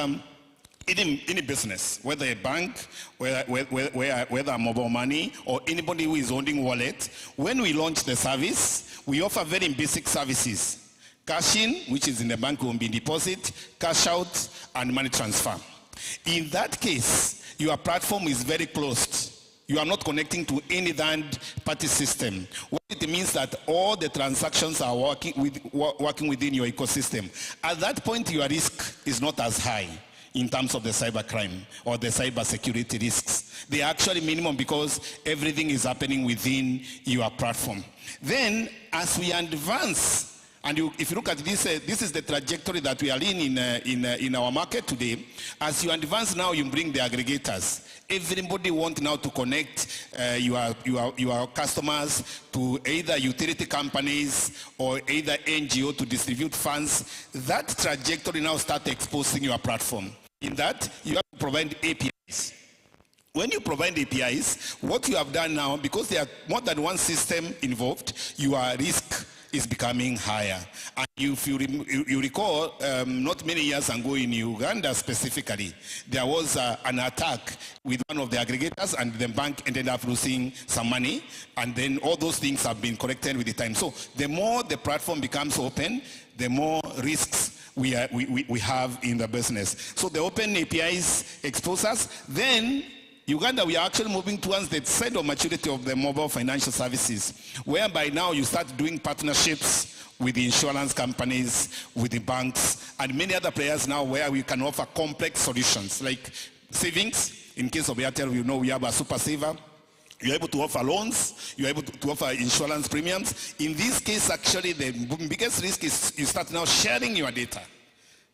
any business, whether a bank, whether mobile money, or anybody who is owning wallet, when we launch the service, we offer very basic services. Cash in, which is in the bank, will be deposit, cash out, and money transfer. In that case, your platform is very closed. You are not connecting to any third-party system. What it means that all the transactions are working within your ecosystem. At that point, your risk is not as high in terms of the cyber crime or the cyber security risks. They are actually minimum because everything is happening within your platform. Then, as we advance, and if you look at this, this is the trajectory that we are in our market today. As you advance now, you bring the aggregators. Everybody wants now to connect your customers to either utility companies or either NGO to distribute funds. That trajectory now starts exposing your platform. In that, you have to provide APIs. When you provide APIs, what you have done now, because there are more than one system involved, your risk is becoming higher. And if you recall, not many years ago in Uganda specifically, there was an attack with one of the aggregators, and the bank ended up losing some money, and then all those things have been corrected with the time. So the more the platform becomes open, the more risks we have in the business. So the open APIs expose us. Then Uganda, we are actually moving towards the side of maturity of the mobile financial services, whereby now you start doing partnerships with the insurance companies, with the banks, and many other players now where we can offer complex solutions like savings. In case of Airtel, you know we have a super saver. You're able to offer loans, you're able to offer insurance premiums. In this case, actually, the biggest risk is you start now sharing your data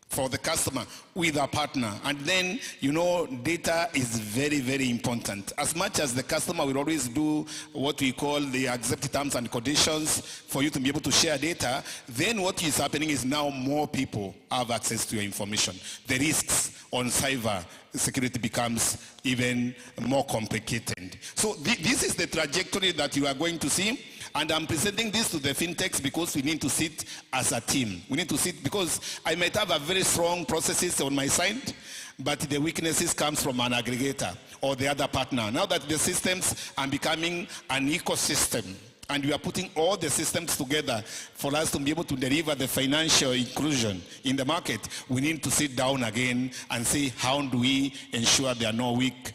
for the customer with a partner. And then, you know, data is very, very important. As much as the customer will always do what we call the accept terms and conditions for you to be able to share data, then what is happening is now more people have access to your information. The risks on cyber security becomes even more complicated. So this is the trajectory that you are going to see. And I'm presenting this to the fintechs because we need to sit as a team. We need to sit because I might have a very strong processes on my side, but the weaknesses comes from an aggregator or the other partner. Now that the systems are becoming an ecosystem, and we are putting all the systems together for us to be able to deliver the financial inclusion in the market, we need to sit down again and see how do we ensure there are no weak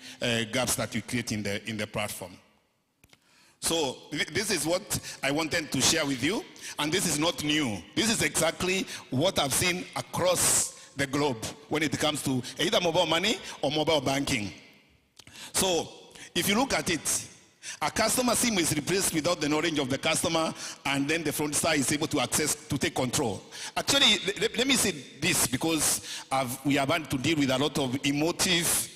gaps that we create in the platform. So this is what I wanted to share with you, and this is not new. This is exactly what I've seen across the globe when it comes to either mobile money or mobile banking. So if you look at it, a customer SIM is replaced without the knowledge of the customer, and then the fraudster is able to access, to take control. Actually, let me say this because we have had to deal with a lot of emotive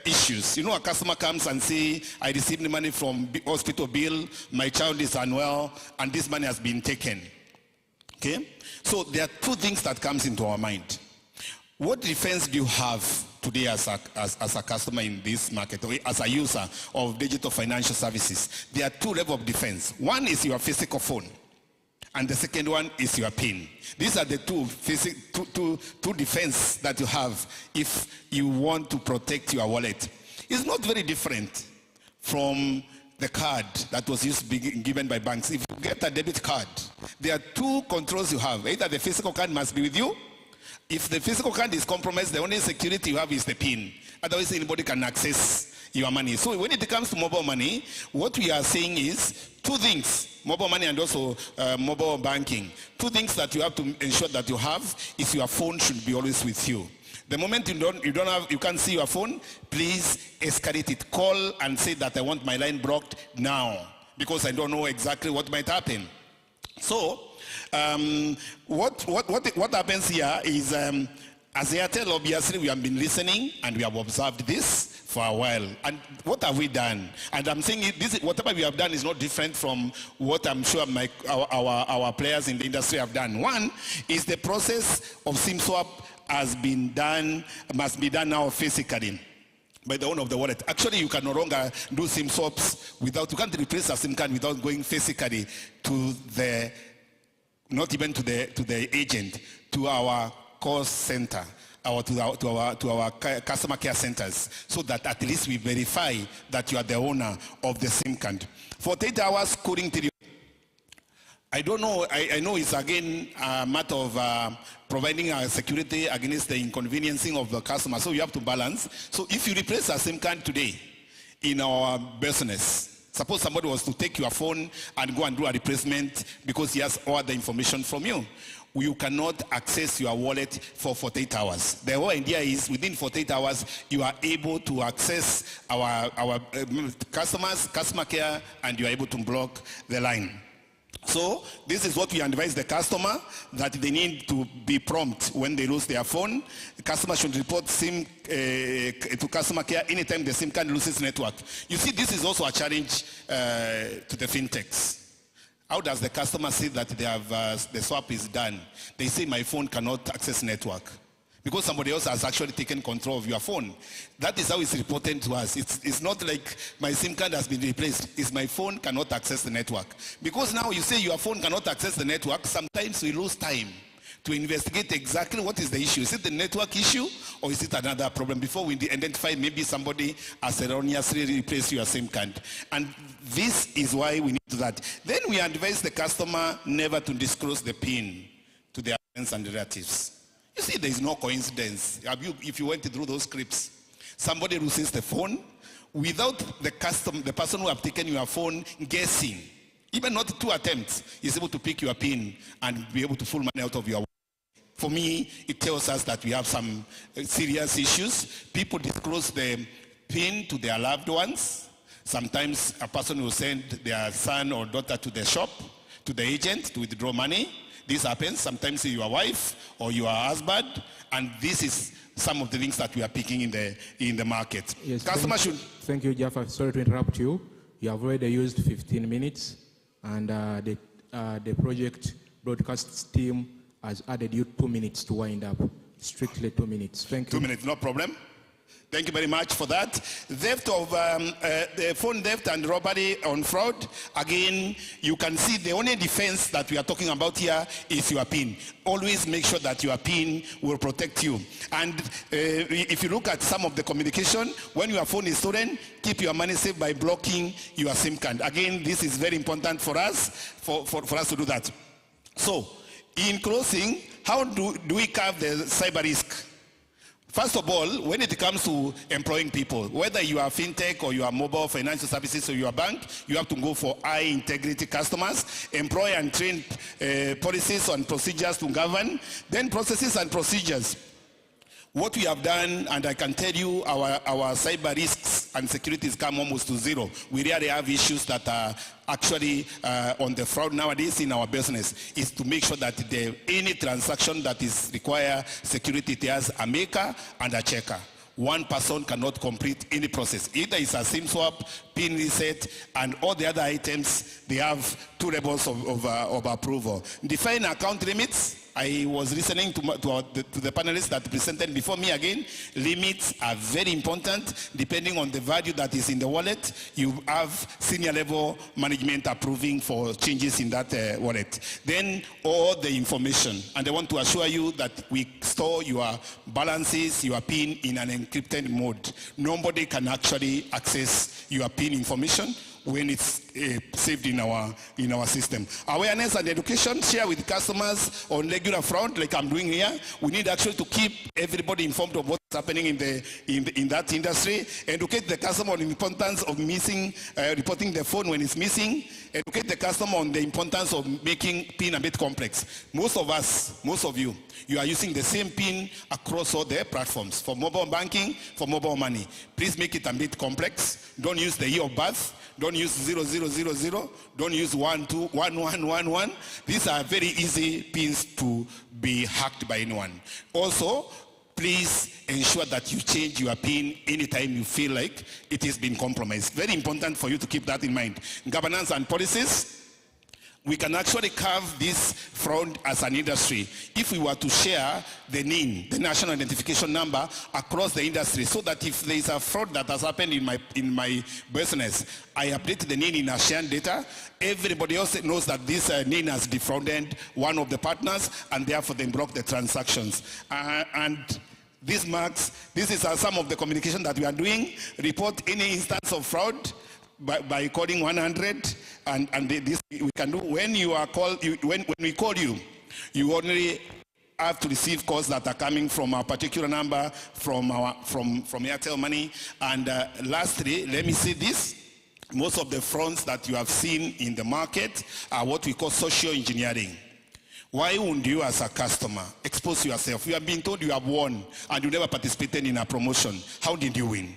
issues. You know, a customer comes and say, I received the money from hospital bill, my child is unwell, and this money has been taken. Okay? So there are two things that comes into our mind. What defense do you have today as a customer in this market, or as a user of digital financial services? There are two levels of defense. One is your physical phone, and the second one is your PIN. These are the two defense that you have if you want to protect your wallet. It's not very different from the card that was used to be given by banks. If you get a debit card, there are two controls you have. Either the physical card must be with you. If the physical card is compromised, the only security you have is the PIN. Otherwise, anybody can access your money. So when it comes to mobile money, what we are saying is two things: mobile money and also mobile banking. Two things that you have to ensure that you have is your phone should be always with you. The moment you can't see your phone, please escalate it. Call and say that I want my line blocked now because I don't know exactly what might happen. So what happens here is, as Airtel, obviously, we have been listening and we have observed this for a while. And what have we done? And I'm saying whatever we have done is not different from what I'm sure our players in the industry have done. One is the process of SIM swap must be done now physically by the owner of the wallet. Actually, you can no longer do SIM swaps you can't replace a SIM card without going physically to the, not even to the agent, to our call center, or to our customer care centers, so that at least we verify that you are the owner of the SIM card. 48 hours cooling period. I don't know, I know it's again a matter of providing security against the inconveniencing of the customer, so you have to balance. So if you replace a SIM card today in our business, suppose somebody was to take your phone and go and do a replacement because he has all the information from you, you cannot access your wallet for 48 hours. The whole idea is within 48 hours, you are able to access our customer care, and you are able to block the line. So this is what we advise the customer, that they need to be prompt when they lose their phone. The customer should report SIM to customer care anytime the SIM card loses network. You see, this is also a challenge to the fintechs. How does the customer see that they have, the swap is done? They say, my phone cannot access network, because somebody else has actually taken control of your phone. That is how it's reported to us. It's not like my SIM card has been replaced. It's my phone cannot access the network. Because now you say your phone cannot access the network, sometimes we lose time to investigate exactly what is the issue. Is it the network issue, or is it another problem, before we identify maybe somebody has erroneously replaced your SIM card. And this is why we need to do that. Then we advise the customer never to disclose the PIN to their friends and relatives. You see, there is no coincidence. If you went through those scripts, somebody loses the phone, without the person who have taken your phone guessing, even not 2 attempts, is able to pick your PIN and be able to pull money out of your wallet. For me, it tells us that we have some serious issues. People disclose the PIN to their loved ones. Sometimes a person will send their son or daughter to the shop, to the agent to withdraw money. This happens sometimes to your wife or your husband, and this is some of the things that we are picking in the market. Yes, Thank you, Jaffa. Sorry to interrupt you. You have already used 15 minutes, and the project broadcast team has added you 2 minutes to wind up. Strictly 2 minutes. Thank you. 2 minutes, no problem. Thank you very much for that. Theft of the phone theft and robbery on fraud. Again, you can see the only defense that we are talking about here is your PIN. Always make sure that your PIN will protect you. And if you look at some of the communication, when your phone is stolen, keep your money safe by blocking your SIM card. Again, this is very important for us, for us to do that. So, in closing, how do we curb the cyber risk? First of all, when it comes to employing people, whether you are fintech or you are mobile financial services or you are bank, you have to go for high integrity customers, employ and train policies and procedures to govern, then processes and procedures. What we have done, and I can tell you our cyber risks and securities come almost to zero. We really have issues that are actually on the fraud nowadays in our business, is to make sure that any transaction that is require security, it has a maker and a checker. One person cannot complete any process. Either it's a SIM swap, PIN reset, and all the other items, they have 2 levels of approval. Define account limits. I was listening to the panelists that presented before me again. Limits are very important. Depending on the value that is in the wallet, you have senior level management approving for changes in that wallet. Then all the information. And I want to assure you that we store your balances, your PIN in an encrypted mode. Nobody can actually access your PIN information when it's saved in our system. Awareness and education, share with customers on regular front, like I'm doing here. We need actually to keep everybody informed of what's happening in that industry. Educate the customer on the importance of reporting the phone when it's missing. Educate the customer on the importance of making PIN a bit complex. Most of us, most of you are using the same PIN across all the platforms for mobile banking, for mobile money. Please make it a bit complex. Don't use the year of birth. Don't use 0000. Don't use 1111. These are very easy pins to be hacked by anyone. Also, please ensure that you change your PIN anytime you feel like it has been compromised. Very important for you to keep that in mind. Governance and policies. We can actually curb this fraud as an industry if we were to share the NIN, the National Identification Number, across the industry, so that if there is a fraud that has happened in my business, I update the NIN in a shared data. Everybody else knows that this NIN has defrauded one of the partners, and therefore they block the transactions. And this is some of the communication that we are doing. Report any instance of fraud by calling 100, and this we can do. When you are called, when we call you, you only have to receive calls that are coming from a particular number from Airtel Money. And lastly, let me say this. Most of the fronts that you have seen in the market are what we call social engineering. Why wouldn't you, as a customer, expose yourself? You have been told you have won and you never participated in a promotion. How did you win?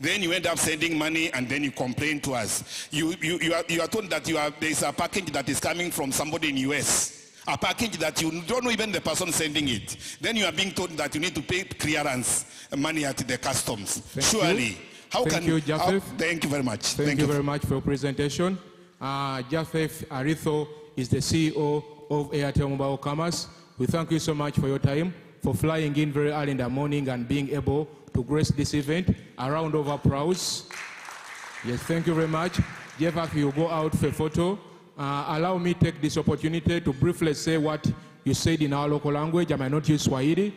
Then you end up sending money and then you complain to us. You are told that there is a package that is coming from somebody in the US. A package that you don't know even the person sending it. Then you are being told that you need to pay clearance money at the customs. Surely. Thank you, Japheth. Thank you very much. Thank you very much for your presentation. Japheth Aritho is the CEO of Airtel Mobile Commerce. We thank you so much for your time, for flying in very early in the morning and being able to grace this event. A round of applause. Yes, thank you very much. Jeff, you go out for a photo. Allow me to take this opportunity to briefly say what you said in our local language. I might not use Swahili.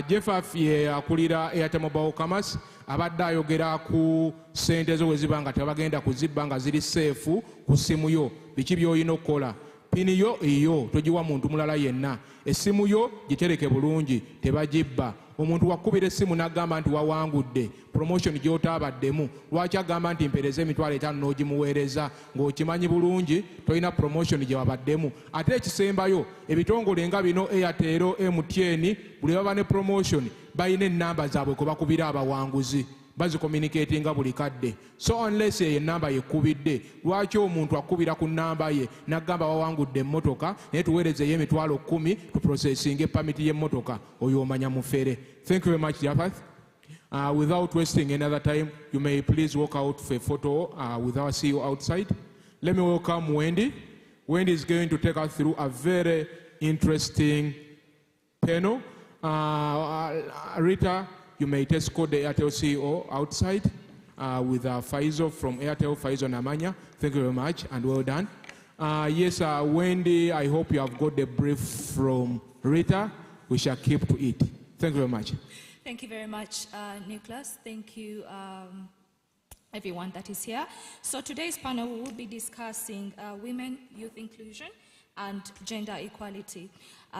Jeff, akulira Airtel Mobile Commerce. Abadde ayogera ku sente zo wezibanga tebagenda kuzibanga ziri seefu ku simu yo. Biki by'olina okukola? Pini yo iyo togiwa muntu mulala yenna. Essimu yo gitereke bulungi, tebagibba. omuntu wakubira essimu n'agamba nti wawangudde promotion gy'otaabaddemu lwaki agamba nti mpereza $5,000 n'ogimuweereza ng'okimanyi bulungi tolina promotion gye wabaddemu. Ate ekisembayo ebitongole nga bino Airtel, MTN buli baba ne promotion balina ennamba zaabwe kwe bakubira abawanguzi bazicommunicatinga buli kadde. So unless ye namba yekubidde lwaki omuntu akubira ku namba ye n'agamba wawangudde emmotoka naye tuweerezeyo $10,000 tu processing permit y'emmotoka oyo omanya mufere. Thank you very much, Japath. Without wasting another time, you may please walk out for a photo with our CEO outside. Let me welcome Wendy. Wendy is going to take us through a very interesting panel. Rita, you may escort the Airtel CEO outside with Faizo from Airtel, Faizo Namanya. Thank you very much and well done. Yes, Wendy, I hope you have got the brief from Rita. We shall keep to it. Thank you very much. Thank you very much, Nicholas. Thank you, everyone that is here. So today's panel, we will be discussing women, youth inclusion, and gender equality.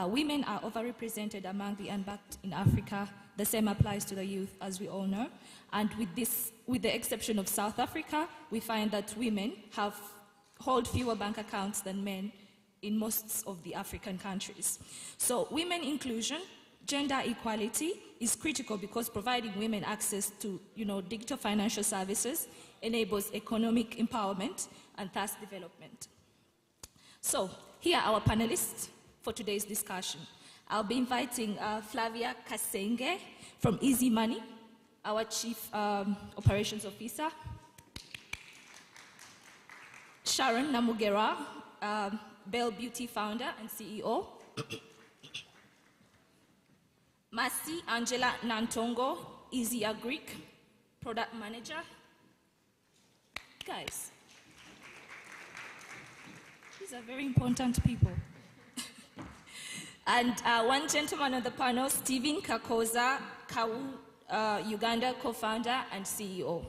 Women are overrepresented among the unbanked in Africa. The same applies to the youth, as we all know. And with the exception of South Africa, we find that women hold fewer bank accounts than men in most of the African countries. So women inclusion, gender equality is critical because providing women access to digital financial services enables economic empowerment and thus development. So here are our panelists for today's discussion. I'll be inviting Flavia Kasenge from Easy Money, our Chief Operations Officer. Sharon Namugera, Bell Beauty Founder and CEO. Masi Angela Nantongo, Easy Agric, Product Manager. Guys, these are very important people. And one gentleman on the panel, Stephen Kakoza Kawu, Uganda co-founder and CEO.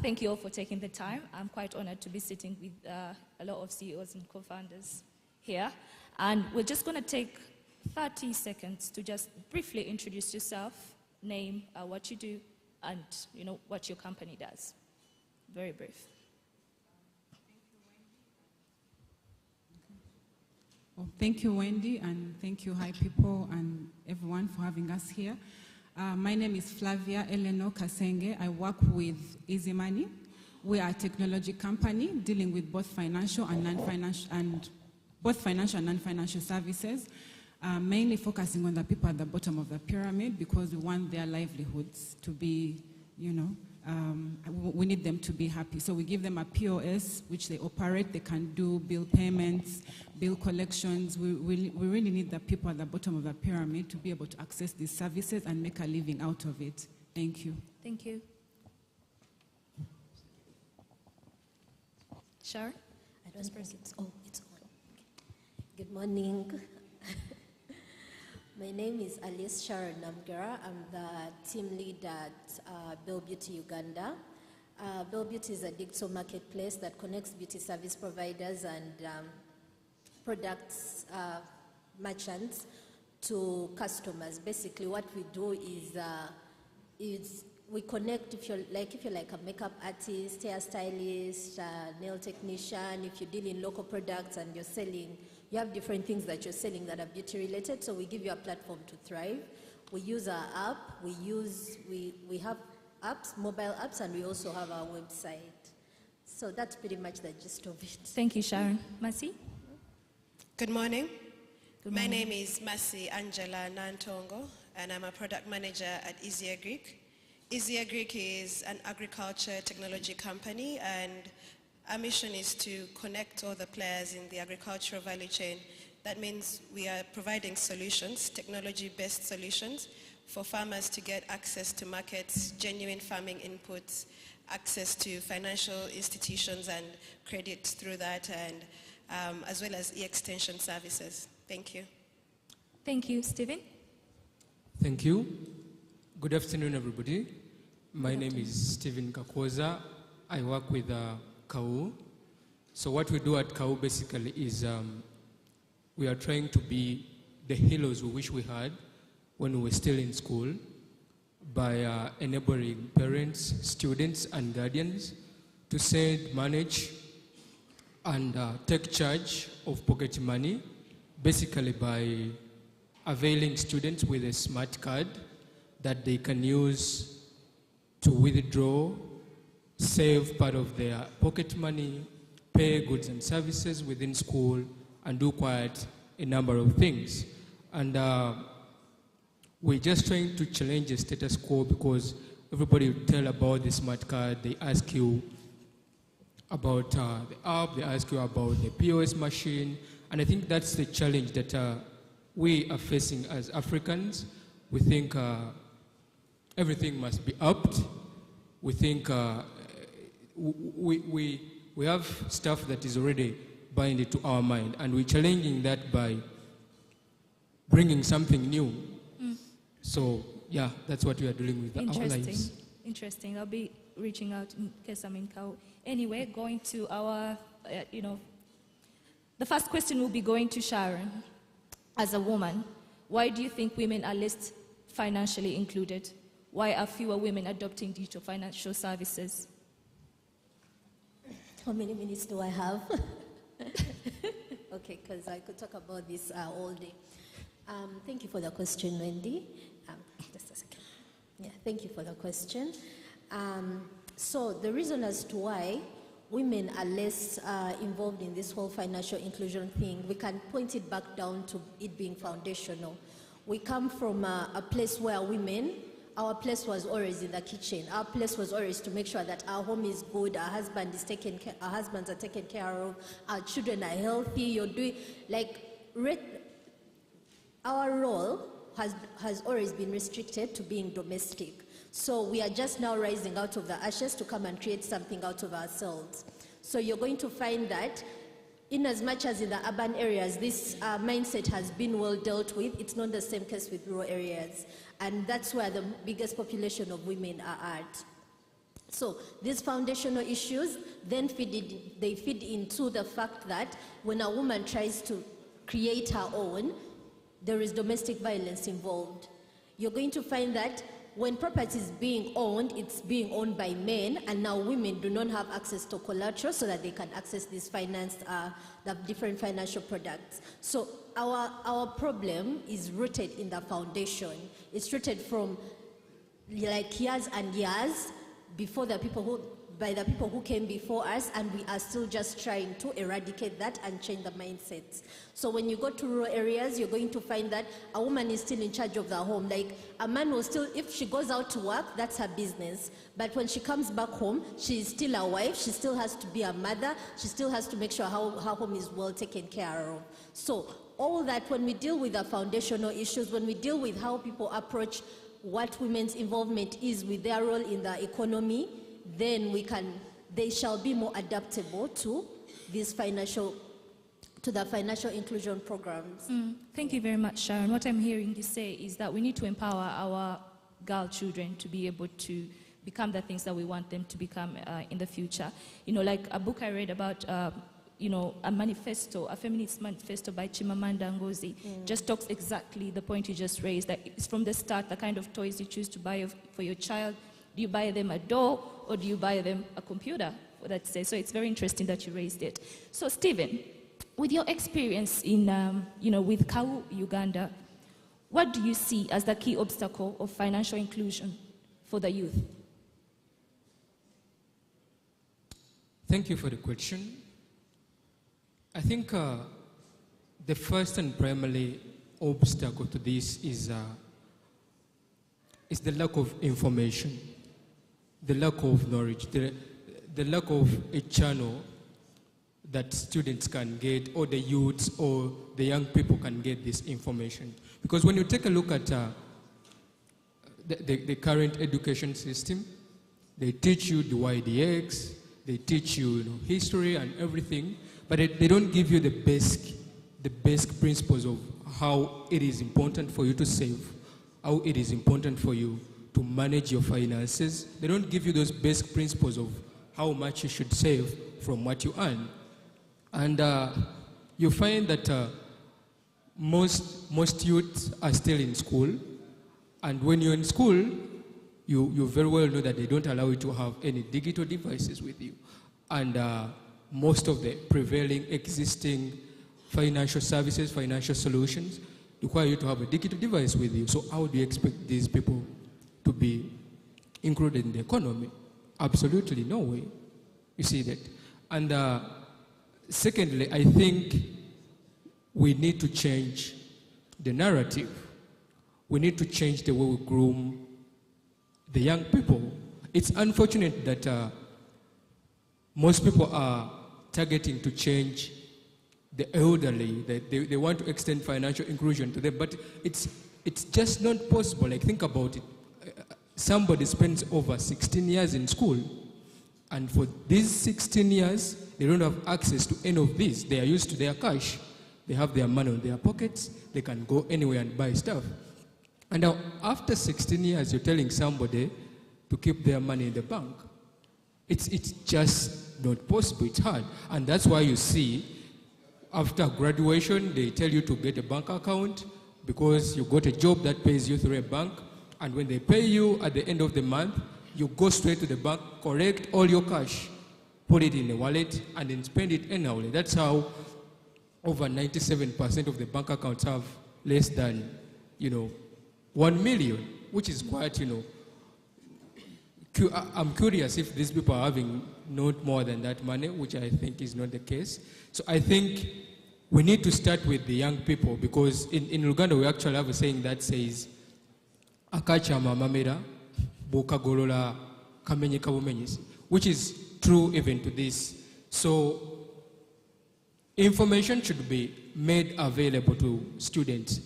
Thank you all for taking the time. I'm quite honored to be sitting with a lot of CEOs and co-founders here. And we're just going to take 30 seconds to just briefly introduce yourself, name, what you do, and what your company does. Very brief. Well, thank you, Wendy, and thank you, Hi People, and everyone for having us here. My name is Flavia Eleno Kasenge. I work with Easy Money. We are a technology company dealing with both financial and non-financial services, mainly focusing on the people at the bottom of the pyramid because we want their livelihoods to be, we need them to be happy. So we give them a POS, which they operate. They can do bill payments, bill collections. We really need the people at the bottom of the pyramid to be able to access these services and make a living out of it. Thank you. Thank you. Sharon? I don't press it. Oh, it's on. Good morning. My name is Alice Sharon Namgera. I'm the team lead at Bell Beauty Uganda. Bell Beauty is a digital marketplace that connects beauty service providers and products merchants to customers. Basically, what we do is we connect if you're like a makeup artist, hairstylist, nail technician, if you deal in local products and you're selling. You have different things that you're selling that are beauty related, so we give you a platform to thrive. We use our app, we have apps, mobile apps, and we also have our website. So that's pretty much the gist of it. Thank you, Sharon. Masi? Good morning. Good My morning. name is Masi Angela Nantongo, and I'm a product manager at Easy Agric. Easy Agric is an agriculture technology company, and our mission is to connect all the players in the agricultural value chain. That means we are providing solutions, technology-based solutions, for farmers to get access to markets, genuine farming inputs, access to financial institutions and credit through that, and as well as e-extension services. Thank you. Thank you. Stephen? Thank you. Good afternoon, everybody. My name is Stephen Kakwoza. I work with KAU. So what we do at KAU basically is we are trying to be the heroes we wish we had when we were still in school by enabling parents, students, and guardians to send, manage, and take charge of pocket money, basically by availing students with a smart card that they can use to withdraw, save part of their pocket money, pay goods and services within school, and do quite a number of things. And we're just trying to challenge the status quo because everybody will tell about the smart card. They ask you about the app, they ask you about the POS machine, and I think that's the challenge that we are facing as Africans. We think everything must be upped. We think we have stuff that is already binding to our mind, and we're challenging that by bringing something new. So, yeah, that's what we are doing with our lives. Interesting. I'll be reaching out in case I'm in KAU. Anyway, going to our, the first question will be going to Sharon. As a woman, why do you think women are less financially included? Why are fewer women adopting digital financial services? How many minutes do I have? Okay, because I could talk about this all day. Thank you for the question, Wendy. Just a second. Yeah, thank you for the question. So the reason as to why women are less involved in this whole financial inclusion thing, we can point it back down to it being foundational. We come from a place where women, our place was always in the kitchen. Our place was always to make sure that our home is good, our husbands are taken care of, our children are healthy. You're doing our role has always been restricted to being domestic. So we are just now rising out of the ashes to come and create something out of ourselves. So you're going to find that in as much as in the urban areas, this mindset has been well dealt with, it's not the same case with rural areas. And that's where the biggest population of women are at. So these foundational issues then feed into the fact that when a woman tries to create her own, there is domestic violence involved. You're going to find that when property is being owned, it's being owned by men, and now women do not have access to collateral so that they can access these the different financial products. So our problem is rooted in the foundation. It's rooted from like years and years before by the people who came before us, and we are still just trying to eradicate that and change the mindsets. So when you go to rural areas, you're going to find that a woman is still in charge of the home. Like a man will still, if she goes out to work, that's her business. But when she comes back home, she is still a wife, she still has to be a mother, she still has to make sure her home is well taken care of. So all that, when we deal with the foundational issues, when we deal with how people approach what women's involvement is with their role in the economy, then they shall be more adaptable to these the financial inclusion programs. Thank you very much, Sharon. What I'm hearing you say is that we need to empower our girl children to be able to become the things that we want them to become in the future. Like a book I read about, a manifesto, a feminist manifesto by Chimamanda Ngozi, just talks exactly the point you just raised, that it's from the start, the kind of toys you choose to buy for your child. Do you buy them a doll, or do you buy them a computer? Let's say. So it's very interesting that you raised it. So Stephen, with your experience in, with KAU Uganda, what do you see as the key obstacle of financial inclusion for the youth? Thank you for the question. I think the first and primary obstacle to this is the lack of information, the lack of knowledge, the lack of a channel that students can get, or the youths or the young people can get this information. Because when you take a look at the current education system. They teach you the YDX, they teach you, history and everything, but they don't give you the basic principles of how it is important for you to save, how it is important for you to manage your finances. They don't give you those basic principles of how much you should save from what you earn. And you find that most youths are still in school, and when you're in school, you very well know that they don't allow you to have any digital devices with you. And most of the prevailing existing financial services, financial solutions require you to have a digital device with you. So how do you expect these people to be included in the economy? Absolutely no way. You see that. And secondly, I think we need to change the narrative. We need to change the way we groom the young people. It's unfortunate that most people are targeting to change the elderly. They want to extend financial inclusion to them, but it's just not possible. Like, think about it. Somebody spends over 16 years in school, and for these 16 years, they don't have access to any of these. They are used to their cash. They have their money in their pockets. They can go anywhere and buy stuff. And now, after 16 years, you're telling somebody to keep their money in the bank. It's just not possible. It's hard. And that's why you see, after graduation, they tell you to get a bank account because you got a job that pays you through a bank. And when they pay you at the end of the month, you go straight to the bank, collect all your cash, put it in a wallet, and then spend it anyhow. That's how over 97% of the bank accounts have less than, 1 million, which is quite, I'm curious if these people are having not more than that money, which I think is not the case. So I think we need to start with the young people, because in Uganda we actually have a saying that says, Akachama mamera, bokagolola kamenye kabumenyisi, which is true even to this. So information should be made available to students,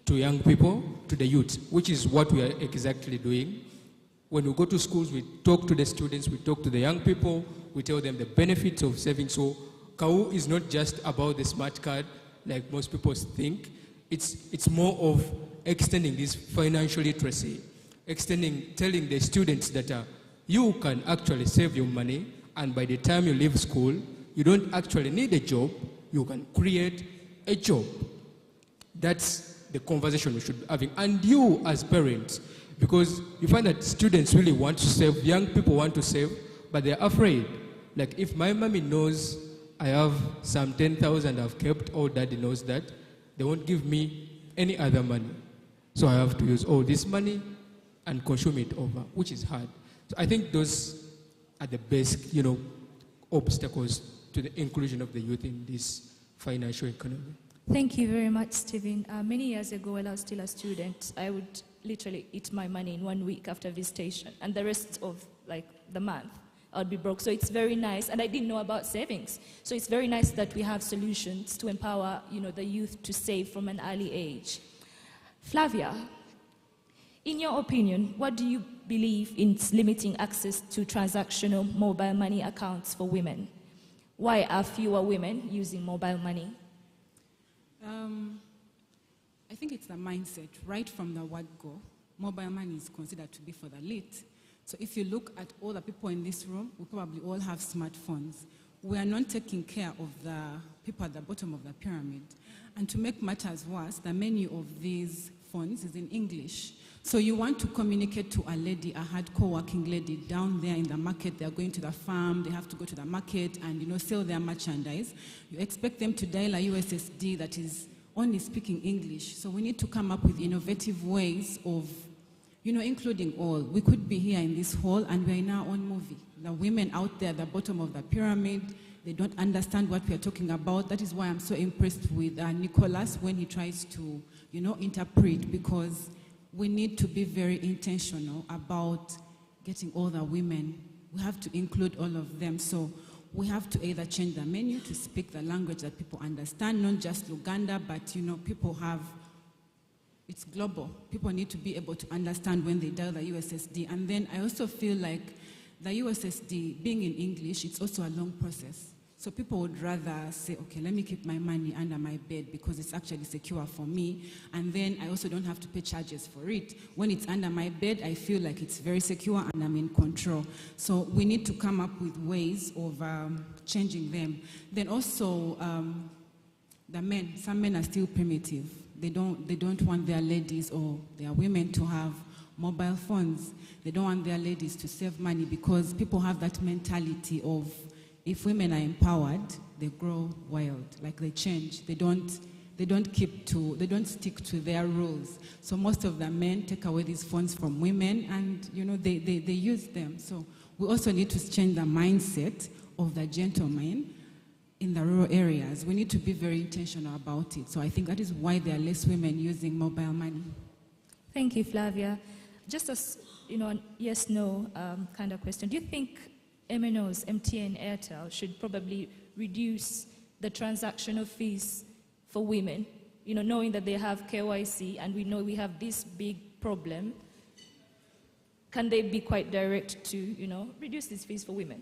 to young people, to the youth, which is what we are exactly doing. When we go to schools, we talk to the students, we talk to the young people, we tell them the benefits of saving. So KAU is not just about the smart card like most people think. It's more of extending this financial literacy, telling the students that you can actually save your money, and by the time you leave school, you don't actually need a job, you can create a job. That's the conversation we should be having. And you as parents, because you find that students really want to save, young people want to save, but they're afraid. Like, if my mommy knows I have some 10,000 I've kept, or daddy knows that, they won't give me any other money. So I have to use all this money and consume it over, which is hard. So I think those are the basic, obstacles to the inclusion of the youth in this financial economy. Thank you very much, Stephen. Many years ago, when I was still a student, I would literally eat my money in 1 week after visitation, and the rest of the month, I would be broke. So it's very nice, and I didn't know about savings. So it's very nice that we have solutions to empower, the youth to save from an early age. Flavia, in your opinion, what do you believe in limiting access to transactional mobile money accounts for women? Why are fewer women using mobile money? I think it's the mindset. Right from the word go, mobile money is considered to be for the elite. So if you look at all the people in this room, we probably all have smartphones. We are not taking care of the people at the bottom of the pyramid. And to make matters worse, the menu of these phones is in English. So you want to communicate to a lady, a hardcore working lady down there in the market. They're going to the farm, they have to go to the market and sell their merchandise. You expect them to dial a USSD that is only speaking English. So we need to come up with innovative ways of, including all. We could be here in this hall and we're in our own movie. The women out there at the bottom of the pyramid, they don't understand what we're talking about. That is why I'm so impressed with Nicholas when he tries to, interpret, because we need to be very intentional about getting all the women. We have to include all of them. So we have to either change the menu to speak the language that people understand, not just Luganda, but people have it's global. People need to be able to understand when they dial the USSD. And then I also feel like the USSD, being in English, it's also a long process. So people would rather say, okay, let me keep my money under my bed because it's actually secure for me. And then I also don't have to pay charges for it. When it's under my bed, I feel like it's very secure and I'm in control. So we need to come up with ways of changing them. Then also, the men, some men are still primitive. They don't want their ladies or their women to have mobile phones. They don't want their ladies to save money because people have that mentality of if women are empowered, they grow wild, like they change. They don't stick to their rules. So most of the men take away these phones from women and they use them. So we also need to change the mindset of the gentlemen in the rural areas. We need to be very intentional about it. So I think that is why there are less women using mobile money. Thank you, Flavia. Just as a yes/no kind of question, do you think MNOs, MTN, Airtel should probably reduce the transactional fees for women, knowing that they have KYC and we know we have this big problem? Can they be quite direct to, reduce these fees for women?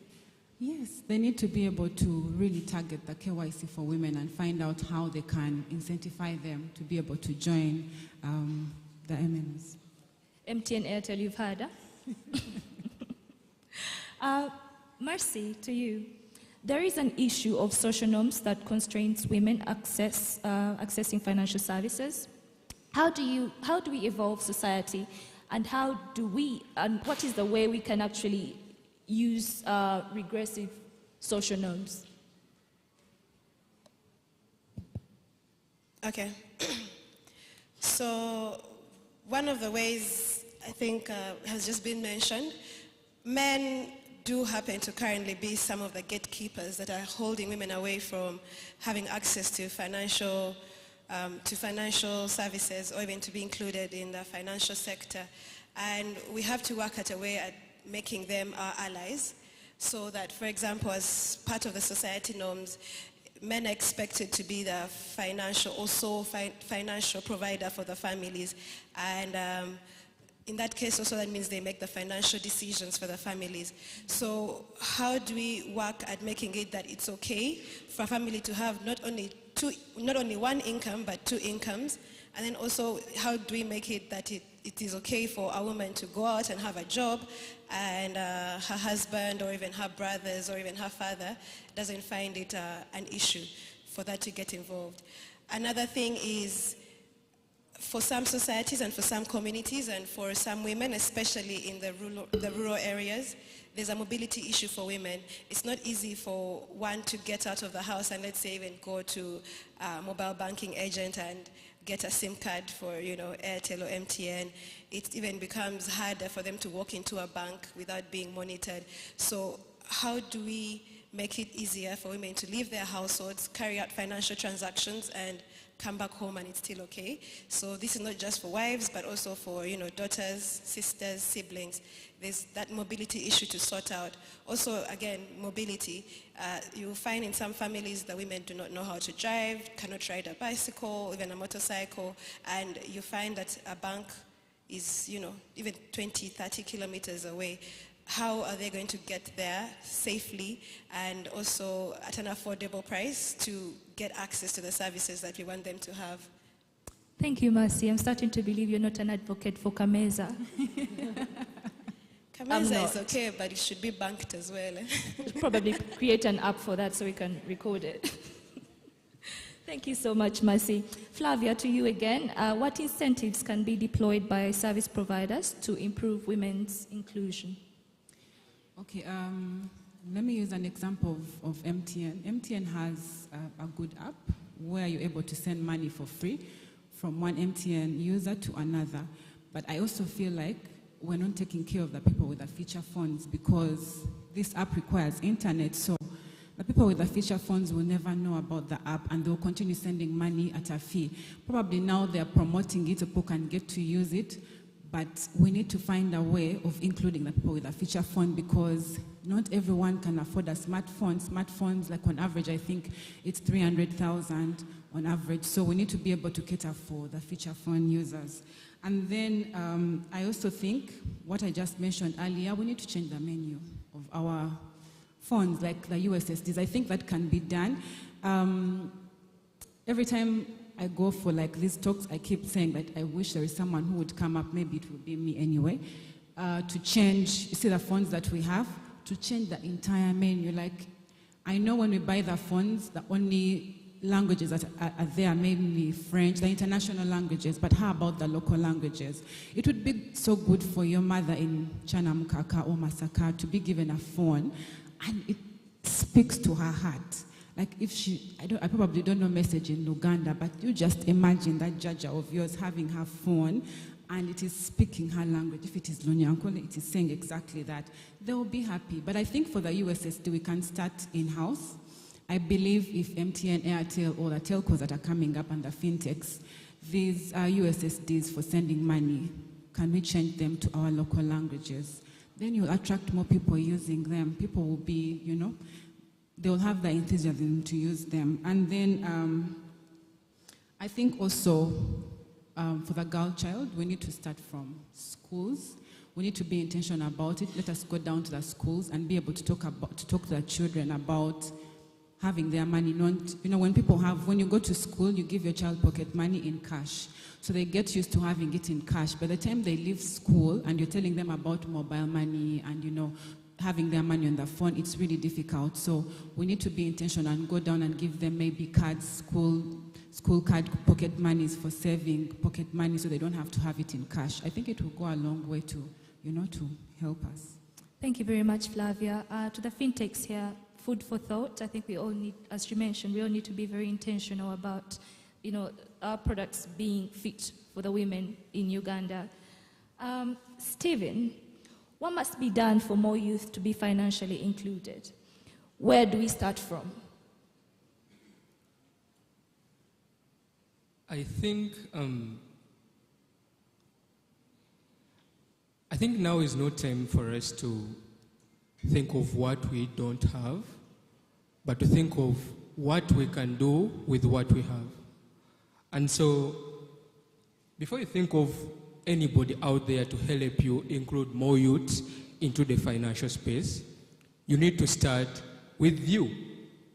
Yes, they need to be able to really target the KYC for women and find out how they can incentivize them to be able to join the MNOs. MTN, Airtel, you've heard, huh? Mercy, to you. There is an issue of social norms that constrains women accessing financial services. How do we evolve society, and what is the way we can actually use regressive social norms? Okay. So one of the ways I think has just been mentioned, men do happen to currently be some of the gatekeepers that are holding women away from having access to financial services or even to be included in the financial sector. And we have to work at a way at making them our allies so that, for example, as part of the society norms, men are expected to be the financial provider for the families. And in that case, also that means they make the financial decisions for the families. So how do we work at making it that it's okay for a family to have not only one income, but two incomes? And then also, how do we make it that it is okay for a woman to go out and have a job and her husband or even her brothers or even her father doesn't find it an issue for that to get involved? Another thing is, for some societies and for some communities and for some women, especially in the rural areas, there's a mobility issue for women. It's not easy for one to get out of the house and let's say even go to a mobile banking agent and get a SIM card for Airtel or MTN. It even becomes harder for them to walk into a bank without being monitored. So how do we make it easier for women to leave their households, carry out financial transactions and come back home and it's still okay? So this is not just for wives, but also for daughters, sisters, siblings. There's that mobility issue to sort out. Also, again, mobility. You'll find in some families that women do not know how to drive, cannot ride a bicycle, even a motorcycle, and you find that a bank is, even 20, 30 kilometers away. How are they going to get there safely and also at an affordable price to get access to the services that we want them to have? Thank you, Mercy. I'm starting to believe you're not an advocate for Kameza. Kameza is okay, but it should be banked as well. Probably create an app for that so we can record it. Thank you so much, Mercy. Flavia, to you again. What incentives can be deployed by service providers to improve women's inclusion? Okay, let me use an example of MTN. MTN has a good app where you're able to send money for free from one MTN user to another. But I also feel like we're not taking care of the people with the feature phones because this app requires internet. So the people with the feature phones will never know about the app and they'll continue sending money at a fee. Probably now they're promoting it so people can get to use it. But we need to find a way of including the people with a feature phone because not everyone can afford a smartphone. Smartphones, like on average, I think it's 300,000 on average. So we need to be able to cater for the feature phone users. And then I also think, what I just mentioned earlier, we need to change the menu of our phones, like the USSDs. I think that can be done. Every time I go for like these talks, I keep saying that I wish there is someone who would come up, maybe it would be me anyway, to change, you see the phones that we have, to change the entire menu. Like, I know when we buy the phones, the only languages that are there are mainly French, the international languages, but how about the local languages? It would be so good for your mother in Chanamkaka or Masaka to be given a phone, and it speaks to her heart. Like if she, I probably don't know message in Uganda, but you just imagine that Jaja of yours having her phone and it is speaking her language. If it is Lonyankole, it is saying exactly that. They will be happy. But I think for the USSD, we can start in-house. I believe if MTN, Airtel, or the telcos that are coming up and the fintechs, these are USSDs for sending money. Can we change them to our local languages? Then you'll attract more people using them. People will be, you know, they'll have the enthusiasm to use them. And then I think also for the girl child, we need to start from schools. We need to be intentional about it. Let us go down to the schools and be able to talk to the children about having their money. Not, you know, when you go to school, you give your child pocket money in cash. So they get used to having it in cash. By the time they leave school and you're telling them about mobile money and, you know, having their money on the phone, it's really difficult. So we need to be intentional and go down and give them maybe cards, school card, pocket monies for saving, pocket money, so they don't have to have it in cash. I think it will go a long way to, you know, to help us. Thank you very much, Flavia. To the fintechs here, food for thought. I think we all need, as you mentioned, we all need to be very intentional about, you know, our products being fit for the women in Uganda. Stephen, what must be done for more youth to be financially included? Where do we start from? I think now is no time for us to think of what we don't have, but to think of what we can do with what we have. And so, before you think of anybody out there to help you include more youths into the financial space, you need to start with you,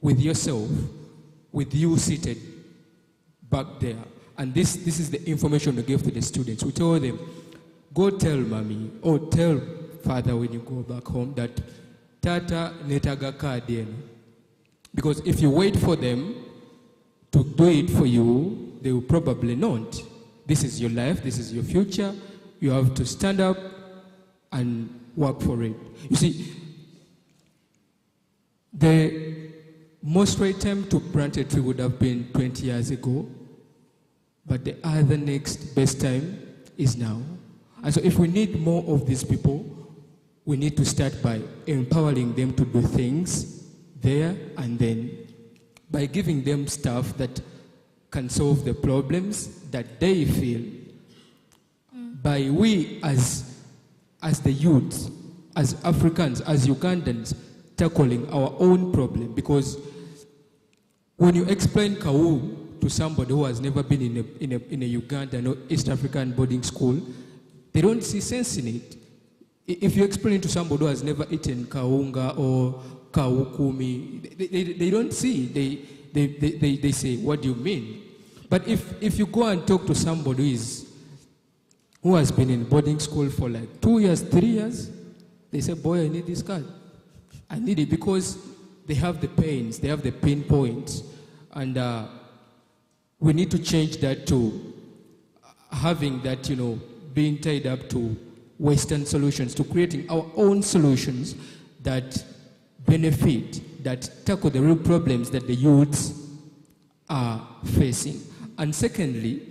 with yourself, with you seated back there. And this is the information we give to the students. We tell them, go tell mommy or tell father when you go back home that tata netaga kadi. Because if you wait for them to do it for you, they will probably not. This is your life, this is your future. You have to stand up and work for it. You see, the most right time to plant a tree would have been 20 years ago, but the other next best time is now. And so if we need more of these people, we need to start by empowering them to do things there and then, by giving them stuff that can solve the problems that they feel. By we as the youth, as Africans, as Ugandans, tackling our own problem. Because when you explain KAU to somebody who has never been in a Ugandan or East African boarding school, they don't see sense in it. If you explain it to somebody who has never eaten kaunga or kaukumi, they don't see. They say, what do you mean? But if you go and talk to somebody who has been in boarding school for like 2 years, 3 years, they say, boy, I need this card. I need it because they have the pains, they have the pain points. And we need to change that to having that, you know, being tied up to Western solutions, to creating our own solutions that benefit, that tackle the real problems that the youths are facing. And secondly,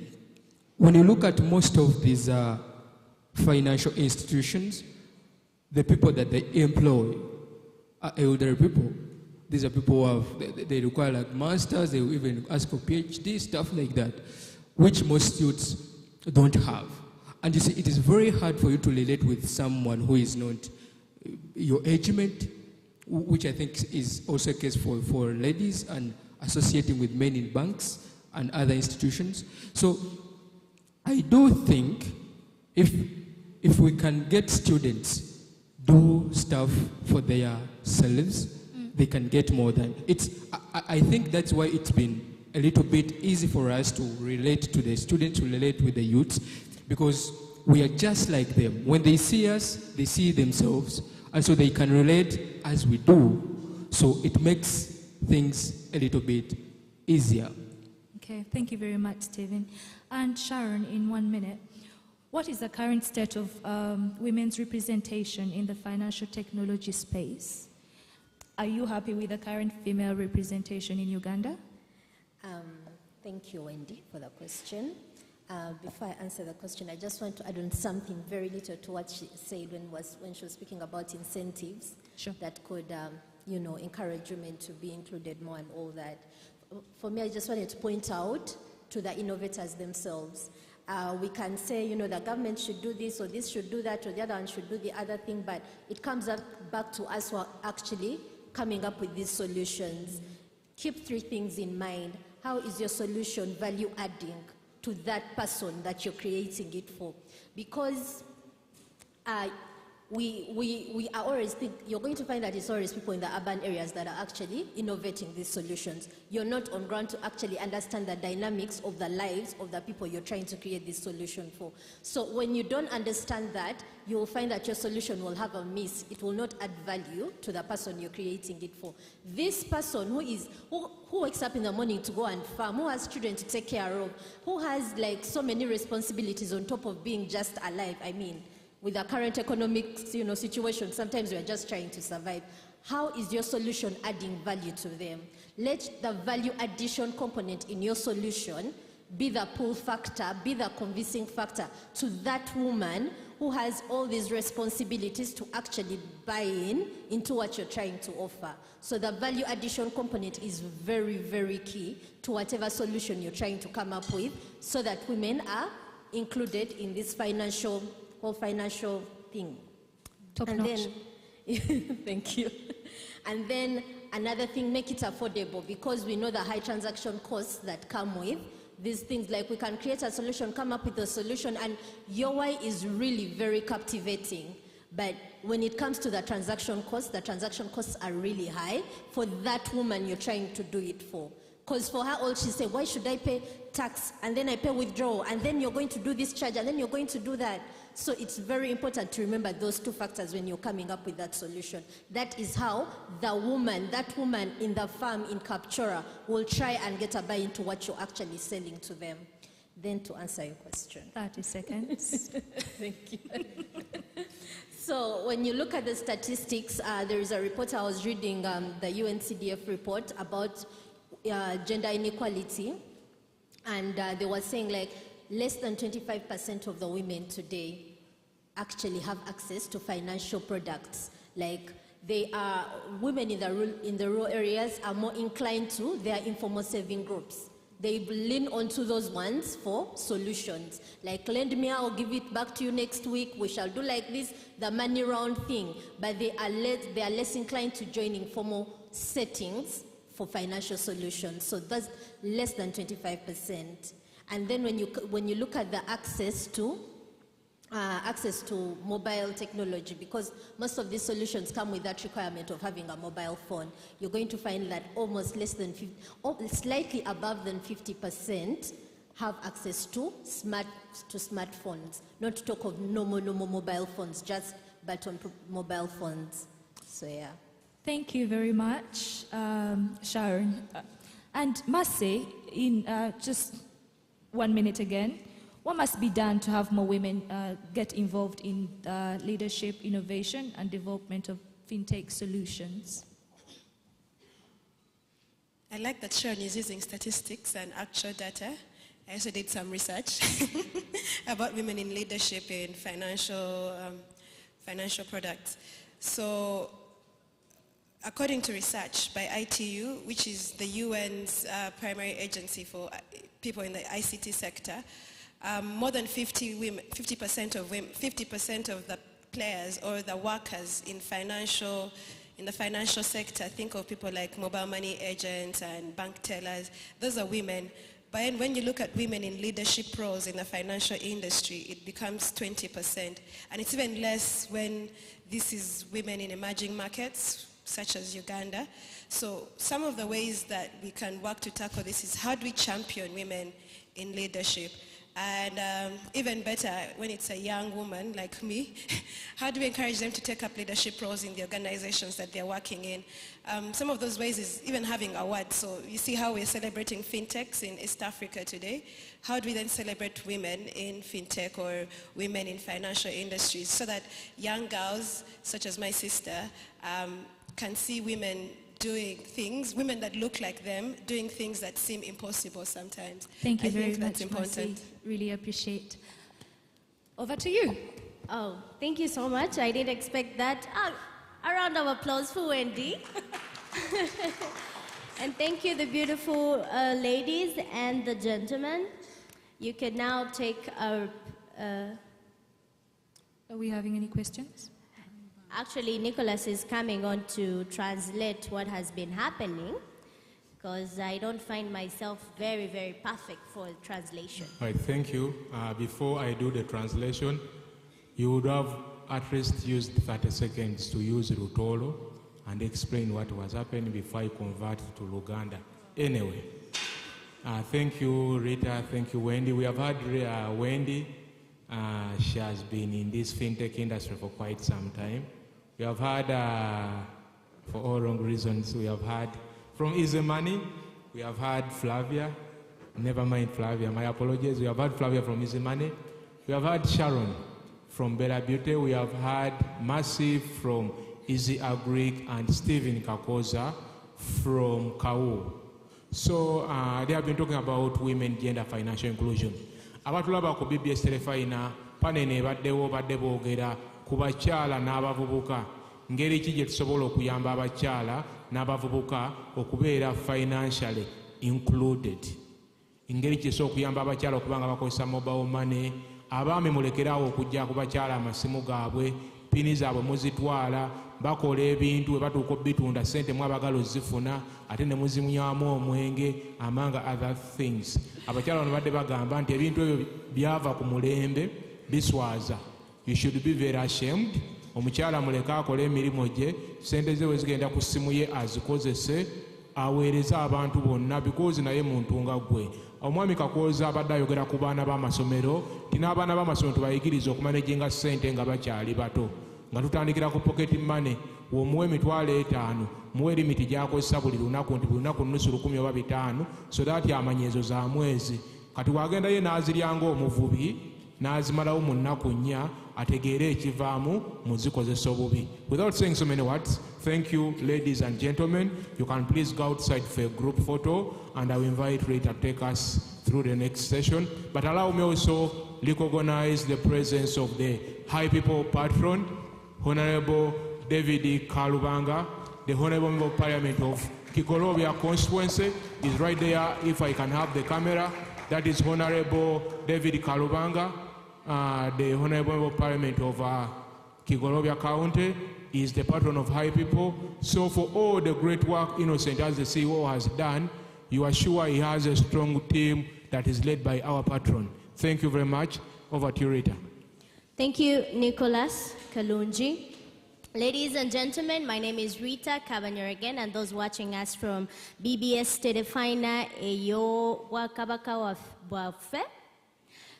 when you look at most of these financial institutions, the people that they employ are elderly people. These are people who have, they require like masters, they will even ask for PhD, stuff like that, which most youths don't have. And you see, it is very hard for you to relate with someone who is not your age mate, which I think is also a case for ladies and associating with men in banks and other institutions. So I do think if we can get students do stuff for their selves, they can get more than it's. I think that's why it's been a little bit easy for us to relate to the students, to relate with the youths, because we are just like them. When they see us, they see themselves, and so they can relate as we do. So it makes things a little bit easier. Okay, thank you very much, Stephen. And Sharon, in 1 minute, what is the current state of women's representation in the financial technology space? Are you happy with the current female representation in Uganda? Thank you, Wendy, for the question. Before I answer the question, I just want to add on something very little to what she said when she was speaking about incentives that could, encourage women to be included more and all that. For me, I just wanted to point out to the innovators themselves. We can say, the government should do this, or this should do that, or the other one should do the other thing, but it comes back to us who are actually coming up with these solutions. Keep 3 things in mind. How is your solution value adding to that person that you're creating it for? Because we are always you're going to find that it's always people in the urban areas that are actually innovating these solutions. You're not on ground to actually understand the dynamics of the lives of the people you're trying to create this solution for. So when you don't understand that, you will find that your solution will have a miss. It will not add value to the person you're creating it for. This person who wakes up in the morning to go and farm, who has children to take care of, who has like so many responsibilities on top of being just alive. I mean, with the current economic situation, sometimes we're just trying to survive. How is your solution adding value to them? Let the value addition component in your solution be the pull factor, be the convincing factor to that woman who has all these responsibilities to actually buy into what you're trying to offer. So the value addition component is very, very key to whatever solution you're trying to come up with, so that women are included in this whole financial thing. Top and notch. Then, thank you. And then another thing, make it affordable, because we know the high transaction costs that come with these things. Like, we can create a solution, come up with a solution, and your why is really very captivating. But when it comes to the transaction costs are really high for that woman you're trying to do it for. Because for her, all she said, why should I pay tax, and then I pay withdrawal, and then you're going to do this charge, and then you're going to do that. So it's very important to remember those 2 factors when you're coming up with that solution. That is how that woman in the farm in Kapchora will try and get a buy into what you're actually selling to them. Then to answer your question. 30 seconds. Thank you. So when you look at the statistics, there is a report I was reading, the UNCDF report about gender inequality, and they were saying like less than 25% of the women today actually have access to financial products. Like, women in the rural areas are more inclined to their informal saving groups. They lean onto those ones for solutions. Like, lend me, I'll give it back to you next week, we shall do like this, the money round thing. But they are less inclined to join informal settings for financial solutions. So that's less than 25%. And then when you look at the access to mobile technology, because most of these solutions come with that requirement of having a mobile phone, you're going to find that almost slightly above than 50% have access to smartphones. Not to talk of normal mobile phones, just button mobile phones. So yeah. Thank you very much, Sharon. And Mase, in just 1 minute again, what must be done to have more women get involved in leadership, innovation, and development of fintech solutions? I like that Sharon is using statistics and actual data. I also did some research about women in leadership in financial products. So, according to research by ITU, which is the UN's primary agency for people in the ICT sector, more than 50% of the players or the workers in financial in the financial sector, think of people like mobile money agents and bank tellers. Those are women. But when you look at women in leadership roles in the financial industry, it becomes 20%. And it's even less when this is women in emerging markets, such as Uganda. So some of the ways that we can work to tackle this is how do we champion women in leadership? And even better, when it's a young woman like me, how do we encourage them to take up leadership roles in the organizations that they're working in? Some of those ways is even having awards. So you see how we're celebrating fintechs in East Africa today. How do we then celebrate women in fintech or women in financial industries so that young girls, such as my sister, can see women doing things, women that look like them, doing things that seem impossible sometimes. Thank you I very think much, that's important. Mercy. Really appreciate. Over to you. Oh, thank you so much. I didn't expect that. A round of applause for Wendy. And thank you, the beautiful ladies and the gentlemen. You can now take our... Are we having any questions? Actually, Nicholas is coming on to translate what has been happening, because I don't find myself very, very perfect for translation. All right, thank you. Before I do the translation, you would have at least used 30 seconds to use Rutolo and explain what was happening before I convert to Luganda. Anyway, thank you, Rita. Thank you, Wendy. We have had Wendy. She has been in this fintech industry for quite some time. We have had, for all wrong reasons, we have had from Easy Money, we have had Flavia. Never mind Flavia, my apologies. We have had Flavia from Easy Money. We have had Sharon from Bella Beauty. We have had Massive from Easy Agric and Stephen Kakoza from KAU. So they have been talking about women, gender, financial inclusion. Abatulaba ku BBS Telefina panene baddewo badde boogera ku bakyala n'abavubuka ngeri ki gye tusobola okuyamba abakyala n'abavubuka okubeera financially included, engeri ki esobola okuyamba abakyala okuba nga bakozesa mobile money. Abaami mulekeraawo okujja ku bakyala amasimu gaabwe, pini zaabwe muzitwala, bakola ebintu bwe batuuka obitunda ssente mwabagala ozifuna ate ne muzimunyamu omwenge amanga other things. Abakyala bano badde bagamba nti ebintu ebyo byava ku mulembe biswaza. You should be very ashamed. Omukyala muleka akola emirimu gye, ssente ze we zigenda ku ssimu ye azikozese aweereze abantu bonna because naye muntu nga gwe. Omwami Kakooza abadde ayogera ku baana b'amasomero ti n'abaana b'amasomero tubayigiriza okumanaginga ssente nga bakyali bato, nga tutandikira ku pocket money. Womuwe $5,000 muwe limiti gy'akozesa buli lunaku nti buli lunaku nusu 10 oba 5, so that amanya ezo za mwezi. Kati wagenda ye n'azirya ng'omuvubi n'azimalawo mu nnaku 4 ategeere ekivaamu muzikozesa obubi. Without saying so many words, thank you ladies and gentlemen. You can please go outside for a group photo and I will invite Rita to take us through the next session. But allow me also recognize the presence of the High People Patron, Honorable David Kalubanga, the Honorable Member of Parliament of Kikorobia constituency is right there. If I can have the camera, that is Honorable David Kalubanga, the Honorable Member of Parliament of Kikorobia County, is the patron of High People. So for all the great work Innocent as the CEO has done, you are sure he has a strong team that is led by our patron. Thank you very much. Over to you, Rita. Thank you, Nicholas Kalunji. Ladies and gentlemen, my name is Rita Kabanyor again, and those watching us from BBS Telefina Eyo Wakabaka Wafe.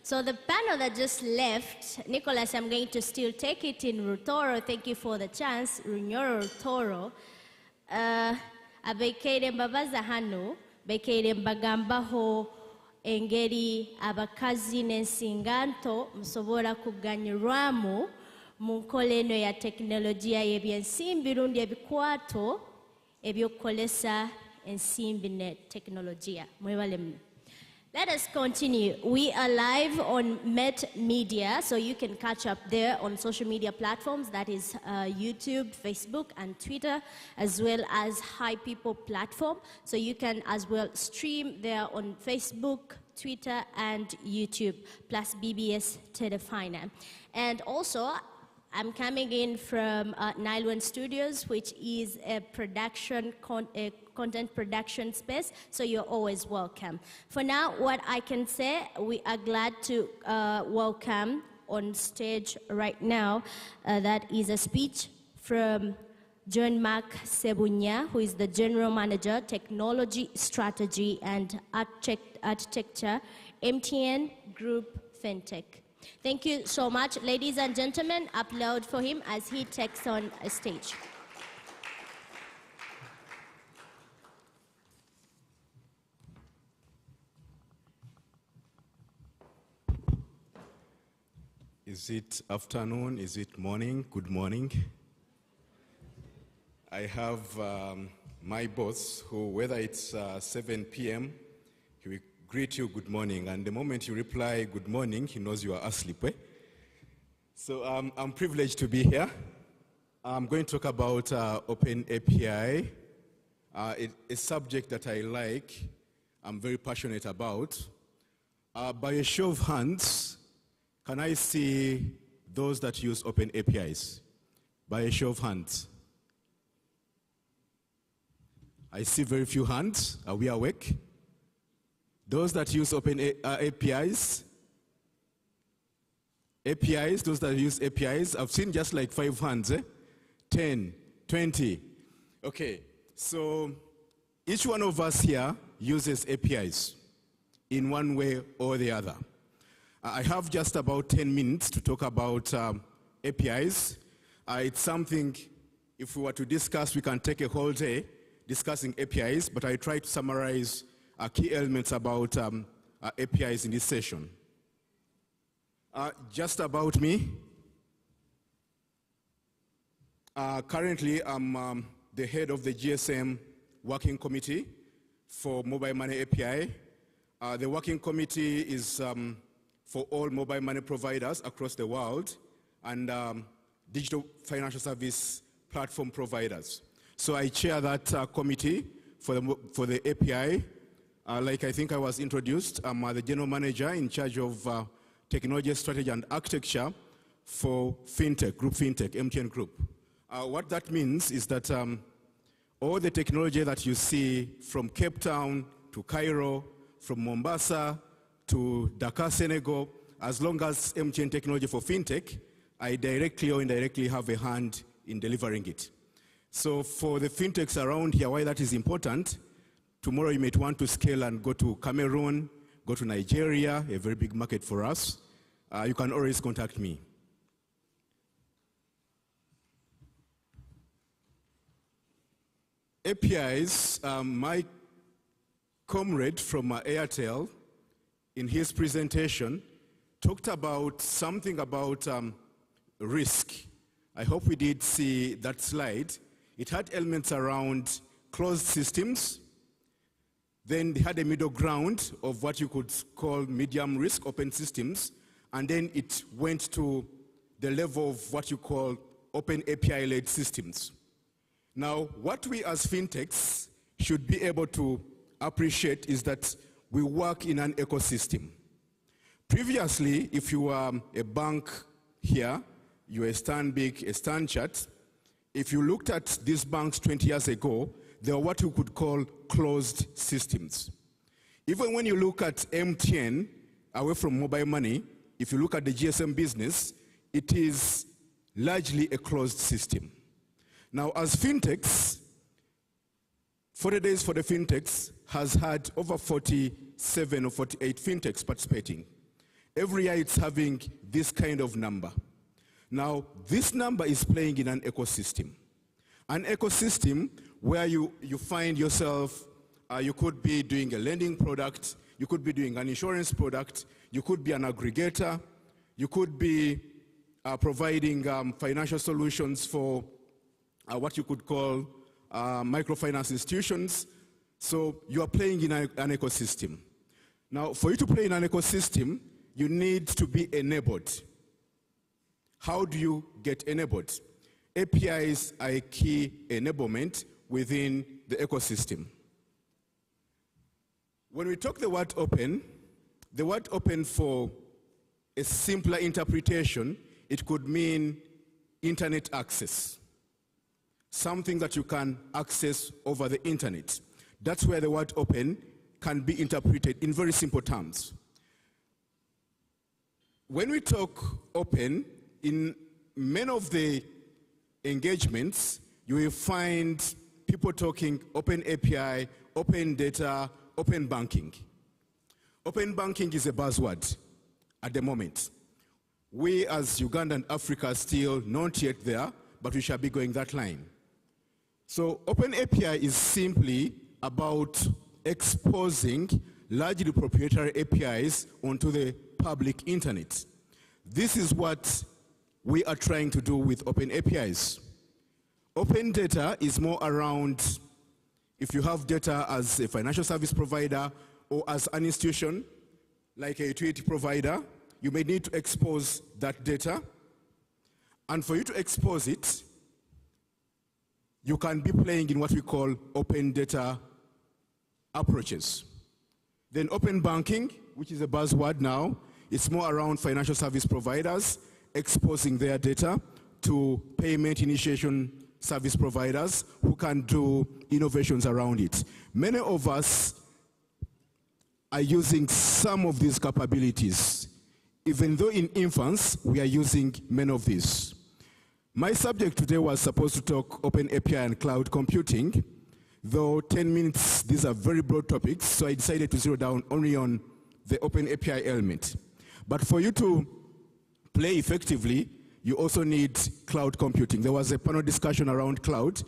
So the panel that just left, Nicholas, I'm going to still take it in Rutoro. Thank you for the chance. Runyoro Rutoro. Abekeire mbabaza hano, bekeire mbagambaho engeri abakazi n'ensinganto musobola kuganyirwamu mu nkola eno ya tekinologiya y'ebyensimbi rundi ebikwato ebyokukolesa ensimbi ne tekinologiya. Mwebale mno. Let us continue. We are live on Met Media, so you can catch up there on social media platforms, that is YouTube, Facebook, and Twitter, as well as High People platform. So you can as well stream there on Facebook, Twitter, and YouTube, plus BBS Telefina. And also, I'm coming in from Nile One Studios, which is a content production space, so you're always welcome. For now, what I can say, we are glad to welcome on stage right now, that is a speech from John Mark Sebunya, who is the General Manager, Technology, Strategy and Architecture, MTN Group FinTech. Thank you so much. Ladies and gentlemen, applaud for him as he takes on a stage. Is it afternoon? Is it morning? Good morning. I have my boss who, whether it's 7 p.m., he will greet you good morning, and the moment you reply good morning, he knows you are asleep. So I'm privileged to be here. I'm going to talk about Open API, a subject that I like, I'm very passionate about. By a show of hands, can I see those that use Open APIs? By a show of hands. I see very few hands. Are we awake? Those that use Open APIs, those that use APIs, I've seen just like 5 hands, 10, 20. Okay, so each one of us here uses APIs in one way or the other. I have just about 10 minutes to talk about APIs. It's something, if we were to discuss, we can take a whole day discussing APIs, but I try to summarize key elements about APIs in this session. Just about me. Currently, I'm the head of the GSM Working Committee for Mobile Money API. The Working Committee is for all mobile money providers across the world and digital financial service platform providers. So I chair that committee for the API. Like I think I was introduced, I'm the general manager in charge of technology, strategy, and architecture for FinTech, Group FinTech, MTN Group. What that means is that all the technology that you see from Cape Town to Cairo, from Mombasa to Dakar, Senegal, as long as MTN technology for FinTech, I directly or indirectly have a hand in delivering it. So for the FinTechs around here, why that is important, tomorrow you might want to scale and go to Cameroon, go to Nigeria, a very big market for us. You can always contact me. APIs, my comrade from Airtel, in his presentation, talked about something about risk. I hope we did see that slide. It had elements around closed systems. Then they had a middle ground of what you could call medium risk open systems. And then it went to the level of what you call open API-led systems. Now, what we as FinTechs should be able to appreciate is that we work in an ecosystem. Previously, if you were a bank here, you were a Stanbic, a Stanchart, if you looked at these banks 20 years ago, they were what you could call closed systems. Even when you look at MTN, away from mobile money, if you look at the GSM business, it is largely a closed system. Now, as FinTechs, 40 Days for the FinTechs has had over 47 or 48 FinTechs participating. Every year it's having this kind of number. Now, this number is playing in an ecosystem. An ecosystem where you find yourself, you could be doing a lending product, you could be doing an insurance product, you could be an aggregator, you could be providing financial solutions for what you could call microfinance institutions. So you are playing in an ecosystem. Now, for you to play in an ecosystem, you need to be enabled. How do you get enabled? APIs are a key enablement within the ecosystem. When we talk the word open for a simpler interpretation, it could mean internet access, something that you can access over the internet. That's where the word open can be interpreted in very simple terms. When we talk open, in many of the engagements, you will find people talking open API, open data, open banking. Open banking is a buzzword at the moment. We as Uganda and Africa are still not yet there, but we shall be going that line. So open API is simply about exposing largely proprietary APIs onto the public internet. This is what we are trying to do with open APIs. Open data is more around if you have data as a financial service provider or as an institution like a utility provider, you may need to expose that data. And for you to expose it, you can be playing in what we call open data approaches. Then open banking, which is a buzzword now, it's more around financial service providers exposing their data to payment initiation service providers who can do innovations around it. Many of us are using some of these capabilities. Even though in infancy, we are using many of these. My subject today was supposed to talk open API and cloud computing, though 10 minutes, these are very broad topics, so I decided to zero down only on the open API element. But for you to play effectively, you also need cloud computing. There was a panel discussion around cloud,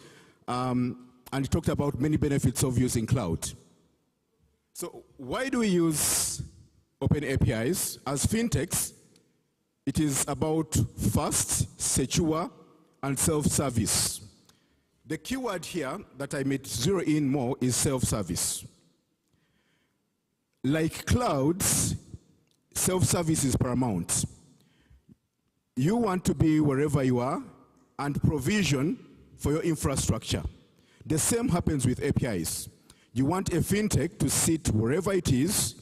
and it talked about many benefits of using cloud. So why do we use open APIs? As fintechs, it is about fast, secure, and self-service. The keyword here that I may zero in more is self-service. Like clouds, self-service is paramount. You want to be wherever you are and provision for your infrastructure. The same happens with APIs. You want a fintech to sit wherever it is,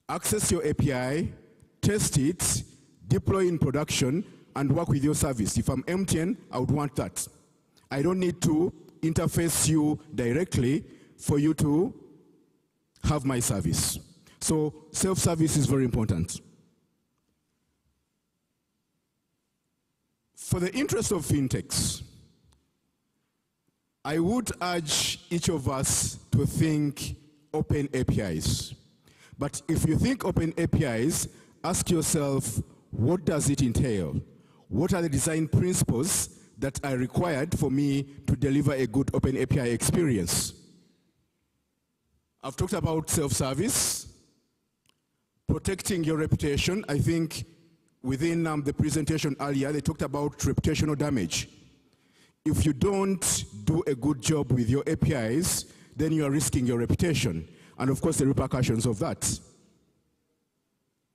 access your API, test it, deploy in production, and work with your service. If I'm MTN, I would want that. I don't need to interface you directly for you to have my service. So self-service is very important. For the interest of fintechs, I would urge each of us to think open APIs. But if you think open APIs, ask yourself, what does it entail? What are the design principles that are required for me to deliver a good open API experience? I've talked about self-service, protecting your reputation. I think within the presentation earlier, they talked about reputational damage. If you don't do a good job with your APIs, then you are risking your reputation, and of course the repercussions of that.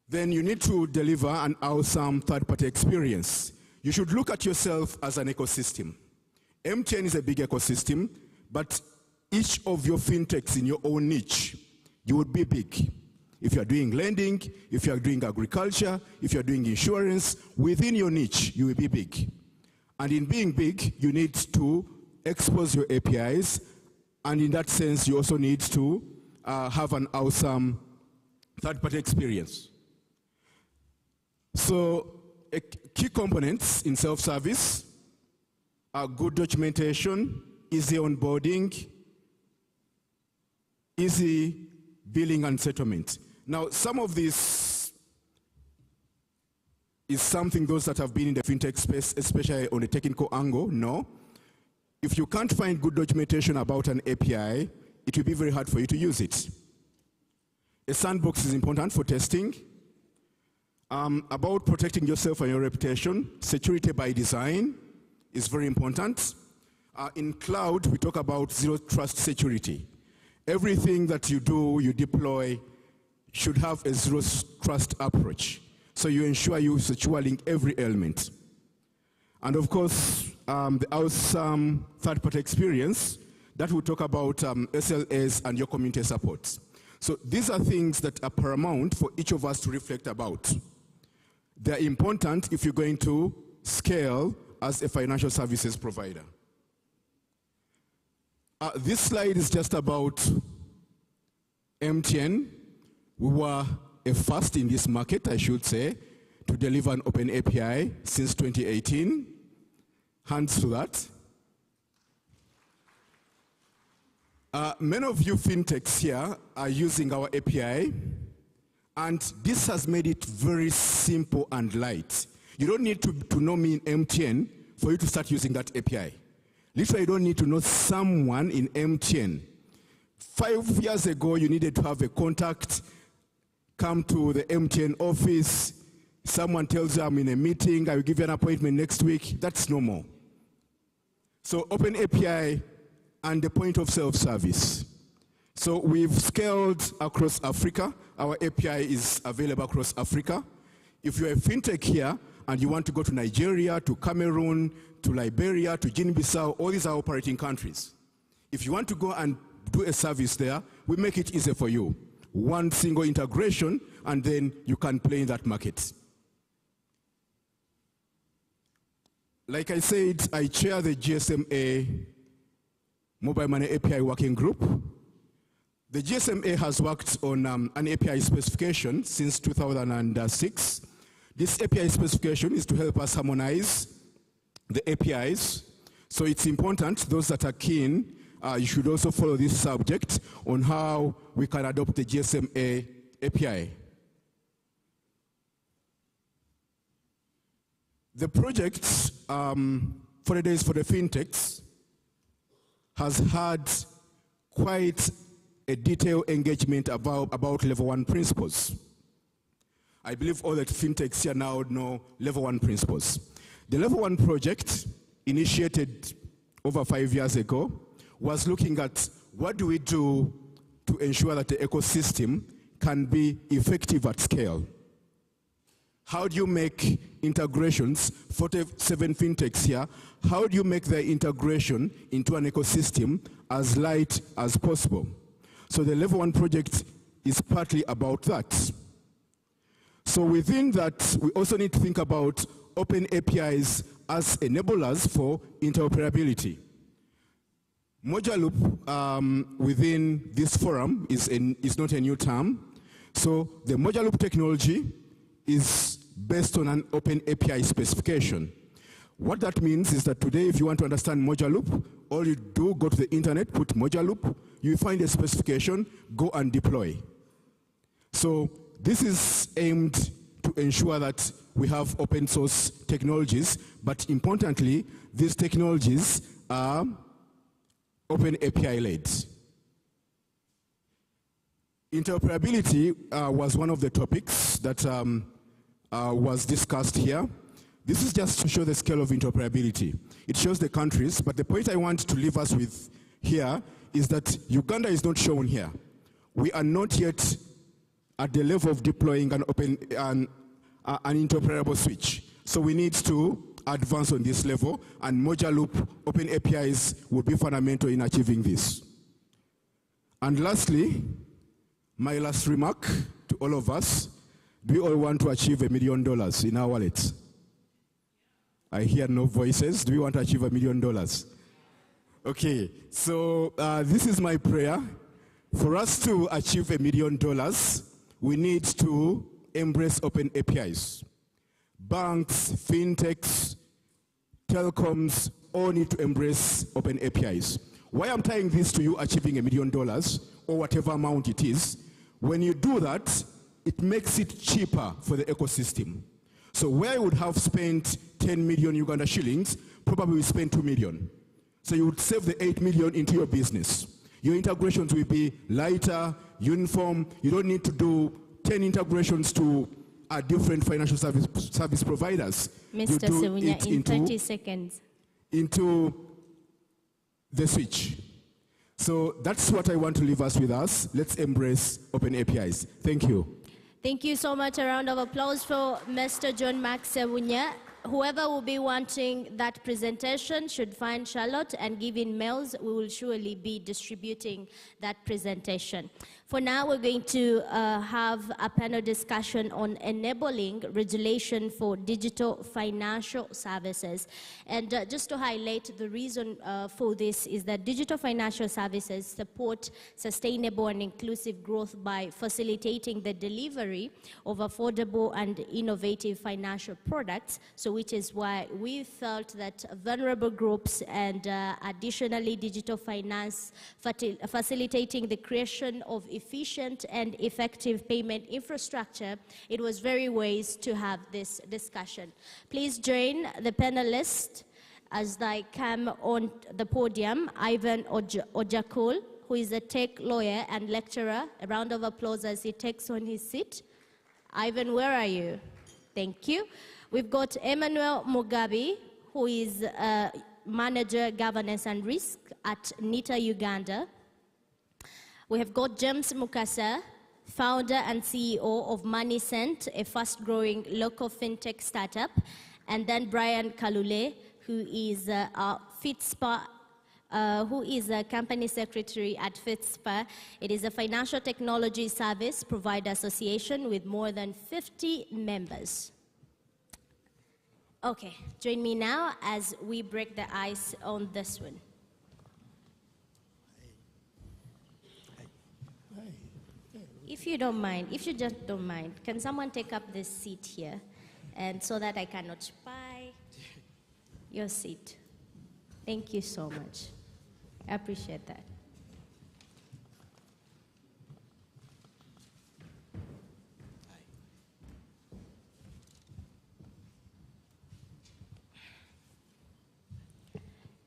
Then you need to deliver an awesome third-party experience. You should look at yourself as an ecosystem. MTN is a big ecosystem, but each of your fintechs in your own niche, you would be big. If you are doing lending, if you are doing agriculture, if you are doing insurance, within your niche, you will be big. And in being big, you need to expose your APIs, and in that sense, you also need to have an awesome third-party experience. So key components in self-service are good documentation, easy onboarding, easy billing and settlement. Now, some of this is something those that have been in the fintech space, especially on the technical angle, know. If you can't find good documentation about an API, it will be very hard for you to use it. A sandbox is important for testing. About protecting yourself and your reputation, security by design is very important. In cloud, we talk about zero trust security. Everything that you do, you deploy, should have a zero trust approach. So you ensure you secure link every element. And of course, the awesome third-party experience, that will talk about SLAs and your community support. So these are things that are paramount for each of us to reflect about. They're important if you're going to scale as a financial services provider. This slide is just about MTN. We were a first in this market, I should say, to deliver an open API since 2018. Hands to that. Many of you fintechs here are using our API, and this has made it very simple and light. You don't need to know me in MTN for you to start using that API. Literally, you don't need to know someone in MTN. 5 years ago, you needed to have a contact, come to the MTN office, someone tells you I'm in a meeting, I will give you an appointment next week. That's normal. So open API and the point of self-service. So we've scaled across Africa. Our API is available across Africa. If you're a fintech here and you want to go to Nigeria, to Cameroon, to Liberia, to Guinea-Bissau, all these are operating countries. If you want to go and do a service there, we make it easier for you. One single integration, and then you can play in that market. Like I said, I chair the GSMA Mobile Money API Working Group. The GSMA has worked on an API specification since 2006. This API specification is to help us harmonize the APIs. So it's important, those that are keen, you should also follow this subject on how we can adopt the GSMA API. The project, 40 Days for the Fintechs, has had quite a detailed engagement about level 1 principles. I believe all the fintechs here now know level 1 principles. The level 1 project, initiated over 5 years ago, was looking at what do we do to ensure that the ecosystem can be effective at scale. How do you make integrations, 47 fintechs here, how do you make the integration into an ecosystem as light as possible? So the level 1 project is partly about that. So within that, we also need to think about open APIs as enablers for interoperability. Modular loop within this forum is not a new term. So the modular loop technology is based on an open API specification. What that means is that today, if you want to understand modular loop, all you do, go to the internet, put modular loop, you find a specification, go and deploy. So this is aimed to ensure that we have open source technologies, but importantly, these technologies are open API led. Interoperability was one of the topics that was discussed here. This is just to show the scale of interoperability. It shows the countries, but the point I want to leave us with here is that Uganda is not shown here. We are not yet at the level of deploying an interoperable switch. So we need to advance on this level, and modular loop open APIs will be fundamental in achieving this. And lastly, my last remark to all of us, do we all want to achieve $1 million in our wallets? I hear no voices. Do we want to achieve $1 million? Okay, so this is my prayer. For us to achieve $1 million, we need to embrace open APIs. Banks, fintechs, telecoms, all need to embrace open APIs. Why I'm tying this to you achieving $1 million or whatever amount it is, when you do that, it makes it cheaper for the ecosystem. So where you would have spent 10 million Uganda shillings, probably we spend 2 million. So you would save the 8 million into your business. Your integrations will be lighter, uniform. You don't need to do 10 integrations to different financial service providers. Mr. Sevunya, in 30 seconds. Into the switch. So that's what I want to leave us with us. Let's embrace open APIs. Thank you. Thank you so much. A round of applause for Mr. John Max Sevunya, whoever will be wanting that presentation should find Charlotte and give in mails. We will surely be distributing that presentation. For now, we're going to have a panel discussion on enabling regulation for digital financial services. And just to highlight, the reason for this is that digital financial services support sustainable and inclusive growth by facilitating the delivery of affordable and innovative financial products. So which is why we felt that vulnerable groups and additionally digital finance facilitating the creation of efficient and effective payment infrastructure, it was very wise to have this discussion. Please join the panelists as they come on the podium. Ivan Ojakul, who is a tech lawyer and lecturer. A round of applause as he takes on his seat. Ivan, where are you? Thank you. We've got Emmanuel Mugabe, who is Manager, Governance and Risk at NITA Uganda. We have got James Mukasa, founder and CEO of MoneyCent, a fast-growing local fintech startup. And then Brian Kalule, who is FITSPA, who is a company secretary at FITSPA. It is a financial technology service provider association with more than 50 members. Okay, join me now as we break the ice on this one. If you don't mind, if you just don't mind, can someone take up this seat here, and so that I cannot spy your seat? Thank you so much. I appreciate that.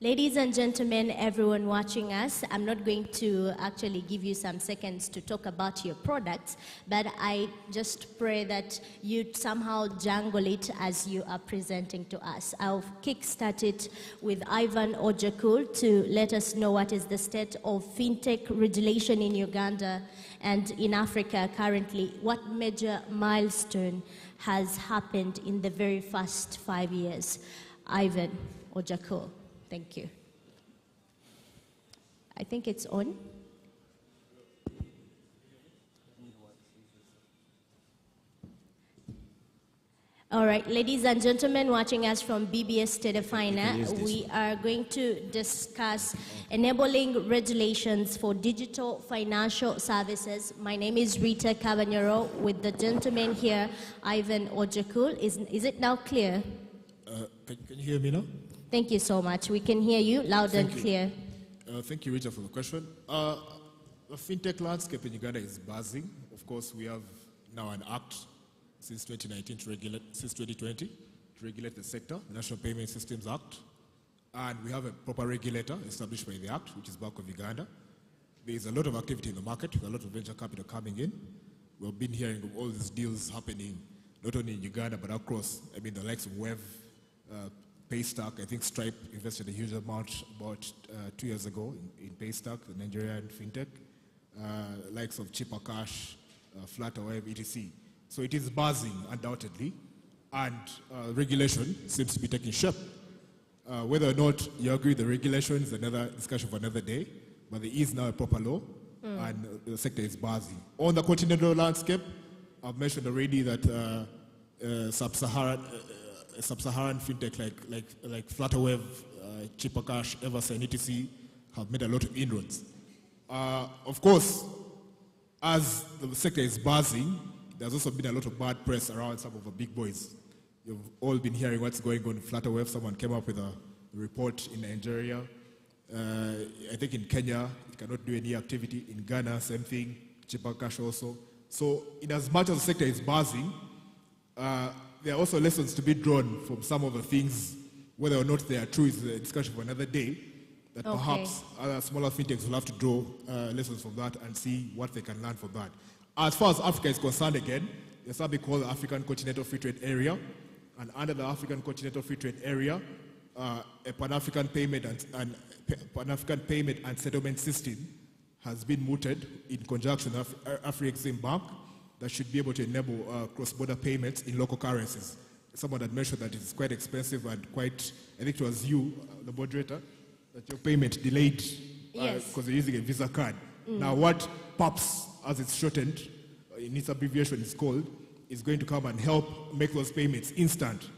Ladies and gentlemen, everyone watching us, I'm not going to actually give you some seconds to talk about your products, but I just pray that you somehow jangle it as you are presenting to us. I'll kickstart it with Ivan Ojakul to let us know what is the state of fintech regulation in Uganda and in Africa currently. What major milestone has happened in the very first 5 years? Ivan Ojakul. Thank you. I think it's on. All right, ladies and gentlemen watching us from BBS Telefina, we are going to discuss enabling regulations for digital financial services. My name is Rita Cabanyero with the gentleman here, Ivan Ojakul. Is it now clear? Can you hear me now? Thank you so much. We can hear you loud and clear. Thank you, Rita, for the question. The fintech landscape in Uganda is buzzing. Of course, we have now an act since 2019 to regulate, since 2020 to regulate the sector, the National Payment Systems Act. And we have a proper regulator established by the act, which is Bank of Uganda. There is a lot of activity in the market, with a lot of venture capital coming in. We've been hearing of all these deals happening, not only in Uganda, but across, the likes of Web, Paystack. I think Stripe invested a huge amount about 2 years ago in Paystack, the Nigerian fintech, likes of Cheaper Cash, Flutterwave, etc. So it is buzzing, undoubtedly, and regulation seems to be taking shape. Whether or not you agree with the regulation is another discussion for another day, but there is now a proper law, and the sector is buzzing. On the continental landscape, I've mentioned already that sub-Saharan fintech like Flutterwave, Cheaper Cash, Eversign, etc. have made a lot of inroads. Of course, as the sector is buzzing, there's also been a lot of bad press around some of the big boys. You've all been hearing what's going on in Flutterwave. Someone came up with a report in Nigeria. I think in Kenya, it cannot do any activity. In Ghana, same thing. Cheaper Cash also. So in as much as the sector is buzzing, there are also lessons to be drawn from some of the things. Whether or not they are true is a discussion for another day, that perhaps other smaller fintechs will have to draw lessons from that and see what they can learn from that. As far as Africa is concerned, again, there's something called the African Continental Free Trade Area, and under the African Continental Free Trade Area, a Pan-African payment and settlement system has been mooted in conjunction with Afrexim Bank that should be able to enable cross-border payments in local currencies. someone had mentioned that it's quite expensive and quite, I think it was you, the moderator, that your payment delayed Yes. because you're using a Visa card. Now what PAPS, as it's shortened, in its abbreviation is called, is going to come and help make those payments instant,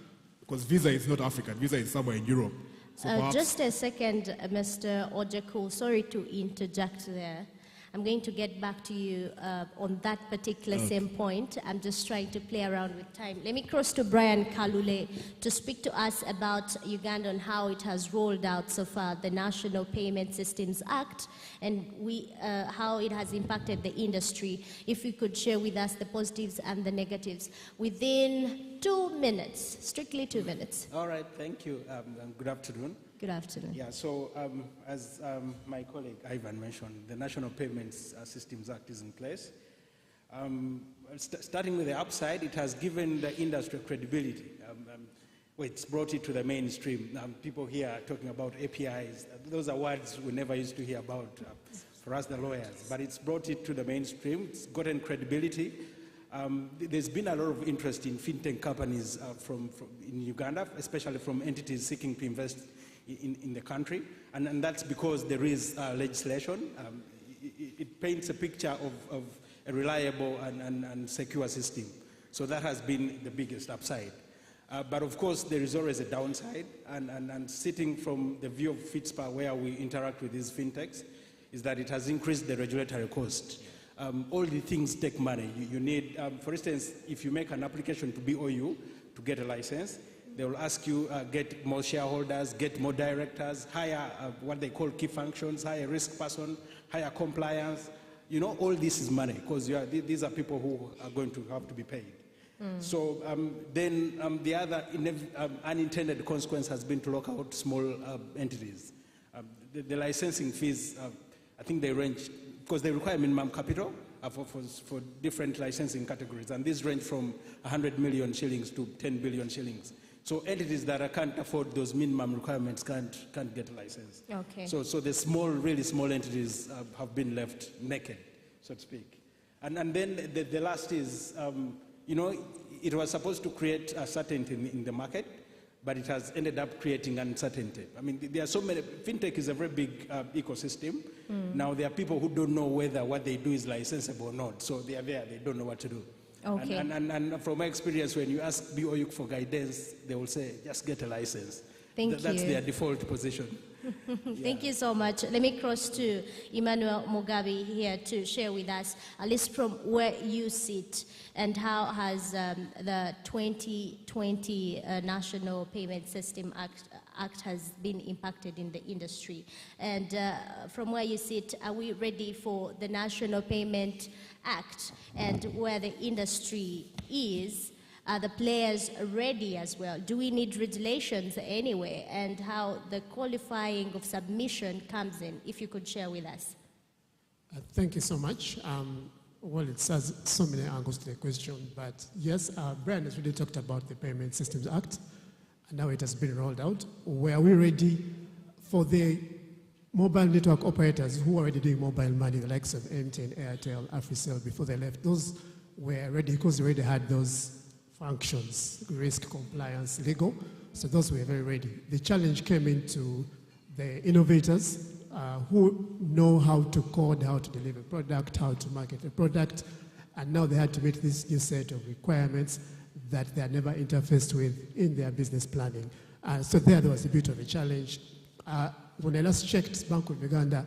because Visa is not African, Visa is somewhere in Europe. So perhaps Just a second, Mr. Ojeku, sorry to interject there. I'm going to get back to you on that particular same point. I'm just trying to play around with time. Let me cross to Brian Kalule to speak to us about Uganda and how it has rolled out so far the National Payment Systems Act and how it has impacted the industry. If you could share with us the positives and the negatives within 2 minutes, strictly 2 minutes. All right, thank you. Good afternoon. Good afternoon. Yeah, so as my colleague Ivan mentioned, the National Payments Systems Act is in place. Starting with the upside, it has given the industry credibility. It's brought it to the mainstream. People here are talking about APIs. Those are words we never used to hear about for us, the lawyers. But it's brought it to the mainstream. It's gotten credibility. There's been a lot of interest in fintech companies in Uganda, especially from entities seeking to invest in the country, and that's because there is legislation. It paints a picture of a reliable and secure system. So that has been the biggest upside. But of course, there is always a downside, and sitting from the view of FITSPA, where we interact with these fintechs, is that it has increased the regulatory cost. All the things take money. You need, for instance, if you make an application to BOU to get a license, they will ask you get more shareholders, get more directors, hire what they call key functions, hire a risk person, hire compliance. You know, all this is money because these are people who are going to have to be paid. So then the other unintended consequence has been to lock out small entities. The licensing fees, I think they range, because they require minimum capital for different licensing categories, and these range from 100 million shillings to 10 billion shillings. So entities that can't afford those minimum requirements can't get a license. Okay. So the small, really small entities have been left naked, so to speak. And then the last is, you know, it was supposed to create a certainty in the market, but it has ended up creating uncertainty. I mean, there are so many, fintech is a very big ecosystem. Now there are people who don't know whether what they do is licensable or not, so they are there, they don't know what to do. Okay. And from my experience, when you ask BOU for guidance, they will say, just get a license. Thank That's you. their default position. Thank you so much. Let me cross to Emmanuel Mugabe here to share with us, at least from where you sit, and how has the 2020 National Payment System Act has been impacted in the industry. And from where you sit, are we ready for the National Payment Act and where the industry is? Are the players ready as well? Do we need regulations anyway? And how the qualifying of submission comes in, if you could share with us. Thank you so much. Well, it has so many angles to the question, but yes, Brian has really talked about the Payment Systems Act, and now it has been rolled out. Were we ready for the mobile network operators who are already doing mobile money, the likes of MTN, Airtel, AfriCell, before they left? Those were ready because they already had those functions, risk, compliance, legal, so those were very ready. The challenge came into the innovators who know how to code, how to deliver a product, how to market a product, and now they had to meet this new set of requirements that they had never interfaced with in their business planning. So there was a bit of a challenge. When I last checked Bank of Uganda,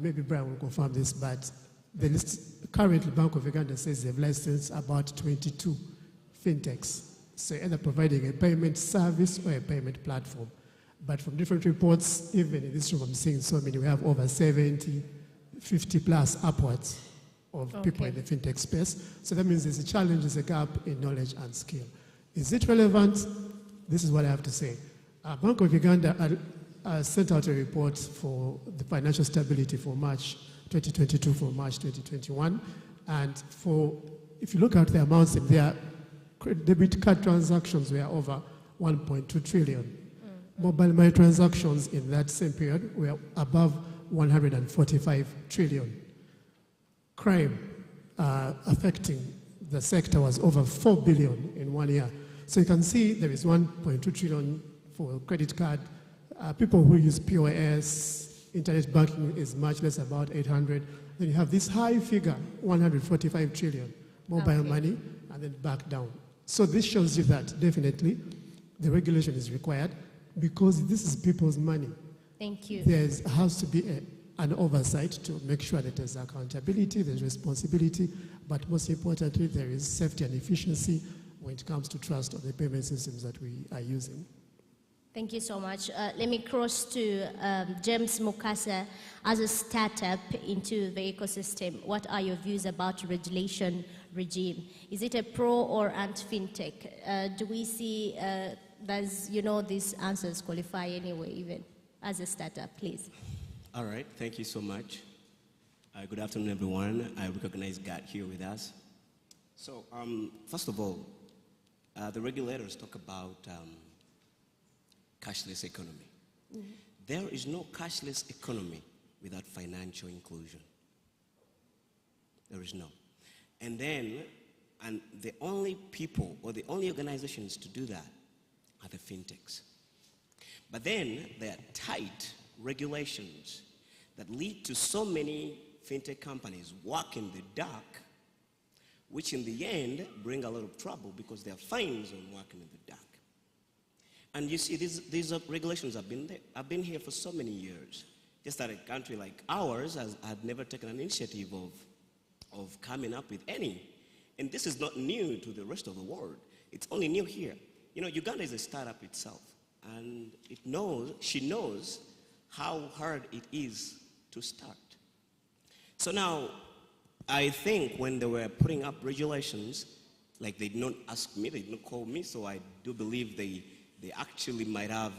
maybe Brian will confirm this, but the list, currently Bank of Uganda says they've licensed about 22 fintechs, so either providing a payment service or a payment platform. But from different reports, even in this room I'm seeing so many, we have over 70, 50 plus upwards of people in the fintech space. So that means there's a challenge, there's a gap in knowledge and skill. Is it relevant? This is what I have to say. Bank of Uganda sent out a report for the financial stability for March 2022 for March 2021. And if you look at the amounts in there, debit card transactions were over 1.2 trillion. Mobile money transactions in that same period were above 145 trillion. Crime affecting the sector was over 4 billion in 1 year. So you can see there is 1.2 trillion for credit card. People who use POS, internet banking is much less, about 800. Then you have this high figure, 145 trillion, mobile money, and then back down. So this shows you that definitely the regulation is required because this is people's money. Thank you. There has to be an oversight to make sure that there's accountability, there's responsibility, but most importantly, there is safety and efficiency when it comes to trust of the payment systems that we are using. Thank you so much. Let me cross to James Mukasa. As a startup into the ecosystem, what are your views about regulation regime? Is it a pro or anti-fintech? Do we see, does, these answers qualify anyway, even as a startup, please? All right, thank you so much. Good afternoon, everyone. I recognize God here with us. So, first of all, the regulators talk about cashless economy. Mm-hmm. There is no cashless economy without financial inclusion. There is no. And the only people or the only organizations to do that are the fintechs. But then there are tight regulations that lead to so many fintech companies work in the dark, which in the end bring a lot of trouble because there are fines on working in the dark. And you see, these regulations have been here for so many years. Just that a country like ours had never taken an initiative of coming up with any. And this is not new to the rest of the world. It's only new here. Uganda is a startup itself, and she knows how hard it is to start. So now, I think when they were putting up regulations, like they did not ask me, they did not call me, so I do believe they actually might have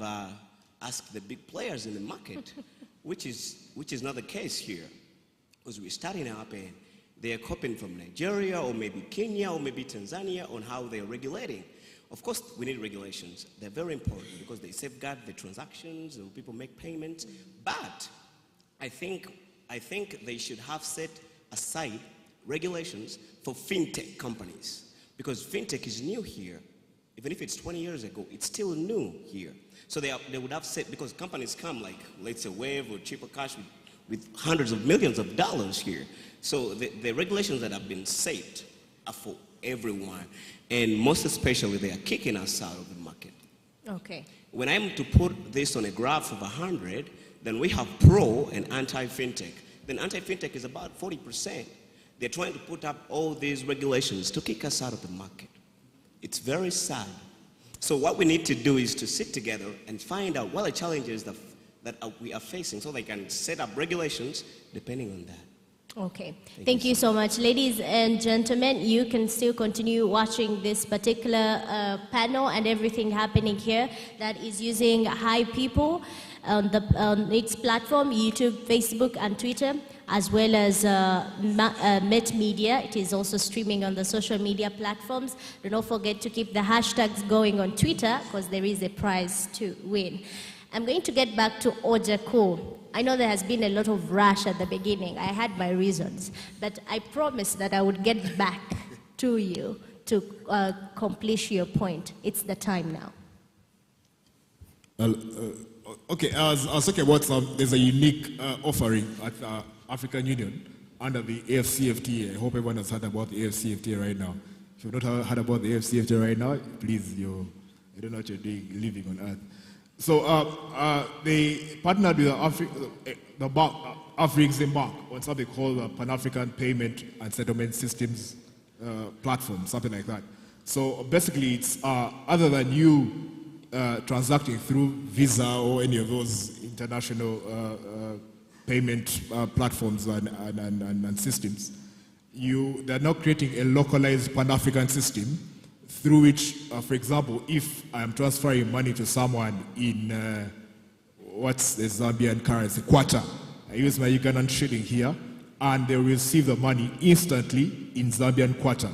asked the big players in the market, which is not the case here. Because we're starting up and they are copying from Nigeria or maybe Kenya or maybe Tanzania on how they're regulating. Of course, we need regulations. They're very important because they safeguard the transactions and people make payments. But I think they should have set aside regulations for fintech companies because fintech is new here. Even if it's 20 years ago, it's still new here. So they would have said, because companies come like, let's say, Wave or Cheaper Cash with hundreds of millions of dollars here. So the regulations that have been set are for everyone. And most especially, they are kicking us out of the market. Okay. When I'm to put this on a graph of 100, then we have pro and anti-fintech. Then anti-fintech is about 40%. They're trying to put up all these regulations to kick us out of the market. It's very sad. So what we need to do is to sit together and find out what the challenges that we are facing so they can set up regulations depending on that. Okay. Thank you so much. Ladies and gentlemen, you can still continue watching this particular panel and everything happening here that is using Hi People on its platform, YouTube, Facebook, and Twitter, as well as Met Media. It is also streaming on the social media platforms. Do not forget to keep the hashtags going on Twitter because there is a prize to win. I'm going to get back to Ojaku. I know there has been a lot of rush at the beginning. I had my reasons, but I promised that I would get back to you to accomplish your point. It's the time now. Okay, I was talking about there's a unique offering at African Union under the AFCFTA. I hope everyone has heard about the AFCFTA right now. If you've not heard about the AFCFTA right now, please, I don't know what you're doing living on Earth. So they partnered with the bank, Afrexim Bank, on something called the Pan-African Payment and Settlement Systems Platform, something like that. So basically, it's other than you transacting through Visa or any of those international payment platforms and systems, they're now creating a localized Pan-African system through which, for example, if I'm transferring money to someone in, what's the Zambian currency, Kwacha, I use my Ugandan shilling here, and they will receive the money instantly in Zambian Kwacha.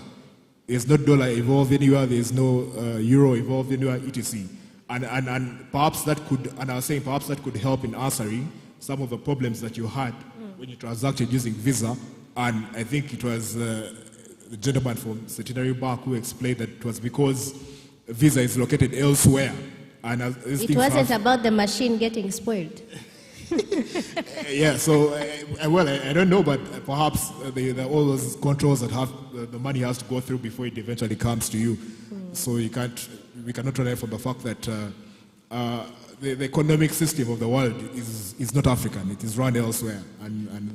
There's no dollar involved anywhere, there's no euro involved anywhere, etc. And perhaps that could, and I was saying perhaps that could help in answering some of the problems that you had when you transacted using Visa. And I think it was the gentleman from Centenary Bank who explained that it was because Visa is located elsewhere. And it wasn't about the machine getting spoiled. Yeah, so, well, I don't know, but perhaps all those controls that have the money has to go through before it eventually comes to you. So we cannot rely from the fact that the economic system of the world is not African, it is run elsewhere. And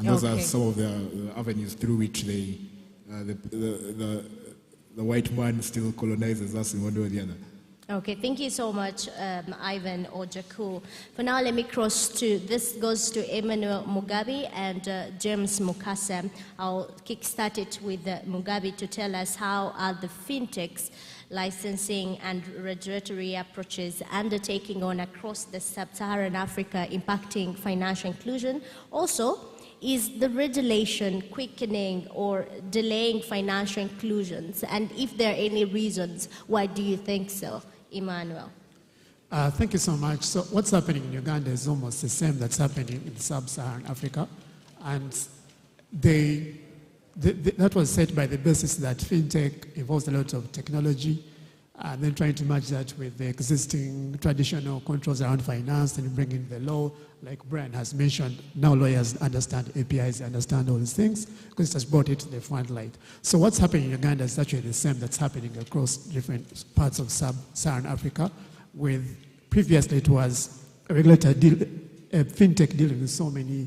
those are some of the avenues through which the white man still colonizes us in one way or the other. Okay, thank you so much, Ivan Ojaku. For now, let me cross to, this goes to Emmanuel Mugabe and James Mukasa. I'll kickstart it with Mugabe to tell us how are the fintechs licensing and regulatory approaches undertaking on across the sub-Saharan Africa impacting financial inclusion. Also, is the regulation quickening or delaying financial inclusions? And if there are any reasons, why do you think so? Emmanuel. Thank you so much. So what's happening in Uganda is almost the same that's happening in sub-Saharan Africa. And that was set by the basis that fintech involves a lot of technology, and then trying to match that with the existing traditional controls around finance and bringing the law. Like Brian has mentioned, now lawyers understand APIs, they understand all these things, because it has brought it to the front light. So what's happening in Uganda is actually the same that's happening across different parts of sub-Saharan Africa, with previously it was a regulator a fintech dealing with so many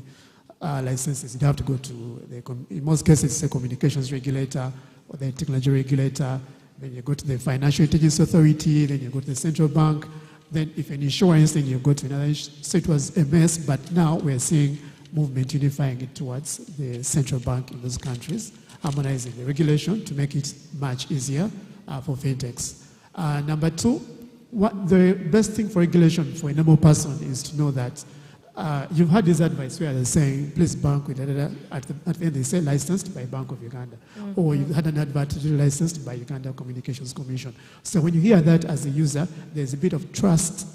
licenses. You'd have to go to, in most cases, it's a communications regulator or the technology regulator, then you go to the Financial Intelligence Authority, then you go to the central bank, then if an insurance, then you go to another. So it was a mess, but now we're seeing movement unifying it towards the central bank in those countries, harmonizing the regulation to make it much easier for fintechs. Number two, the best thing for regulation for a normal person is to know that you've had this advice where they're saying, please bank with, at the end they say licensed by Bank of Uganda. Or you've had an advert licensed by Uganda Communications Commission. So when you hear that as a user, there's a bit of trust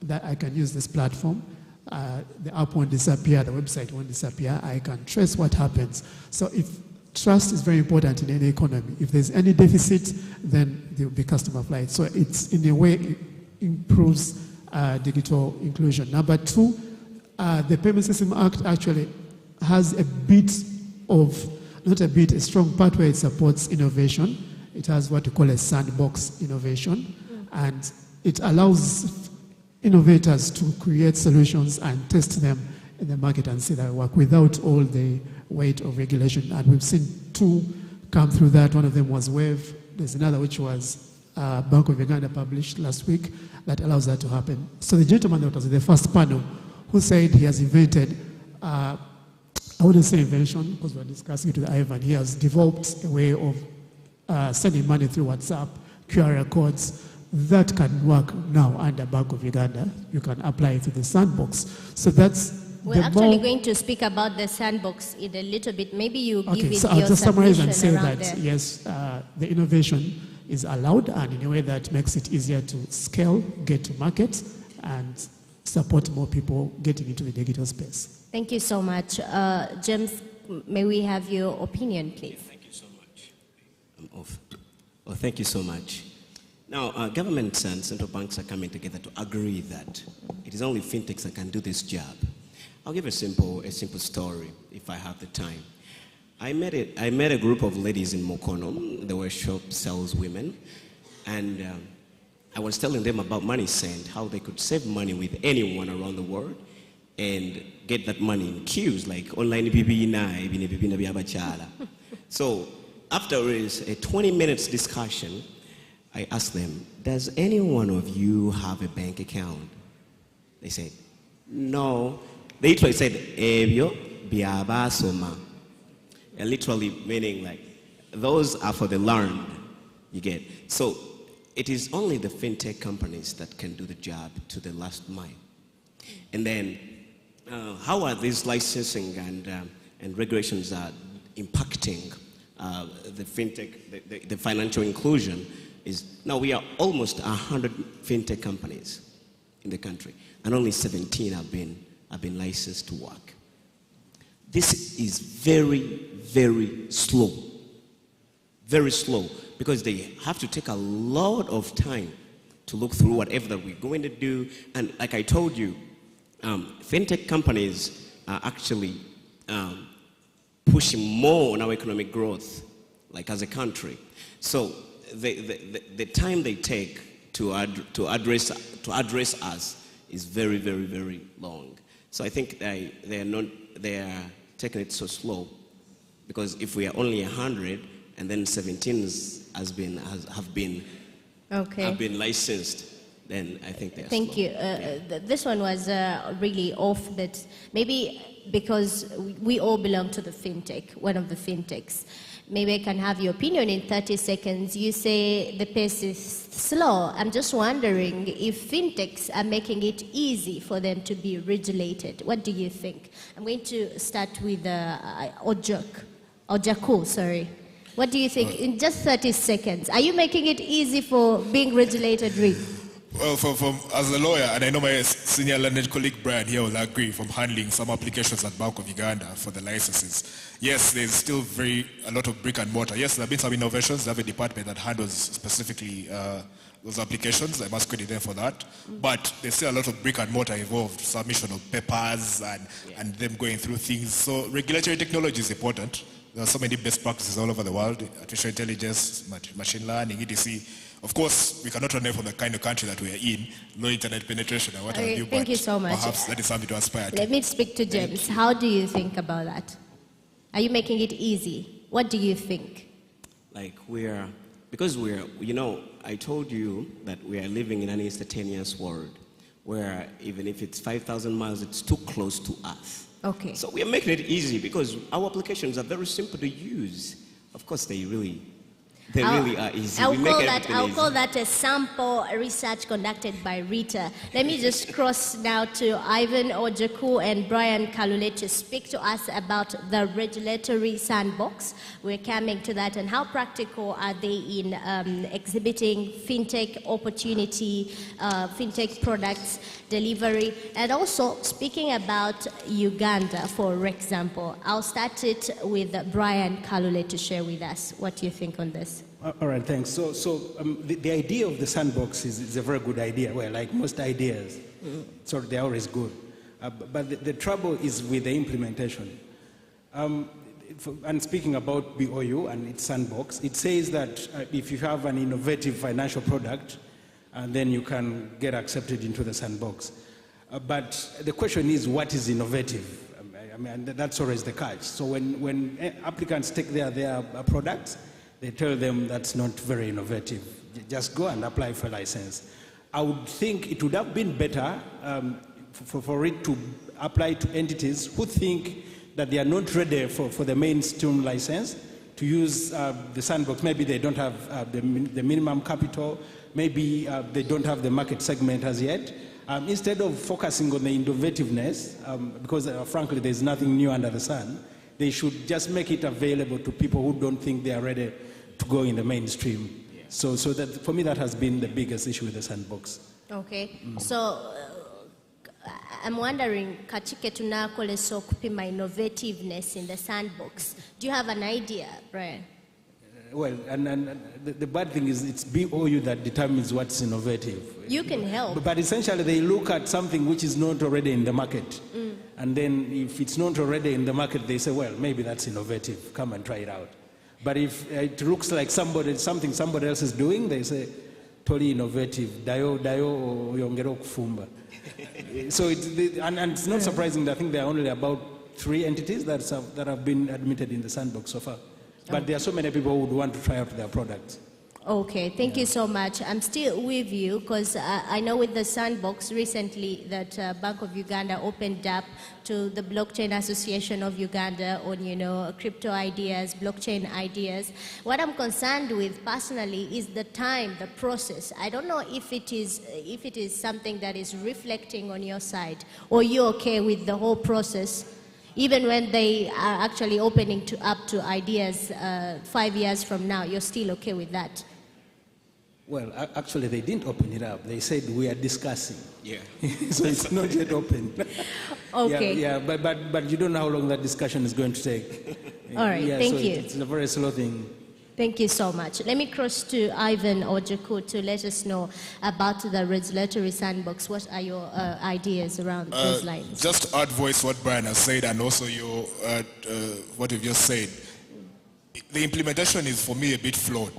that I can use this platform. The app won't disappear, the website won't disappear, I can trace what happens. So if trust is very important in any economy. If there's any deficit, then there will be customer flight. So it's, in a way, it improves digital inclusion. Number two, the Payment System Act actually has a bit of, not a bit, a strong part where it supports innovation. It has what we call a sandbox innovation, and it allows innovators to create solutions and test them in the market and see that work without all the weight of regulation. And we've seen two come through that. One of them was Wave. There's another which was Bank of Uganda published last week that allows that to happen. So the gentleman that was in the first panel who said he has invented, I wouldn't say invention because we're discussing it with Ivan, he has developed a way of sending money through WhatsApp, QR codes, that can work now under Bank of Uganda. You can apply it to the sandbox. So that's we're actually going to speak about the sandbox in a little bit. Maybe you give it so your I'll just summarize and say submission that, there. yes, the innovation is allowed and in a way that makes it easier to scale, get to market, and support more people getting into the digital space. Thank you so much. James, may we have your opinion, please? Thank you so much. I'm off. Oh, thank you so much. Now, governments and central banks are coming together to agree that it is only fintechs that can do this job. I'll give a simple story if I have the time. I met a group of ladies in Mokono. They were shop saleswomen, and I was telling them about money sent, how they could save money with anyone around the world and get that money in queues, like online. So after a 20 minutes discussion, I asked them, does any one of you have a bank account? They said, no. They literally said, Ebyo biaba soma. Literally meaning like, those are for the learned, you get. So it is only the fintech companies that can do the job to the last mile. And then, how are these licensing and regulations impacting the fintech, the financial inclusion? Is now we are almost 100 fintech companies in the country, and only 17 have been licensed to work. This is very, very slow. very slow because they have to take a lot of time to look through whatever that we're going to do. And like I told you, fintech companies are actually pushing more on our economic growth, like as a country. So the time they take to address us is very, very, very long. So I think they are taking it so slow, because if we are only 100 and then 17 have been licensed, then I think they're Thank slow. you. This one was really off, but maybe because we all belong to the fintech, one of the fintechs. Maybe I can have your opinion in 30 seconds. You say the pace is slow. I'm just wondering if fintechs are making it easy for them to be regulated. What do you think? I'm going to start with Ojaku, sorry. What do you think? In just 30 seconds, are you making it easy for being regulated, Rick? Well, as a lawyer, and I know my senior learned colleague Brian here will agree, from handling some applications at Bank of Uganda for the licenses, yes, there's still a lot of brick and mortar. Yes, there have been some innovations. They have a department that handles specifically those applications. I must credit them for that. But there's still a lot of brick and mortar involved, submission of papers and them going through things. So regulatory technology is important. There are so many best practices all over the world: artificial intelligence, machine learning, etc. Of course, we cannot run away from the kind of country that we are in, no internet penetration and what have you. Thank you so much. Perhaps that is something to aspire to. Let me speak to James. How do you think about that? Are you making it easy? What do you think? Like because I told you that we are living in an instantaneous world where even if it's 5,000 miles, it's too close to us. Okay. So we are making it easy because our applications are very simple to use. Of course, they really are easy. I'll call that a sample research conducted by Rita. Let me just cross now to Ivan Ojaku and Brian Kalule to speak to us about the regulatory sandbox. We're coming to that, and how practical are they in exhibiting fintech opportunity, fintech products delivery, and also speaking about Uganda, for example. I'll start it with Brian Kalule to share with us. What do you think on this? All right, thanks. So the idea of the sandbox is a very good idea. Well, like most ideas, so they're always good. But the trouble is with the implementation. And speaking about BOU and its sandbox, it says that if you have an innovative financial product, then you can get accepted into the sandbox. But the question is, what is innovative? I mean, that's always the catch. So when applicants take their products, they tell them that's not very innovative. Just go and apply for a license. I would think it would have been better for it to apply to entities who think that they are not ready for the mainstream license to use the sandbox. Maybe they don't have the minimum capital. Maybe they don't have the market segment as yet. Instead of focusing on the innovativeness, because frankly there's nothing new under the sun, they should just make it available to people who don't think they are ready to go in the mainstream. Yeah. So that, for me, that has been the biggest issue with the sandbox. Okay. So I'm wondering, kachike tunakoleso kupima innovativeness in the sandbox. Do you have an idea, Brian? Well, and the bad thing is it's BOU that determines what's innovative. You can help. But essentially they look at something which is not already in the market. And then if it's not already in the market, they say, well, maybe that's innovative. Come and try it out. But if it looks like something somebody else is doing, they say, totally innovative. Dayo yongero kufumba. So it's not surprising that I think there are only about 3 entities that have been admitted in the sandbox so far. But there are so many people who would want to try out their products. Okay, thank you so much. I'm still with you because I know with the sandbox recently that Bank of Uganda opened up to the Blockchain Association of Uganda on, crypto ideas, blockchain ideas. What I'm concerned with personally is the time, the process. I don't know if it is something that is reflecting on your side, or you're okay with the whole process. Even when they are actually opening up to ideas 5 years from now, you're still okay with that? Well, actually, they didn't open it up. They said we are discussing. Yeah. So it's not yet open. Okay. Yeah, but you don't know how long that discussion is going to take. All right, thank you. It's a very slow thing. Thank you so much. Let me cross to Ivan Ojoku to let us know about the regulatory sandbox. What are your ideas around those lines? Just to add voice what Brian has said and also your, what you've just said. The implementation is for me a bit flawed.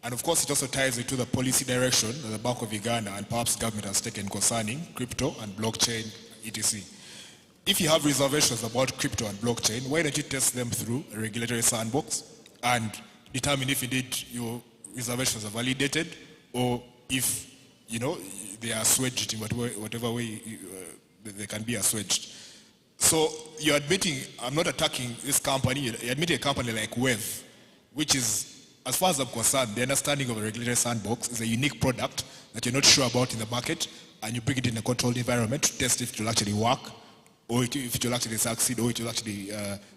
And of course it also ties into the policy direction that the Bank of Uganda and perhaps government has taken concerning crypto and blockchain, etc. If you have reservations about crypto and blockchain, why don't you test them through a regulatory sandbox and determine if indeed your reservations are validated or if, you know, they are assuaged in whatever way they can be assuaged. So you're admitting, I'm not attacking this company, you're admitting a company like Wave, which is, as far as I'm concerned, the understanding of a regulatory sandbox is a unique product that you're not sure about in the market, and you bring it in a controlled environment to test if it will actually work, or if it will actually succeed, or it will actually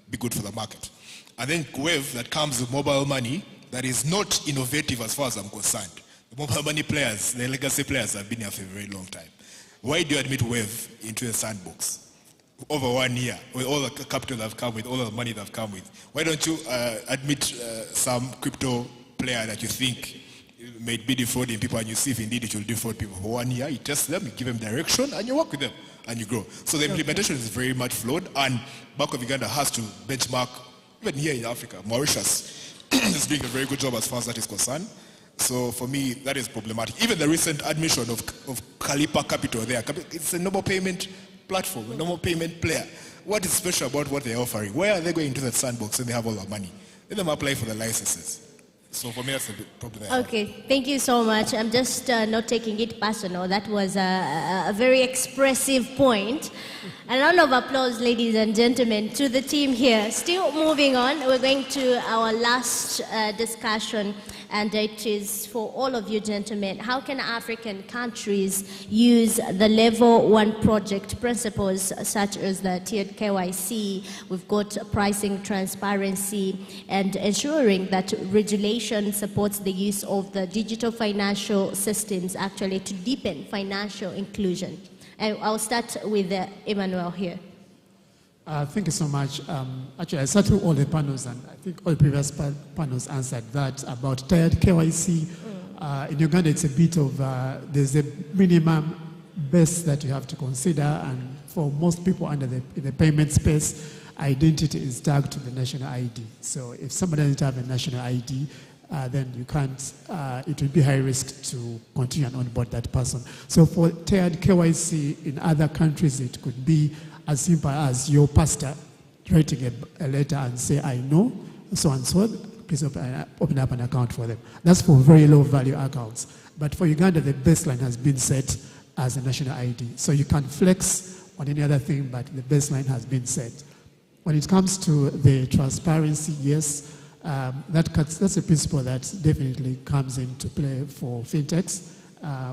be good for the market. And then Wave that comes with mobile money that is not innovative as far as I'm concerned. The mobile money players, the legacy players have been here for a very long time. Why do you admit Wave into a sandbox? Over 1 year, with all the capital they've come with, all the money they've come with. Why don't you admit some crypto player that you think may be defrauding people and you see if indeed it will defraud people for 1 year, you test them, you give them direction, and you work with them, and you grow. So the implementation is very much flawed, and Bank of Uganda has to benchmark, even here in Africa, Mauritius is doing a very good job as far as that is concerned. So for me, that is problematic. Even the recent admission of Kalipa Capital there, it's a normal payment platform, a normal payment player. What is special about what they're offering? Where are they going into that sandbox and they have all the money? Let them apply for the licenses. So for me, that's a big problem. Okay, thank you so much. I'm just not taking it personal. That was a very expressive point. A round of applause, ladies and gentlemen, to the team here. Still moving on, we're going to our last discussion, and it is for all of you gentlemen. How can African countries use the level 1 project principles such as the tiered KYC, we've got pricing transparency, and ensuring that regulation supports the use of the digital financial systems actually to deepen financial inclusion? I'll start with Emmanuel here. Thank you so much. Actually, I sat through all the panels, and I think all the previous panels answered that about tiered KYC. In Uganda, it's a bit of, there's a minimum base that you have to consider, and for most people under in the payment space, identity is tagged to the national ID. So if somebody doesn't have a national ID, then you can't, it will be high risk to continue and onboard that person. So for tiered KYC in other countries, it could be as simple as your pastor writing a letter and say, I know, so and so, please open up an account for them. That's for very low value accounts. But for Uganda, the baseline has been set as a national ID. So you can flex on any other thing, but the baseline has been set. When it comes to the transparency, yes, that's a principle that definitely comes into play for fintechs,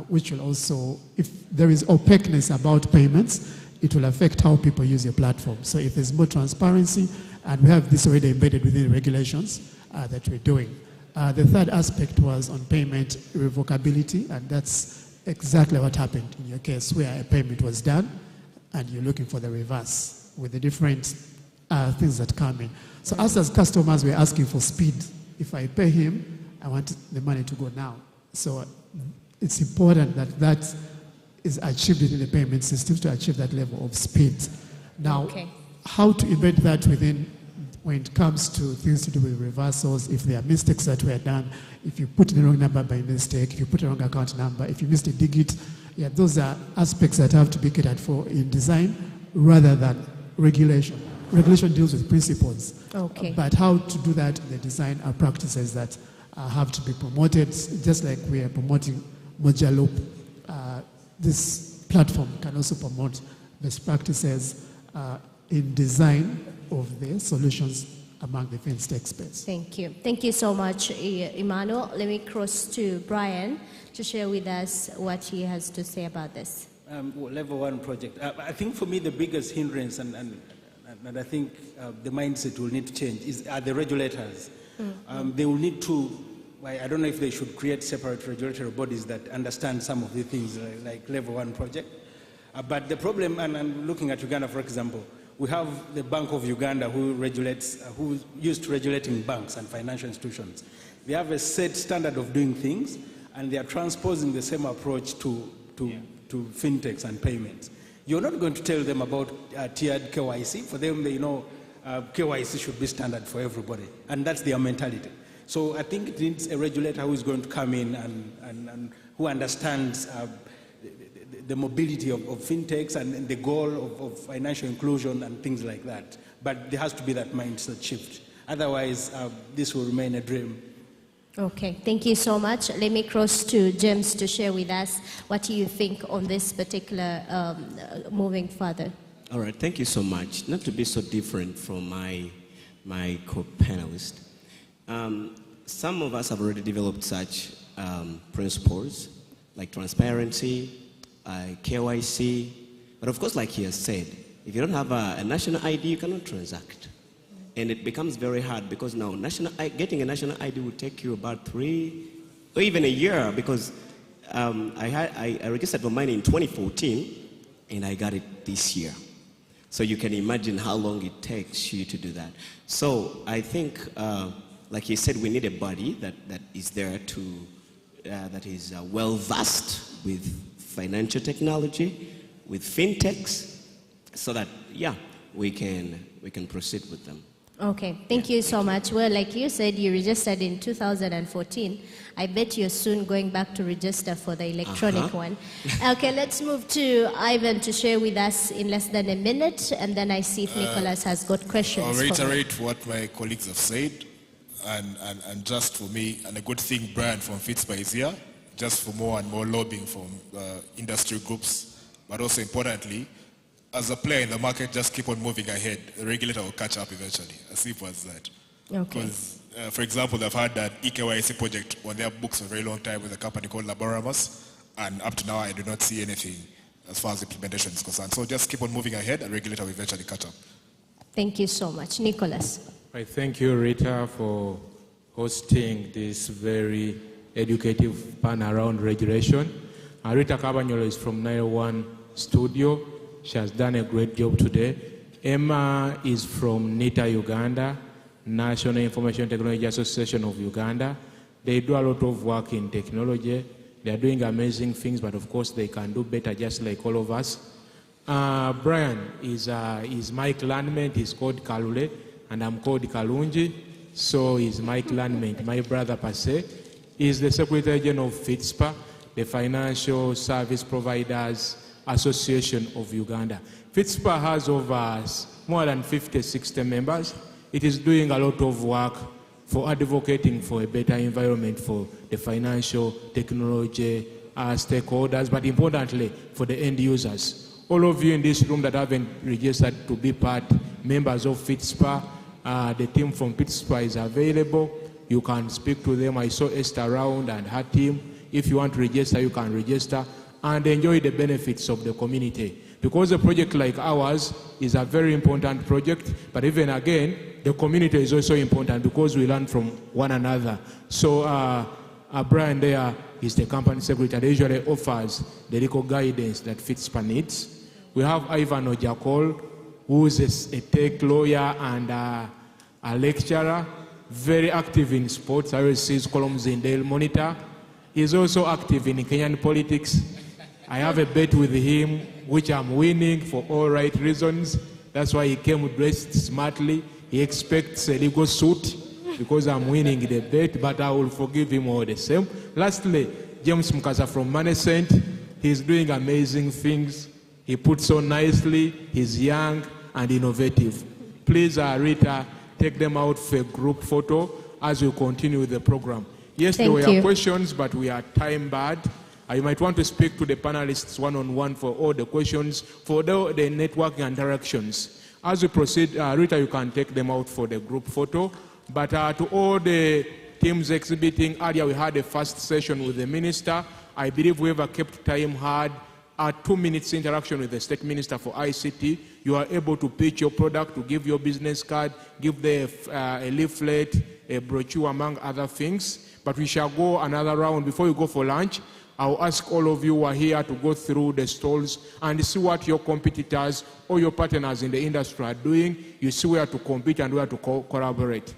which will also, if there is opaqueness about payments, it will affect how people use your platform. So if there's more transparency, and we have this already embedded within the regulations that we're doing. The third aspect was on payment revocability, and that's exactly what happened in your case, where a payment was done, and you're looking for the reverse with the different things that come in. So us as customers, we're asking for speed. If I pay him, I want the money to go now. So it's important that that is achieved in the payment system to achieve that level of speed. Now, how to embed that within when it comes to things to do with reversals, if there are mistakes that were done, if you put the wrong number by mistake, if you put the wrong account number, if you missed a digit, yeah, those are aspects that have to be catered for in design rather than regulation. Regulation deals with principles. But how to do that in the design are practices that have to be promoted, just like we are promoting Moja Loop. This platform can also promote best practices in design of the solutions among the fintech space. Thank you. Thank you so much, Emmanuel. Let me cross to Brian to share with us what he has to say about this. Level 1 project. I think for me the biggest hindrance and I think the mindset will need to change are the regulators. They will need to, I don't know if they should create separate regulatory bodies that understand some of the things like level 1 project. But the problem, and I'm looking at Uganda for example, we have the Bank of Uganda who regulates, who used to regulating banks and financial institutions. They have a set standard of doing things, and they are transposing the same approach to fintechs and payments. You're not going to tell them about tiered KYC. For them, they know KYC should be standard for everybody, and that's their mentality. So I think it needs a regulator who is going to come in and who understands the mobility of fintechs and the goal of financial inclusion and things like that. But there has to be that mindset shift. Otherwise, this will remain a dream. Okay, thank you so much. Let me cross to James to share with us what you think on this particular moving further. All right, thank you so much. Not to be so different from my co-panelist. Some of us have already developed such principles, like transparency, KYC. But of course, like he has said, if you don't have a national ID, you cannot transact. And it becomes very hard because now getting a national ID will take you about 3 or even a year, because I registered for mine in 2014 and I got it this year. So you can imagine how long it takes you to do that. So I think, like he said, we need a body that is there to, that is well versed with financial technology, with fintechs, so that, yeah, we can proceed with them. Okay, thank you so much. Well, like you said, you registered in 2014. I bet you're soon going back to register for the electronic one. Okay, let's move to Ivan to share with us in less than a minute, and then I see if Nicholas has got questions. I'll reiterate what my colleagues have said, and just for me, and a good thing Brian from FITSPA is here, just for more and more lobbying from industry groups, but also importantly, as a player in the market, just keep on moving ahead. The regulator will catch up eventually, as simple as that. Okay. Because, for example, they've had that eKYC project on their books for a very long time with a company called Laboramus, and up to now, I do not see anything as far as implementation is concerned. So just keep on moving ahead, and the regulator will eventually catch up. Thank you so much. Nicholas. I thank you, Rita, for hosting this very educative panel around regulation. Rita Cabanyolo is from 901 Studio. She has done a great job today. Emma is from NITA Uganda, National Information Technology Association of Uganda. They do a lot of work in technology. They are doing amazing things, but of course they can do better, just like all of us. Brian is my clanmate. He's called Kalule, and I'm called Kalunji. So he's my clanmate, my brother per se. He's the Secretary General of FITSPA, the Financial Service Providers Association of Uganda. FITSPA has over more than 50, 60 members. It is doing a lot of work for advocating for a better environment for the financial technology stakeholders, but importantly for the end users. All of you in this room that haven't registered to be members of FITSPA, the team from FITSPA is available. You can speak to them. I saw Esther around and her team. If you want to register, you can register and enjoy the benefits of the community. Because a project like ours is a very important project, but even again, the community is also important because we learn from one another. So Brian there is the company secretary that usually offers the legal guidance that FITSPA needs. We have Ivan Ojakol, who is a tech lawyer and a lecturer, very active in sports. I always see his columns in Daily Monitor. He's also active in Kenyan politics. I have a bet with him, which I'm winning for all right reasons. That's why he came dressed smartly. He expects a legal suit because I'm winning the bet, but I will forgive him all the same. Lastly, James Mukasa from Manescent. He's doing amazing things. He puts on nicely. He's young and innovative. Please, Rita, take them out for a group photo as we continue with the program. Yes, there were questions, but we are time-barred. You might want to speak to the panelists one-on-one for all the questions, for the networking and directions. As we proceed, Rita, you can take them out for the group photo. But to all the teams exhibiting, earlier we had a first session with the minister. I believe whoever kept time had a 2 minutes interaction with the state minister for ICT. You are able to pitch your product, to give your business card, give them a leaflet, a brochure, among other things. But we shall go another round. Before you go for lunch, I'll ask all of you who are here to go through the stalls and see what your competitors or your partners in the industry are doing. You see where to compete and where to collaborate.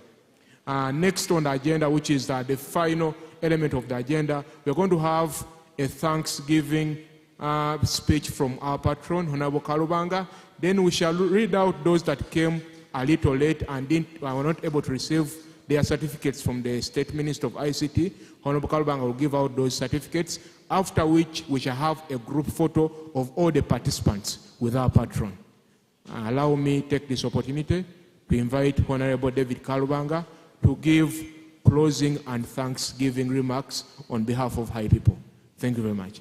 Next on the agenda, which is the final element of the agenda, we're going to have a Thanksgiving speech from our patron, Honorable Kalubanga. Then we shall read out those that came a little late and were not able to receive their certificates from the State Minister of ICT. Honorable Kalubanga will give out those certificates, after which we shall have a group photo of all the participants with our patron. Allow me to take this opportunity to invite Honorable David Kalubanga to give closing and Thanksgiving remarks on behalf of High People. Thank you very much.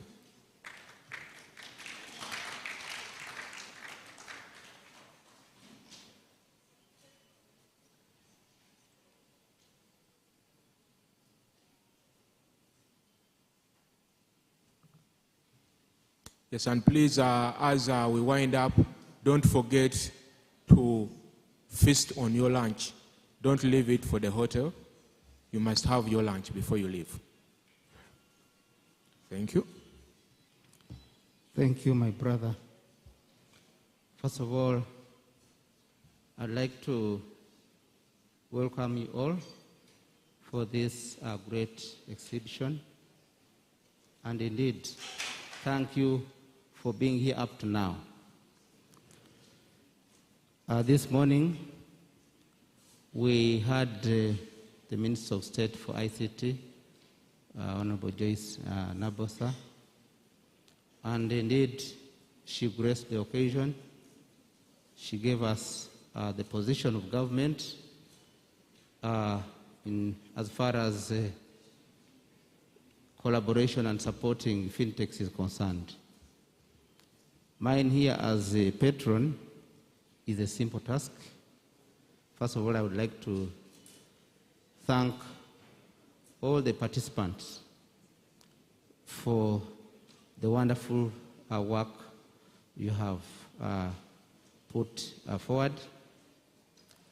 Yes, and please, as we wind up, don't forget to feast on your lunch. Don't leave it for the hotel. You must have your lunch before you leave. Thank you. Thank you, my brother. First of all, I'd like to welcome you all for this great exhibition. And indeed, thank you for being here up to now. This morning, we had the Minister of State for ICT, Honorable Joyce Nabosa, and indeed, she graced the occasion. She gave us the position of government as far as collaboration and supporting FINTECH is concerned. Mine here as a patron is a simple task. First of all, I would like to thank all the participants for the wonderful work you have put forward.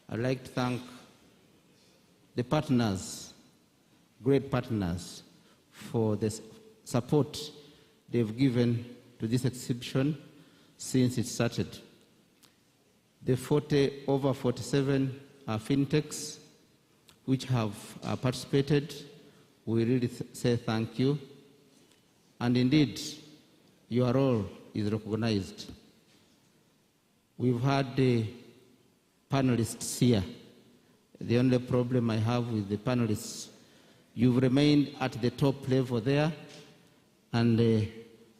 I'd like to thank the partners, great partners, for the support they've given to this exhibition since it started. The over 47 FINTECHs which have participated, we really say thank you. And indeed, your role is recognized. We've had the panelists here. The only problem I have with the panelists, you've remained at the top level there, and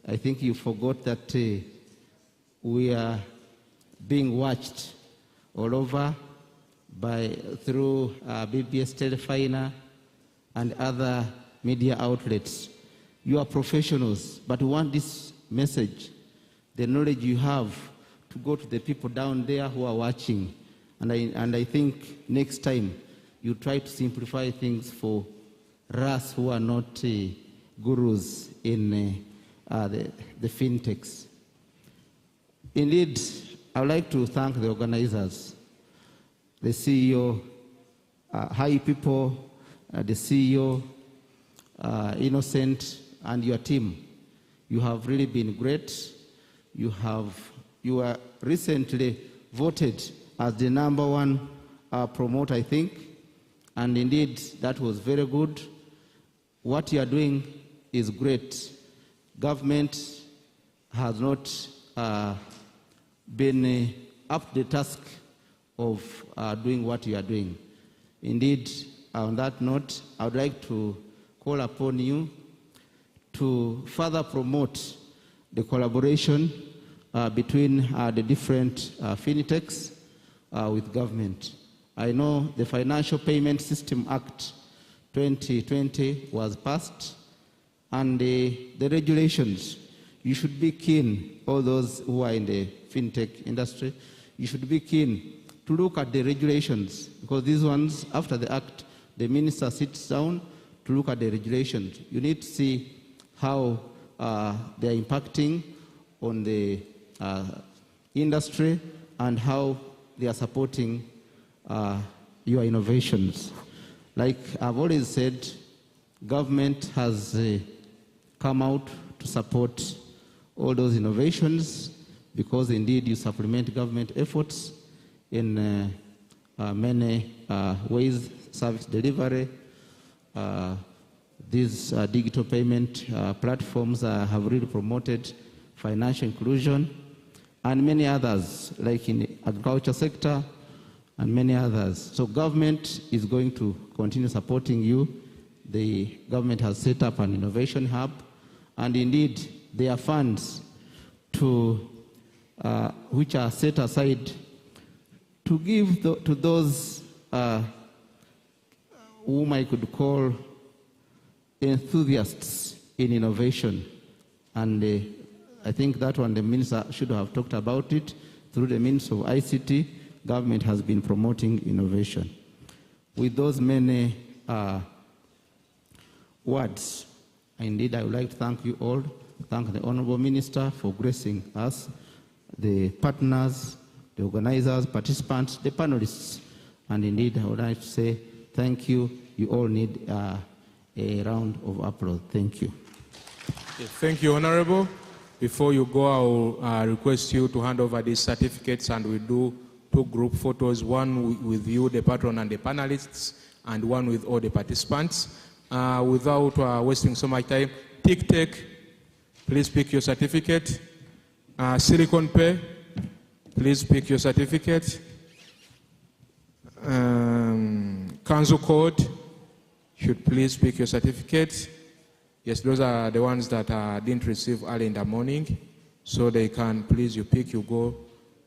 I think you forgot that we are being watched all over through BBS Telefina and other media outlets. You are professionals, but we want this message, the knowledge you have, to go to the people down there who are watching. And I think next time you try to simplify things for us who are not gurus in the FINTECHs. Indeed, I would like to thank the organizers, the CEO, High People, the CEO, Innocent, and your team. You have really been great. You were recently voted as the #1 promoter, I think, and indeed that was very good. What you are doing is great. Government has not been up to the task of doing what you are doing. Indeed, on that note, I would like to call upon you to further promote the collaboration between the different FINTECHs with government. I know the Financial Payment System Act 2020 was passed, and the regulations, you should be keen, all those who are in the FINTECH industry, you should be keen to look at the regulations, because these ones, after the act, the minister sits down to look at the regulations. You need to see how they are impacting on the industry and how they are supporting your innovations. Like I've always said, government has come out to support all those innovations, because indeed you supplement government efforts in many ways, service delivery. These digital payment platforms have really promoted financial inclusion, and many others, like in the agriculture sector, and many others. So government is going to continue supporting you. The government has set up an innovation hub, and indeed there are funds which are set aside to give to those whom I could call enthusiasts in innovation. And I think that one the minister should have talked about it. Through the means of ICT, government has been promoting innovation. With those many words, indeed I would like to thank you all, thank the Honorable Minister for gracing us, the partners, the organizers, participants, the panelists, and indeed I would like to say thank you. You all need a round of applause. Thank you. Okay, thank you, Honorable. Before you go, I'll request you to hand over these certificates, and we'll do 2 group photos, one with you, the patron, and the panelists, and one with all the participants. Without wasting so much time, FINTECH, please pick your certificate. Silicon Pay, please pick your certificate. Council Code should please pick your certificate. Yes, those are the ones that didn't receive early in the morning, so they can please, you pick, you go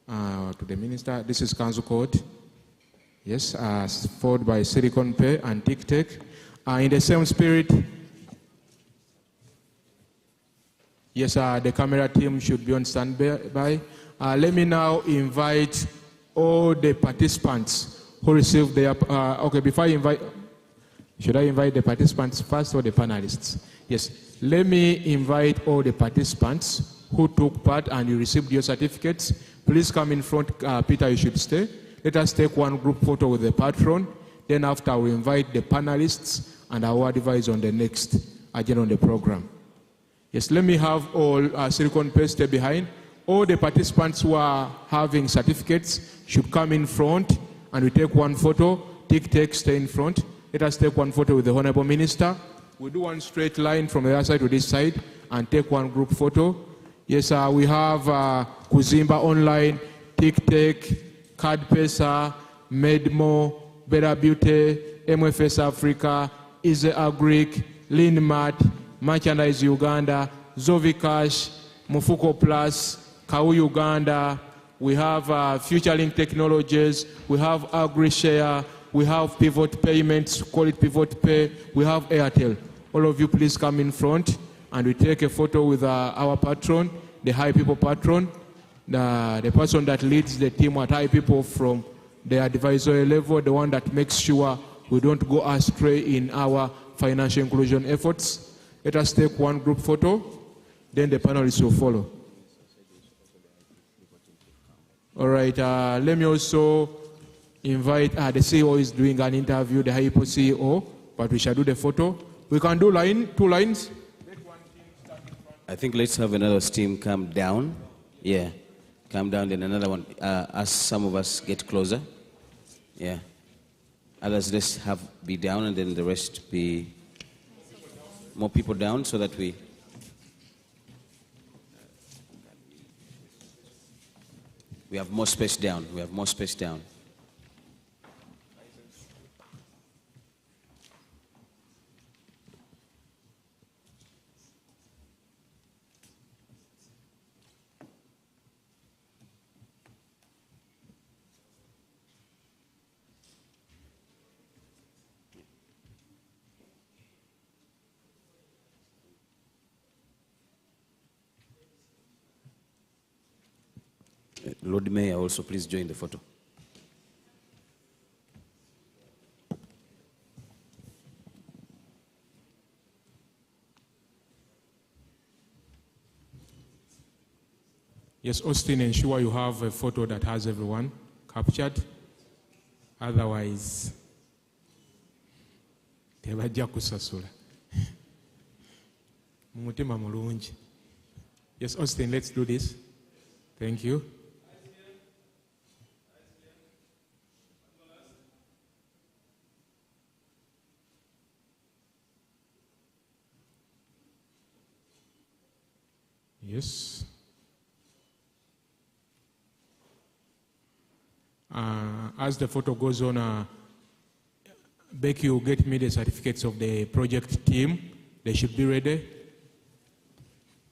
to the minister. This is Council Code. Yes, followed by Silicon Pay and FINTECH. In the same spirit, yes, the camera team should be on standby. Let me now invite all the participants who received their, okay, before I invite, should I invite the participants first or the panelists? Yes, let me invite all the participants who took part and you received your certificates. Please come in front. Peter, you should stay. Let us take one group photo with the patron. Then after, we invite the panelists and our advisor on the next agenda on the program. Yes, let me have all Silicon Pay stay behind. All the participants who are having certificates should come in front and we take one photo. FINTECH, stay in front. Let us take one photo with the Honorable Minister. We do one straight line from the other side to this side and take one group photo. Yes, we have Kuzimba Online, FINTECH, CardPesa, Medmo, Better Beauty, MFS Africa, Easy Agric, Linmart, Merchandise Uganda, Zovicash, Mufuko Plus, Kau Uganda. We have FutureLink Technologies. We have AgriShare. We have Pivot Payments, call it Pivot Pay. We have Airtel. All of you please come in front and we take a photo with our patron, the High People patron, the person that leads the team at High People from the advisory level, the one that makes sure we don't go astray in our financial inclusion efforts. Let us take one group photo, then the panelists will follow. All right, let me also invite, the CEO is doing an interview, the Hypo CEO, but we shall do the photo. We can do 2 lines. I think let's have another team come down. Yeah, come down, then another one, as some of us get closer. Yeah. Others let's have be down and then the rest be more people down so that we have more space down. We have more space down. Lord Mayor, also please join the photo. Yes, Austin, ensure you have a photo that has everyone captured. Otherwise, tebajja kusasula. Mumutima mulungi. Yes, Austin, let's do this. Thank you. Yes. As the photo goes on, Becky will get me the certificates of the project team. They should be ready.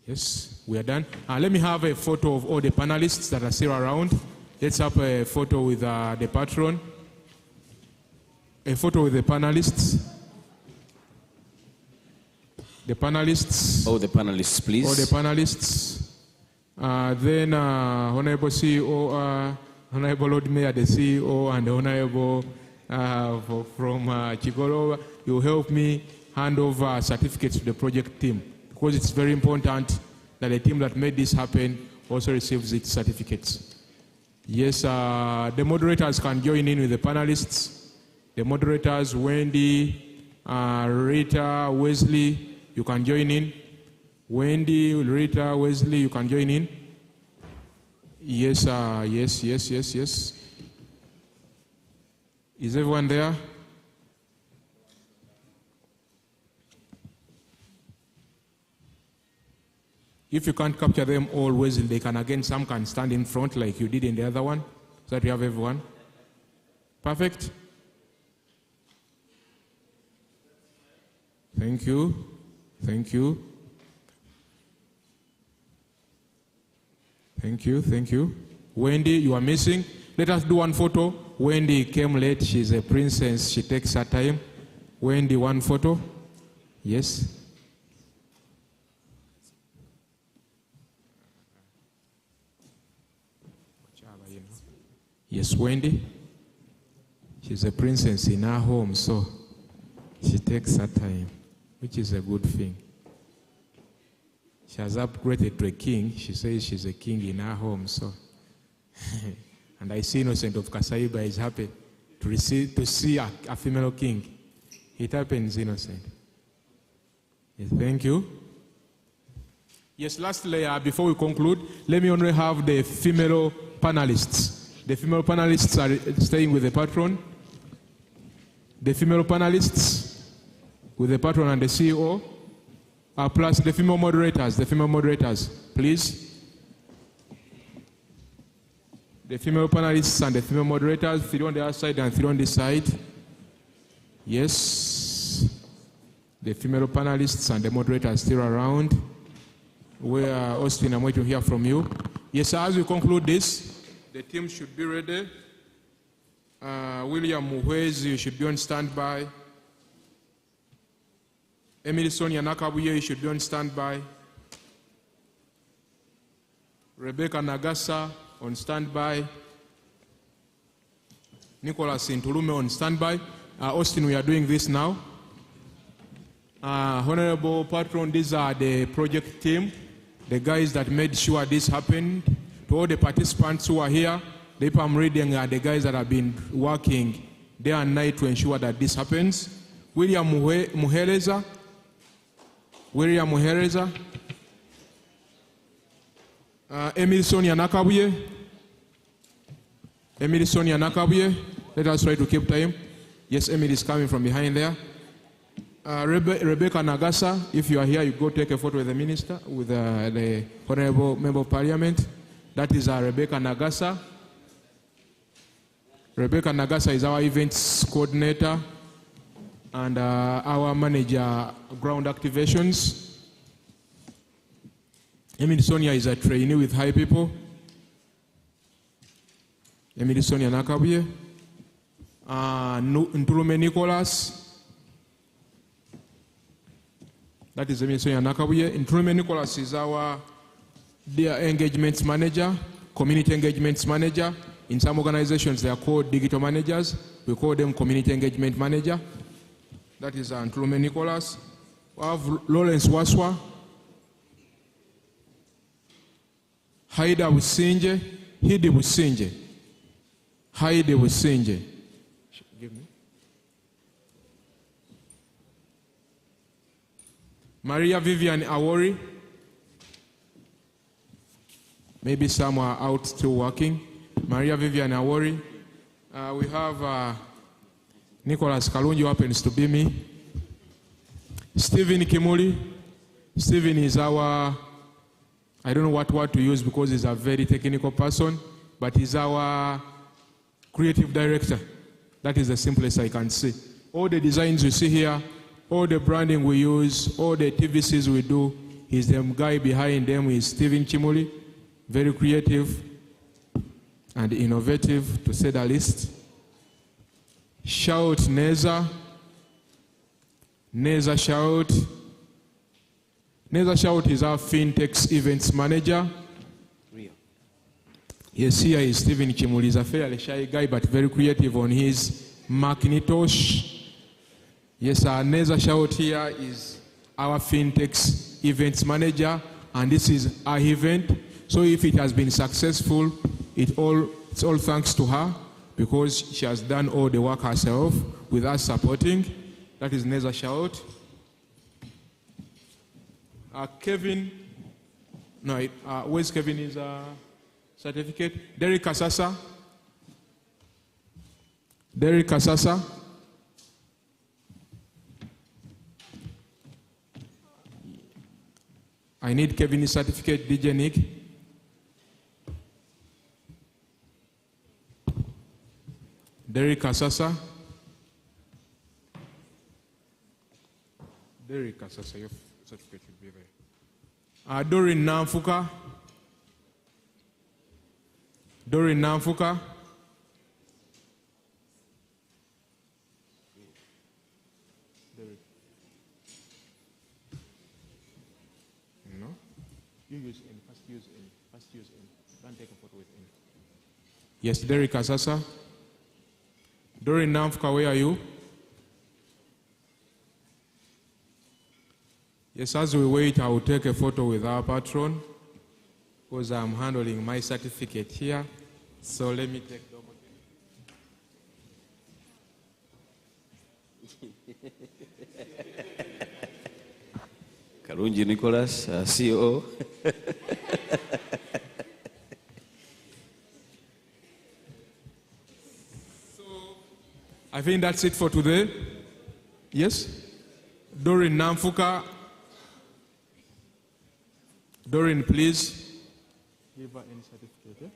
Yes, we are done. Let me have a photo of all the panelists that are still around. Let's have a photo with the patron. A photo with the panelists. The panelists. Oh, the panelists, please. All the panelists. Then Honorable CEO, Honorable Lord Mayor, the CEO, and the Honorable from Chigolo, you help me hand over certificates to the project team, because it's very important that the team that made this happen also receives its certificates. Yes, the moderators can join in with the panelists. The moderators, Wendy, Rita, Wesley, you can join in. Wendy, Rita, Wesley, you can join in. Yes, yes. Is everyone there? If you can't capture them all, Wesley, they can again, some can stand in front like you did in the other one, so that you have everyone. Perfect. Thank you. Thank you. Thank you. Thank you. Wendy, you are missing. Let us do one photo. Wendy came late. She's a princess. She takes her time. Wendy, one photo. Yes. Yes, Wendy. She's a princess in her home, so she takes her time, which is a good thing. She has upgraded to a king. She says she's a king in her home, so. And I see Innocent of Kasaiba is happy to see a female king. It happens, Innocent. Yes, thank you. Yes, lastly, before we conclude, let me only have the female panelists. The female panelists are staying with the patron. The female panelists with the patron and the CEO, plus the female moderators, please. The female panelists and the female moderators, 3 on the other side and 3 on this side. Yes. The female panelists and the moderators still around. Where Austin, I'm waiting to hear from you. Yes, as we conclude this, the team should be ready. William Muhwezi, you should be on standby. Emily Sonia Nakabuye, you should be on standby. Rebecca Nagasa on standby. Nicholas Intulume on standby. Austin, we are doing this now. Honorable Patron, these are the project team, the guys that made sure this happened. To all the participants who are here, the people I'm reading are the guys that have been working day and night to ensure that this happens. William Muhereza. Emily Sonia Nakabuye. Let us try to keep time. Yes, Emily is coming from behind there. Rebecca Nagasa, if you are here, you go take a photo with the minister, with the Honorable Member of Parliament. That is Rebecca Nagasa. Rebecca Nagasa is our events coordinator and our manager ground activations. Emily Sonia is a trainee with High People. Emily Sonia Nakabuye. Ntulume Nicholas. That is Emily Sonia Nakabuye. Ntulume Nicholas is our engagements manager, community engagements manager. In some organizations, they are called digital managers. We call them community engagement manager. That is Ntulume Nicholas. We have Lawrence Waswa. Hidi Businje. Give me. Maria Vivian Awori. Maybe some are out still working. Maria Vivian Awori. We have Nicholas Kalunji, who happens to be me. Stephen Kimuli. Stephen is our I don't know what word to use because he's a very technical person, but he's our creative director. That is the simplest I can say. All the designs you see here, all the branding we use, all the TVCs we do, he's the guy behind them is Stephen Chimuli, very creative and innovative, to say the least. Shout Neza. Neza Shout. Neza Shout is our FINTECH events manager. Yes, here is Stephen Chimuli. He's a fairly shy guy, but very creative on his Macintosh. Yes, our Neza Shout here is our FINTECH events manager, and this is our event. So if it has been successful, it's all thanks to her, because she has done all the work herself with us supporting. That is Neza Shout. Kevin, no, where's Kevin is certificate? Derek Kasasa. Derek Kasasa. I need Kevin's certificate, DJ Nick. Derek Kasasa. Derek Kasasa, your certificate should be there. Doreen Namfuka. Doreen Namfuka. No? You use in, first use in, first use in. Don't take a photo with in. Yes, Derek Kasasa. Doreen Namfuka, where are you? Yes, as we wait, I will take a photo with our patron, because I'm handling my certificate here. So let me take the Kalunji Nicholas, CEO. I think that's it for today. Yes? Doreen Namfuka. Doreen, please. Give her any certificate. Eh?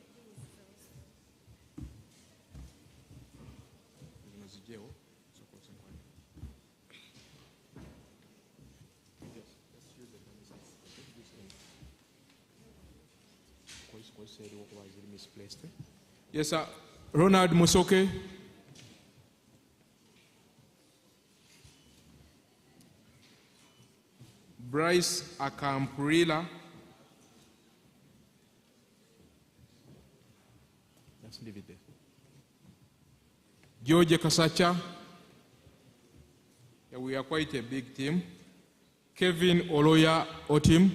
Yes, sir. Ronald Musoke. Bryce Akampurila. Let's leave it there. George Kasacha. Yeah, we are quite a big team. Kevin Oloya Otim.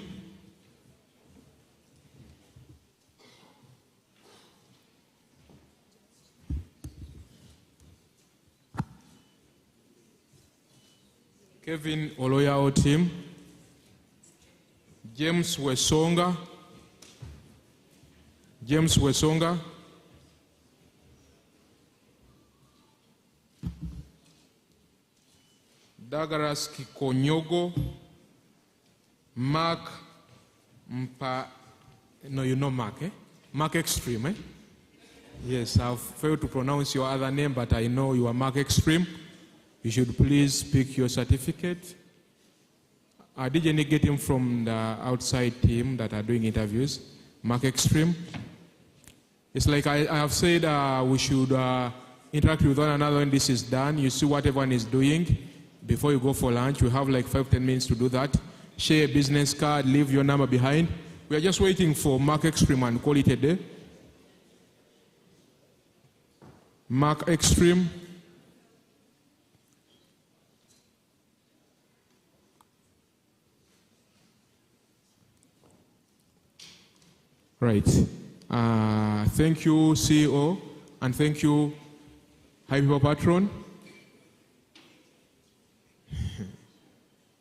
Kevin Oloya Otim. James Wesonga. James Wesonga. Douglas Kikonyogo. Mark Mpa. No, you know Mark, eh? Mark Extreme, eh? Yes, I've failed to pronounce your other name, but I know you are Mark Extreme. You should please pick your certificate. Did you get him from the outside team that are doing interviews? Mark Extreme. It's like I have said, we should interact with one another when this is done. You see what everyone is doing. Before you go for lunch, we have like 5-10 minutes to do that. Share a business card, leave your number behind. We are just waiting for Mark Extreme and call it a day. Mark Extreme. Right. Thank you, CEO, and thank you, High People Patron.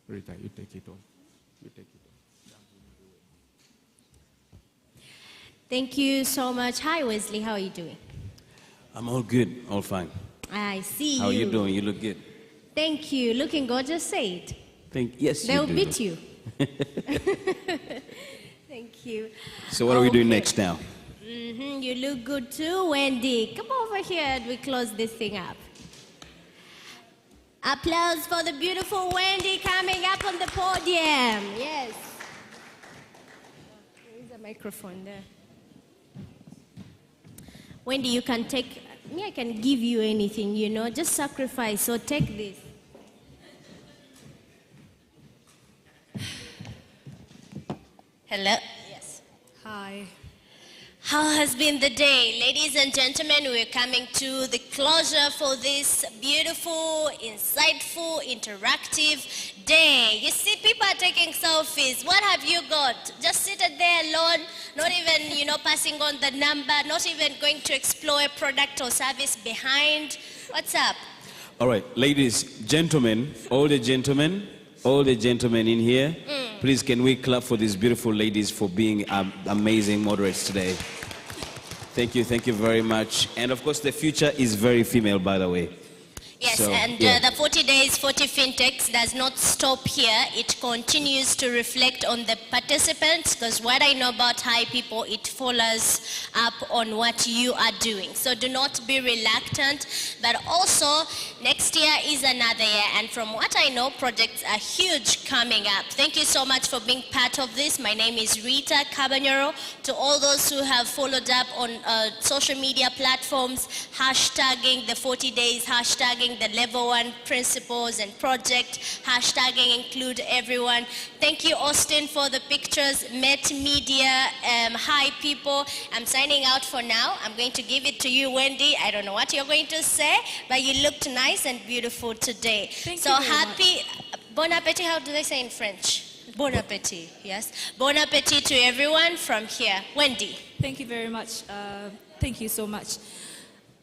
Rita, you take it on. You take it on. Thank you so much. Hi, Wesley. How are you doing? I'm all good, all fine. I see How are you. you doing? You look good. Thank you. Looking gorgeous. Say it. Yes, They'll you do. beat you. Thank you. So what are we doing next now? You look good too, Wendy. Come over here and we close this thing up. Applause for the beautiful Wendy coming up on the podium. Yes. There is a microphone there. Wendy, you can take, I can give you anything, you know, just sacrifice. So take this. Hello. Yes. Hi. How has been the day? Ladies and gentlemen, we're coming to the closure for this beautiful, insightful, interactive day. You see, people are taking selfies. What have you got? Just seated there alone, not even, you know, passing on the number, not even going to explore a product or service behind. What's up? All right, ladies, gentlemen, all the gentlemen in here, please can we clap for these beautiful ladies for being amazing moderates today. Thank you very much. And of course, the future is very female, by the way. Yes, So, and yeah. the 40 days, 40 fintechs does not stop here. It continues to reflect on the participants, because what I know about high people, it follows up on what you are doing. So do not be reluctant, but also next year is another year, and from what I know, projects are huge coming up. Thank you so much for being part of this. My name is Rita Caballero. To all those who have followed up on social media platforms, hashtagging the 40 days, hashtagging the level 1 principles and project, hashtagging include everyone. Thank you, Austin, for the pictures. Met Media, hi people. I'm signing out for now. I'm going to give it to you, Wendy. I don't know what you're going to say, but you looked nice and beautiful today. Thank so you very happy, bon appetit, how do they say in French? Bon appetit, yes. Bon appetit to everyone from here. Wendy. Thank you very much. Thank you so much.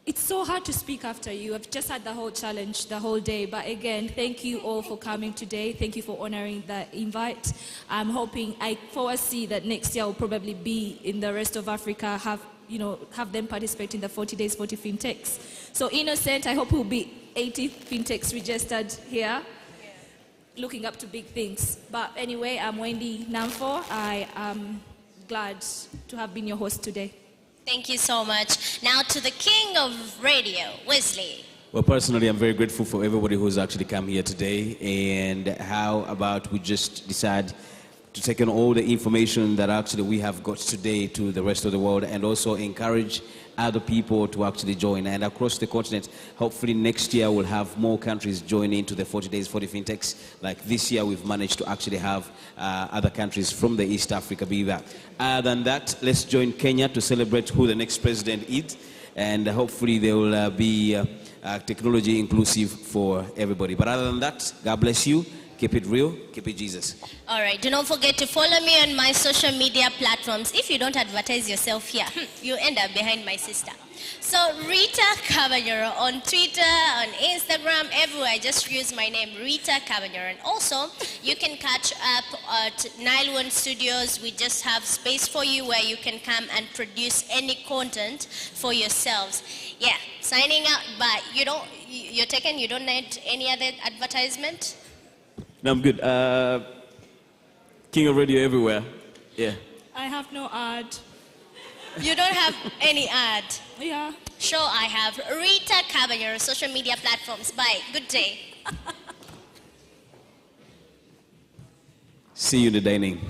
It's so hard to speak after you. I've just had the whole challenge the whole day. But again, thank you all for coming today. Thank you for honoring the invite. I'm hoping, I foresee that next year will probably be in the rest of Africa, have them participate in the 40 days, 40 fintechs. So Innocent, I hope we'll be 80 fintechs registered here. Looking up to big things. But anyway, I'm Wendy Namfo. I am glad to have been your host today. Thank you so much. Now to the king of radio, Wesley. Well, personally, I'm very grateful for everybody who's actually come here today. And how about we just decide to take in all the information that actually we have got today to the rest of the world, and also encourage other people to actually join. And across the continent, hopefully next year we'll have more countries join into the 40 days, 40 fintechs. Like this year, we've managed to actually have other countries from the East Africa be there. Other than that, let's join Kenya to celebrate who the next president is. And hopefully there will be technology inclusive for everybody. But other than that, God bless you. Keep it real, keep it Jesus. All right, do not forget to follow me on my social media platforms. If you don't advertise yourself here, you end up behind my sister. So Rita Caballero on Twitter, on Instagram, everywhere. Just use my name, Rita Caballero. And also, you can catch up at Nile One Studios. We just have space for you where you can come and produce any content for yourselves. Yeah, signing out, but you don't need any other advertisement? No, I'm good. King of radio everywhere. Yeah. I have no ad. You don't have any ad? Yeah. Sure, I have. Rita Caballero, social media platforms. Bye. Good day. See you in the dining.